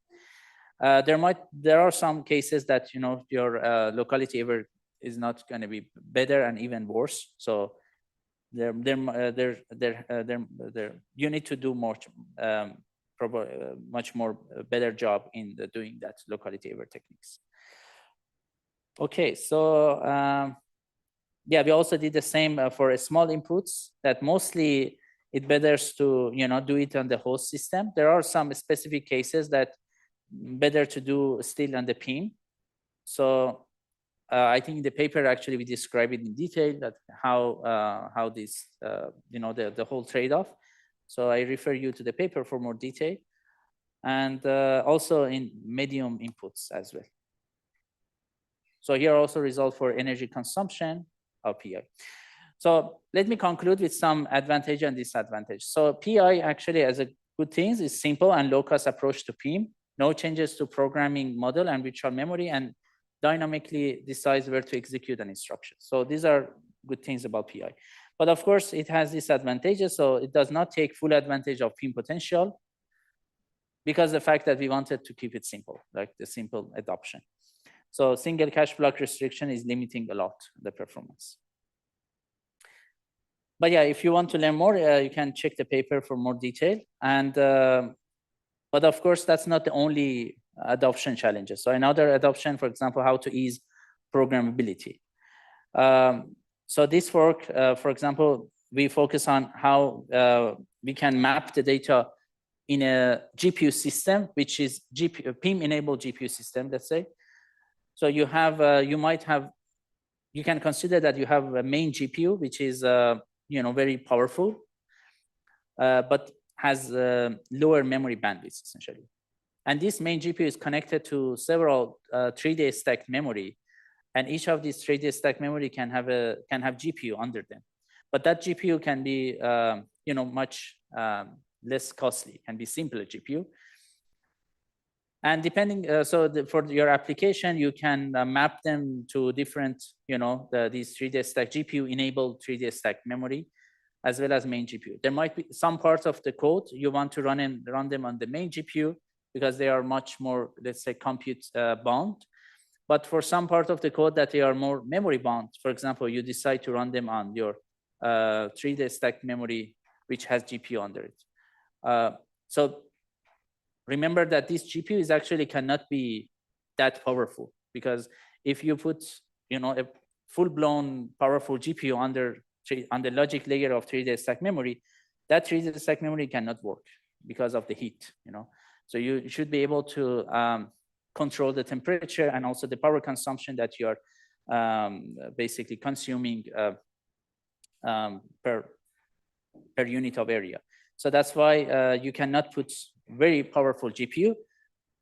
[SPEAKER 1] There are some cases that your locality aware is not going to be better and even worse. So you need to do more, much more better job in doing that locality aware techniques. Okay, so yeah, we also did the same for small inputs. That mostly it better to do it on the host system. There are some specific cases that better to do still on the PIM. So I think in the paper actually we describe it in detail that how this the whole trade-off. So I refer you to the paper for more detail, and also in medium inputs as well. So here also result for energy consumption of PI. So let me conclude with some advantage and disadvantage. So PI actually as a good thing is simple and low cost approach to PIM. No changes to programming model and virtual memory, and dynamically decides where to execute an instruction. So these are good things about PI. But of course, it has disadvantages. So it does not take full advantage of PIM potential because the fact that we wanted to keep it simple, like the simple adoption. So single cache block restriction is limiting a lot the performance. But yeah, if you want to learn more, you can check the paper for more detail. And but of course, that's not the only adoption challenges. So another adoption, for example, how to ease programmability. So this work, for example, we focus on how we can map the data in a GPU system, which is PIM-enabled GPU system, let's say. So you have, you can consider that you have a main GPU, which is, very powerful, but has lower memory bandwidth, essentially. And this main GPU is connected to several 3D stacked memory. And each of these 3D stacked memory can have GPU under them. But that GPU can be, much less costly, can be simpler GPU. And depending, for your application, you can map them to different, these 3D stack GPU enabled 3D stack memory, as well as main GPU. There might be some parts of the code you want to run them on the main GPU because they are much more, let's say, compute bound. But for some part of the code that they are more memory bound, for example, you decide to run them on your 3D stack memory, which has GPU under it. So remember that this GPU is actually cannot be that powerful, because if you put, a full-blown powerful GPU on the logic layer of 3D stack memory, that 3D stack memory cannot work because of the heat. So you should be able to control the temperature and also the power consumption that you are basically consuming per unit of area. So that's why you cannot put very powerful GPU,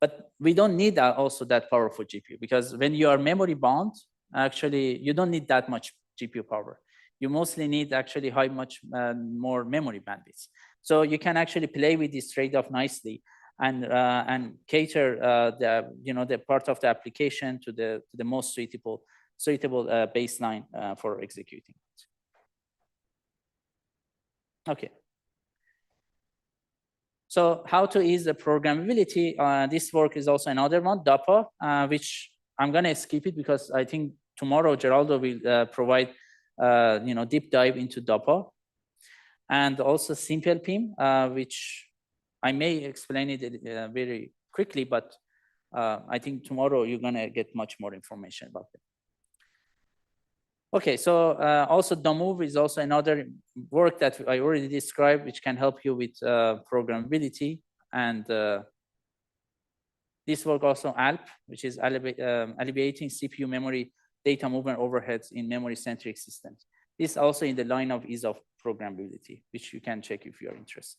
[SPEAKER 1] but we don't need also that powerful GPU, because when you are memory bound, actually you don't need that much GPU power. You mostly need actually much more memory bandwidth. So you can actually play with this trade-off nicely and cater the part of the application to the most suitable baseline for executing it. Okay. So how to ease the programmability? This work is also another one, DAPA, which I'm going to skip it because I think tomorrow Geraldo will provide deep dive into DAPA, and also simple PIM, which I may explain it very quickly, but I think tomorrow you're going to get much more information about it. Okay, so also DOMOVE is also another work that I already described, which can help you with programmability. And this work also ALP, which is alleviating CPU memory data movement overheads in memory-centric systems. This is also in the line of ease of programmability, which you can check if you're interested.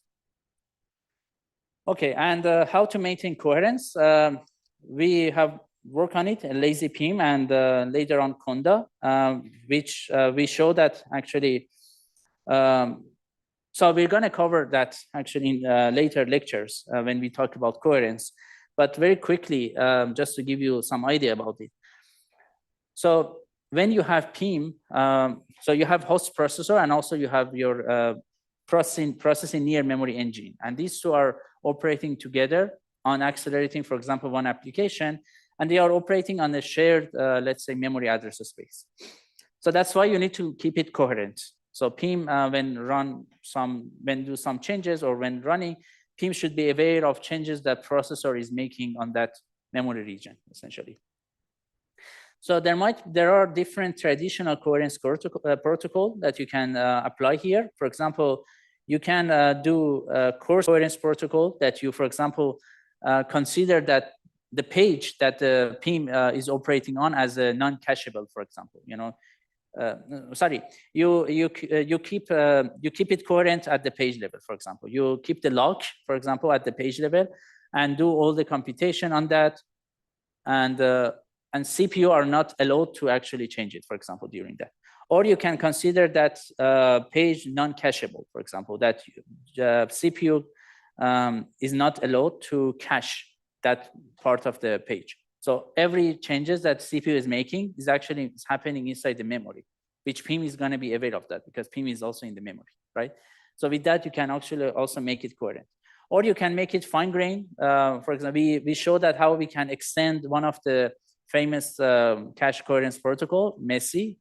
[SPEAKER 1] Okay, and how to maintain coherence. We have worked on it, lazy PIM, and later on Conda, which we show that actually, so we're gonna cover that actually in later lectures when we talk about coherence, but very quickly, just to give you some idea about it. So when you have PIM, so you have host processor and also you have your processing near memory engine. And these two are operating together on accelerating, for example, one application, and they are operating on a shared, let's say, memory address space. So that's why you need to keep it coherent. So PIM, when do some changes or when running, PIM should be aware of changes that processor is making on that memory region, essentially. So there are different traditional coherence protocol that you can apply here. For example, you can do a coarse coherence protocol that you, for example, consider that the page that the PIM is operating on as a non-cacheable, for example. You keep it coherent at the page level. For example, you keep the lock, for example, at the page level, and do all the computation on that, and CPU are not allowed to actually change it, for example, during that. Or you can consider that page non-cacheable, for example, that CPU is not allowed to cache that part of the page. So every changes that CPU is making is actually happening inside the memory. which PIM is going to be aware of that because PIM is also in the memory, right? So with that, you can actually also make it coherent. Or you can make it fine-grained. For example, we show that how we can extend one of the famous cache coherence protocol, MESI,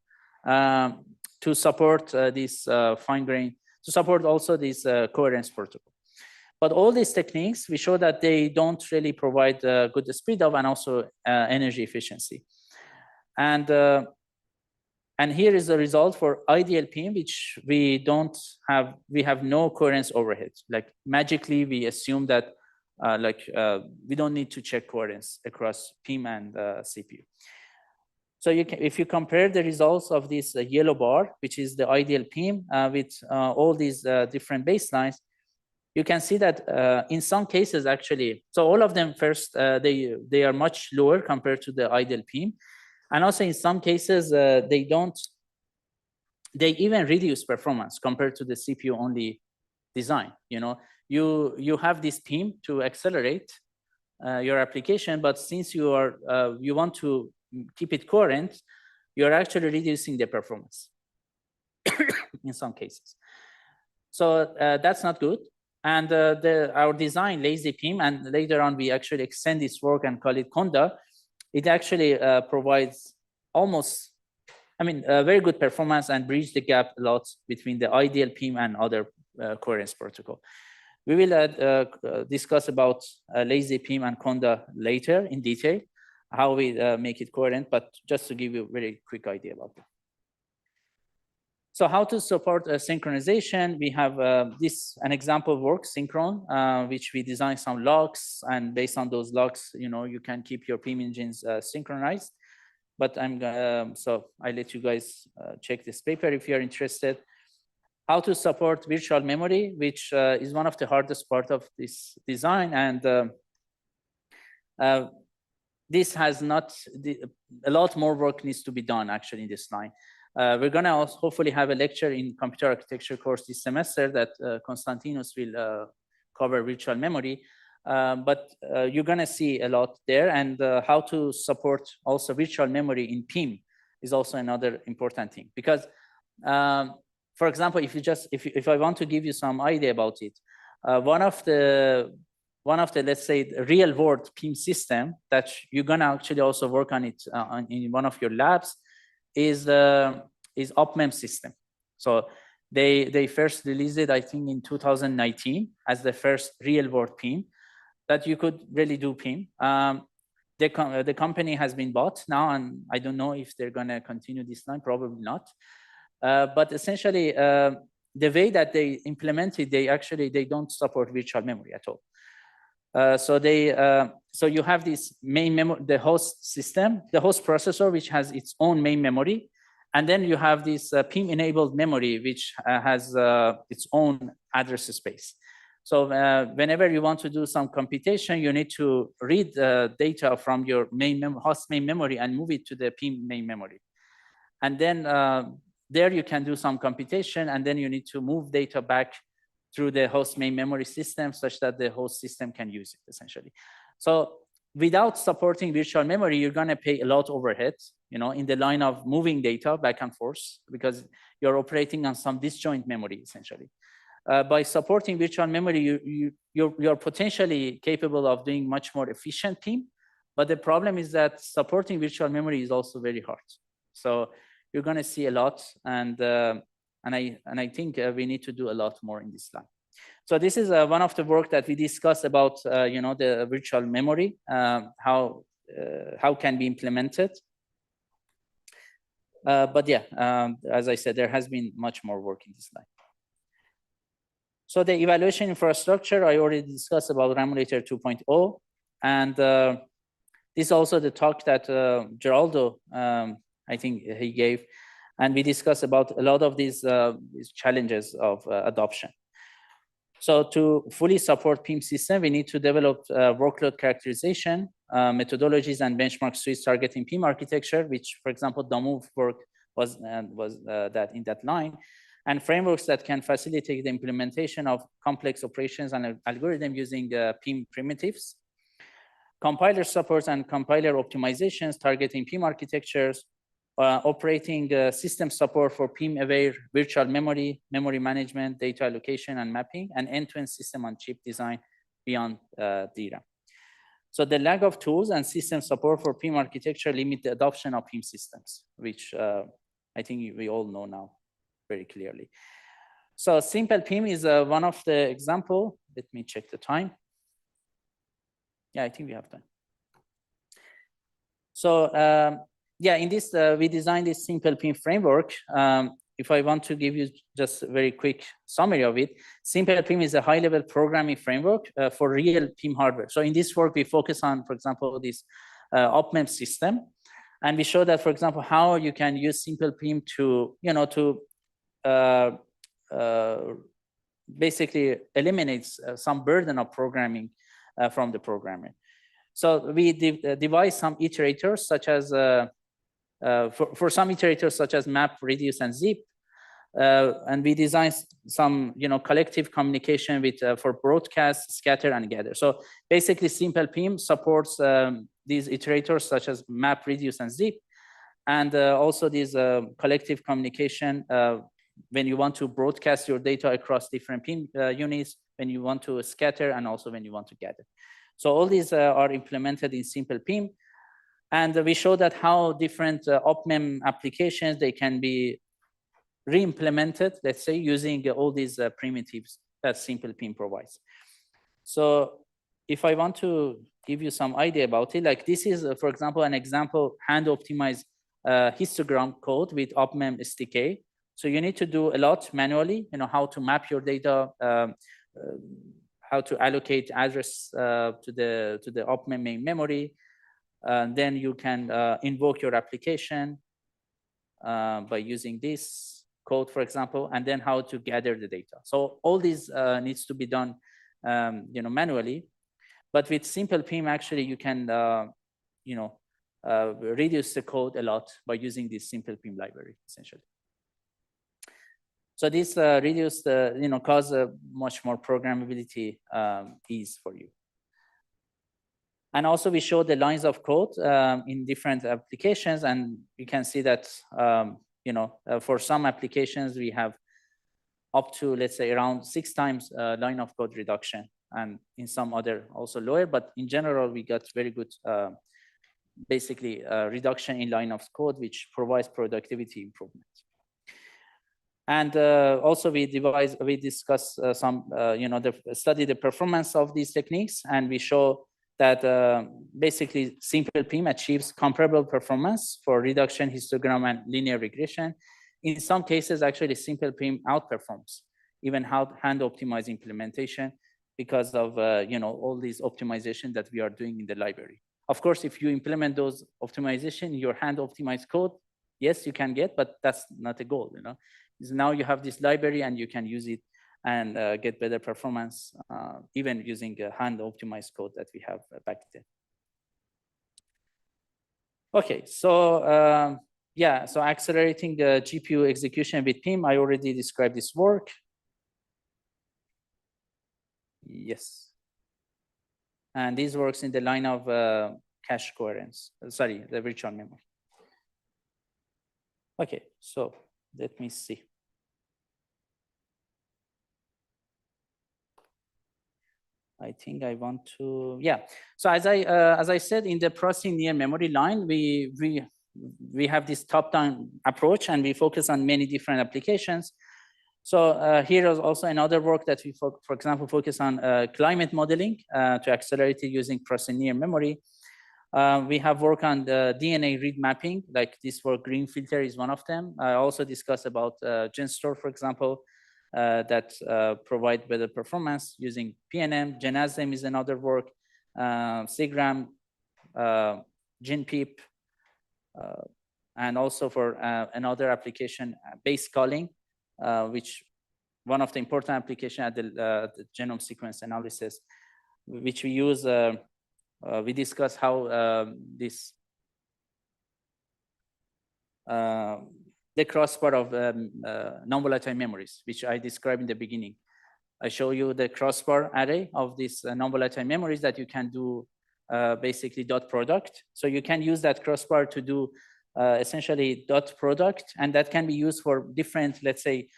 [SPEAKER 1] to support this fine-grained, to support also this coherence protocol. But all these techniques, we show that they don't really provide good speed of and also energy efficiency. And here is the result for ideal PIM, which we have no coherence overhead. Like magically, we assume that we don't need to check coherence across PIM and CPU. So if you compare the results of this yellow bar, which is the ideal PIM with all these different baselines, you can see that in some cases, actually, so all of them first, they are much lower compared to the ideal PIM. And also in some cases, they even reduce performance compared to the CPU-only design. You have this PIM to accelerate your application, but since you want to keep it coherent, you're actually reducing the performance in some cases. So that's not good. And our design, lazy PIM, and later on we actually extend this work and call it Conda. It actually provides almost, very good performance and bridge the gap a lot between the ideal PIM and other coherence protocol. We will discuss about lazy PIM and Conda later in detail, how we make it coherent, but just to give you a very quick idea about it. So how to support synchronization? We have an example work, Synchron, which we designed some locks, and based on those locks, you can keep your PIM engines synchronized. But so I let you guys check this paper if you're interested. How to support virtual memory, which is one of the hardest part of this design, and this has a lot more work needs to be done actually in this line. We're going to hopefully have a lecture in computer architecture course this semester that Konstantinos will cover virtual memory. But you're going to see a lot there, and how to support also virtual memory in PIM is also another important thing. Because, for example, if I want to give you some idea about it, one of the let's say real world PIM system that you're going to actually also work on it in one of your labs is OpMem system. So they first released it, I think, in 2019 as the first real world PIM that you could really do PIM. The company has been bought now, and I don't know if they're going to continue this line, probably not. But essentially, the way that they implement it, they don't support virtual memory at all. So you have this main memory, the host system, the host processor, which has its own main memory. And then you have this PIM-enabled memory, which has its own address space. So whenever you want to do some computation, you need to read data from your host main memory and move it to the PIM main memory. And then there you can do some computation, and then you need to move data back through the host main memory system such that the host system can use it, essentially. So without supporting virtual memory, you're going to pay a lot overhead, in the line of moving data back and forth, because you're operating on some disjoint memory, essentially. By supporting virtual memory, you're potentially capable of doing much more efficient PIM, but the problem is that supporting virtual memory is also very hard. So you're going to see a lot, and I think we need to do a lot more in this line. So this is one of the work that we discussed about, the virtual memory, how can be implemented. But yeah, as I said, there has been much more work in this line. So the evaluation infrastructure, I already discussed about Emulator 2.0. And this is also the talk that Geraldo, I think he gave. And we discussed about a lot of these challenges of adoption. So to fully support PIM system, we need to develop workload characterization, methodologies, and benchmark suites targeting PIM architecture, which, for example, Genome work was that in that line, and frameworks that can facilitate the implementation of complex operations and algorithm using PIM primitives, compiler supports and compiler optimizations targeting PIM architectures, operating system support for PIM-aware virtual memory, memory management, data allocation and mapping, and end-to-end system on chip design beyond DRAM. So the lack of tools and system support for PIM architecture limit the adoption of PIM systems, which I think we all know now very clearly. So simple PIM is one of the example. Let me check the time. Yeah, I think we have time. So yeah, in this, we designed this simple PIM framework. If I want to give you just a very quick summary of it, simple PIM is a high-level programming framework for real PIM hardware. So in this work, we focus on, for example, this op-amp system. And we show that, for example, how you can use simple PIM to, basically eliminates some burden of programming from the programmer. So we devise some iterators such as, for some iterators such as map, reduce, and zip. And we design some, collective communication with for broadcast, scatter, and gather. So basically, simple PIM supports these iterators such as map, reduce, and zip, and also these collective communication when you want to broadcast your data across different PIM units, when you want to scatter, and also when you want to gather. So all these are implemented in simple PIM, and we show that how different op-amp applications, they can be re-implemented, let's say, using all these primitives that simple PIM provides. So if I want to give you some idea about it, like this is, for example, an example hand-optimized histogram code with op-amp SDK. So you need to do a lot manually, how to map your data, how to allocate address to the op-amp main memory. Then you can invoke your application by using this code, for example, and then how to gather the data. So all this needs to be done, manually. But with simple PIM, actually, you can, reduce the code a lot by using this simple PIM library, essentially. So this reduced, cause much more programmability ease for you. And also we show the lines of code in different applications, and you can see that, for some applications we have up to, let's say, around 6 times line of code reduction, and in some other also lower, but in general we got very good, basically reduction in line of code, which provides productivity improvement. And also we discuss some, study the performance of these techniques, and we show that basically simple PIM achieves comparable performance for reduction, histogram, and linear regression. In some cases, actually, simple PIM outperforms even hand-optimized implementation because of all these optimization that we are doing in the library. Of course, if you implement those optimization in your hand-optimized code, yes, you can get, but that's not a goal. Now you have this library and you can use it and get better performance, even using a hand-optimized code that we have back then. Okay, so yeah, so accelerating the GPU execution with PIM, I already described this work. Yes. And this works in the line of cache coherence, sorry, the virtual memory. Okay, so let me see. I think I want to, yeah. So as I said, in the processing near memory line, we have this top-down approach, and we focus on many different applications. So here is also another work that we, for example, focus on climate modeling to accelerate it using processing near memory. We have work on the DNA read mapping, like this work, green filter is one of them. I also discuss about GenStore, for example, that provide better performance using PNM. GenAsm is another work, SIGRAM, GenPeep, and also for another application, base calling, which one of the important application at the genome sequence analysis, which we use. We discuss how this the crossbar of non-volatile memories, which I described in the beginning. I show you the crossbar array of these non-volatile memories that you can do basically dot product. So you can use that crossbar to do essentially dot product, and that can be used for different, let's say,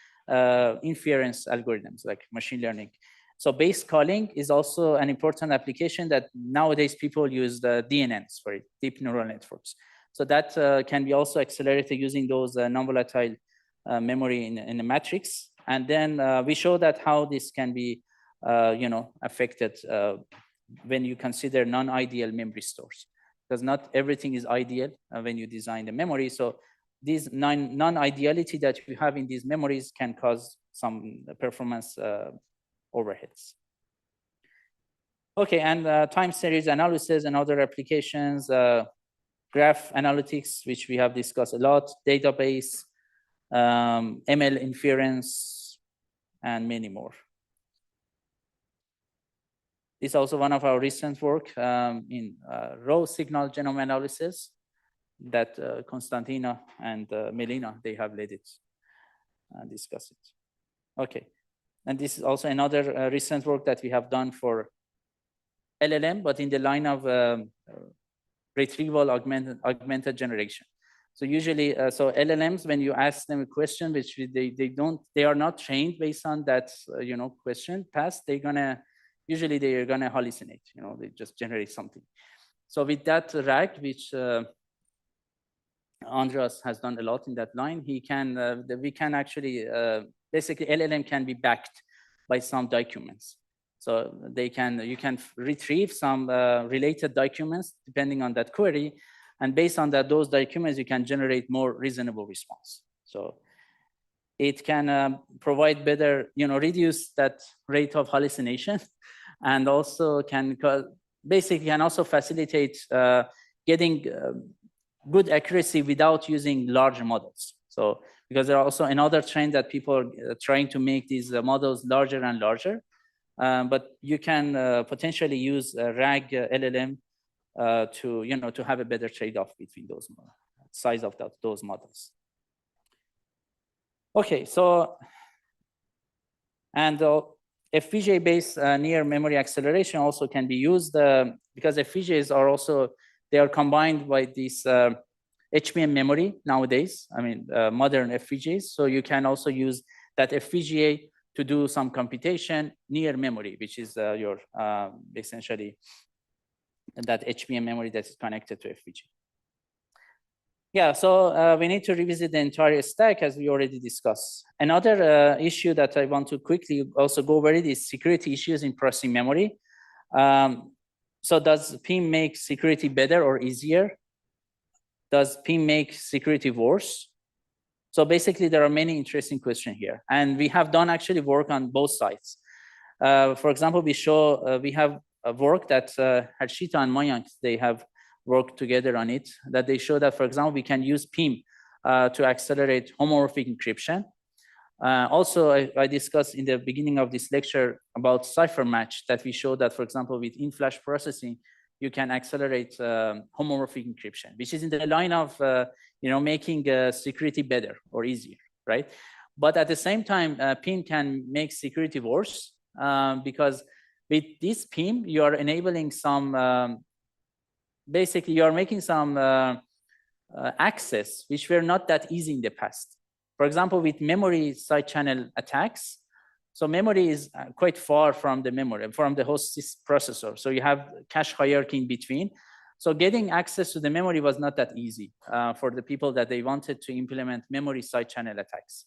[SPEAKER 1] inference algorithms like machine learning. So base calling is also an important application that nowadays people use the DNNs for it, deep neural networks. So that can be also accelerated using those non-volatile memory in a matrix. And then we show that how this can be, affected when you consider non-ideal memory stores, because not everything is ideal when you design the memory. So these non-ideality that you have in these memories can cause some performance overheads. Okay, and time series analysis and other applications, graph analytics, which we have discussed a lot, database, ML inference, and many more. This is also one of our recent work in raw signal genome analysis that Konstantina and Melina, they have led it and discussed it. Okay, and this is also another recent work that we have done for LLM, but in the line of retrieval augmented generation. So usually, so LLMs, when you ask them a question, which they are not trained based on that question past, usually they are gonna hallucinate. They just generate something. So with that RAG, which Andreas has done a lot in that line, we can actually basically LLM can be backed by some documents. So you can retrieve some related documents depending on that query, and based on those documents, you can generate more reasonable response. So it can provide better, reduce that rate of hallucination, and also can basically can also facilitate getting good accuracy without using large models. So because there are also another trend that people are trying to make these models larger and larger, but you can potentially use RAG LLM to have a better trade-off between those size of those models. Okay, so and FPGA-based near memory acceleration also can be used because FPGAs are also, they are combined by this HBM memory nowadays. I mean, modern FPGAs. So you can also use that FPGA to do some computation near memory, which is your essentially that HBM memory that is connected to FPGA. Yeah, so we need to revisit the entire stack as we already discussed. Another issue that I want to quickly also go over it is security issues in processing memory. So does PIM make security better or easier? Does PIM make security worse? So basically, there are many interesting questions here. And we have done actually work on both sides. For example, we have a work that Harshita and Mayank, they have worked together on it, that they show that, for example, we can use PIM to accelerate homomorphic encryption. Also, I discussed in the beginning of this lecture about cipher match, that we showed that, for example, with in-flash processing, you can accelerate homomorphic encryption, which is in the line of making security better or easier, right? But at the same time, PIM can make security worse because with this PIM, you are enabling some, basically you are making some access which were not that easy in the past. For example, with memory side channel attacks, so memory is quite far from the memory, from the host processor. So you have cache hierarchy in between. So getting access to the memory was not that easy for the people that they wanted to implement memory side channel attacks.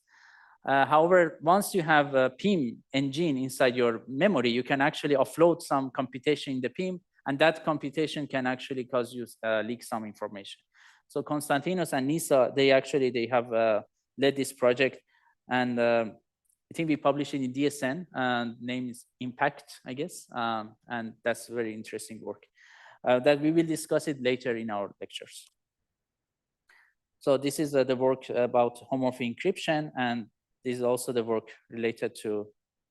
[SPEAKER 1] However, once you have a PIM engine inside your memory, you can actually offload some computation in the PIM, and that computation can actually cause you leak some information. So Konstantinos and Nisa, they have led this project, and I think we published it in DSN, name is Impact, I guess, and that's very interesting work that we will discuss it later in our lectures. So this is the work about homomorphic encryption, and this is also the work related to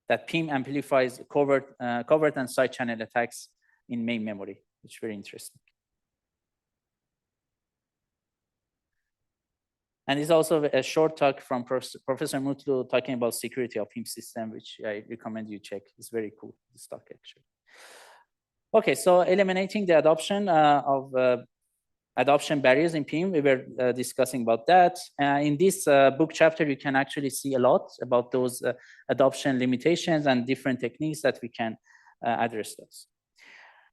[SPEAKER 1] that PIM amplifies covert and side channel attacks in main memory, which is very interesting. And it's also a short talk from Professor Mutlu talking about security of PIM system, which I recommend you check. It's very cool, this talk actually. Okay, so eliminating the adoption of adoption barriers in PIM. We were discussing about that. In this book chapter, you can actually see a lot about those adoption limitations and different techniques that we can address those.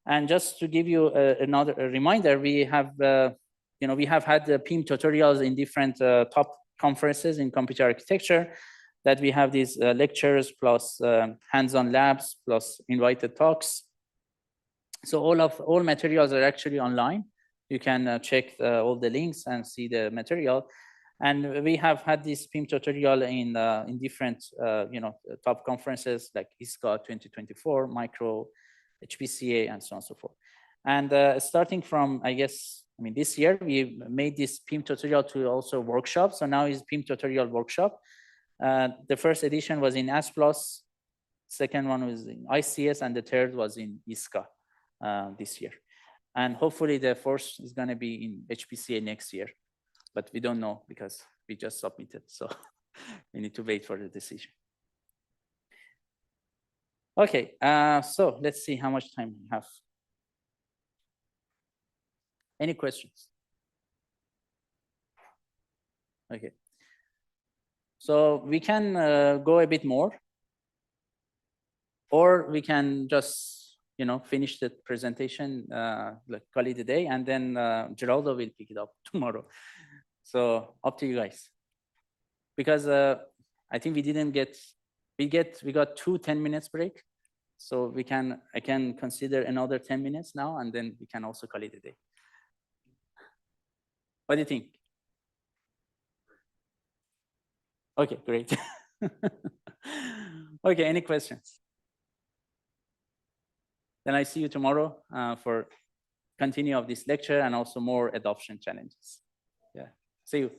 [SPEAKER 1] And just to give you another reminder, we have we have had the PIM tutorials in different top conferences in computer architecture, that we have these lectures plus hands-on labs plus invited talks. So all materials are actually online. You can check all the links and see the material. And we have had this PIM tutorial in different top conferences like ISCA 2024, Micro, HPCA, and so on and so forth. And starting from, this year, we made this PIM tutorial to also workshop. So now is PIM tutorial workshop. The first edition was in AS+, second one was in ICS, and the third was in ISCA this year. And hopefully the fourth is going to be in HPCA next year, but we don't know because we just submitted. So we need to wait for the decision. Okay, so let's see how much time we have. Any questions? Okay. So we can go a bit more, or we can just, finish the presentation, call it a day, and then Geraldo will pick it up tomorrow. So up to you guys. Because I think we didn't get, we got 2 10-minute break. So I can consider another 10 minutes now, and then we can also call it a day. What do you think? Okay, great. Okay, any questions? Then I see you tomorrow for continue of this lecture and also more adoption challenges. Yeah, see you.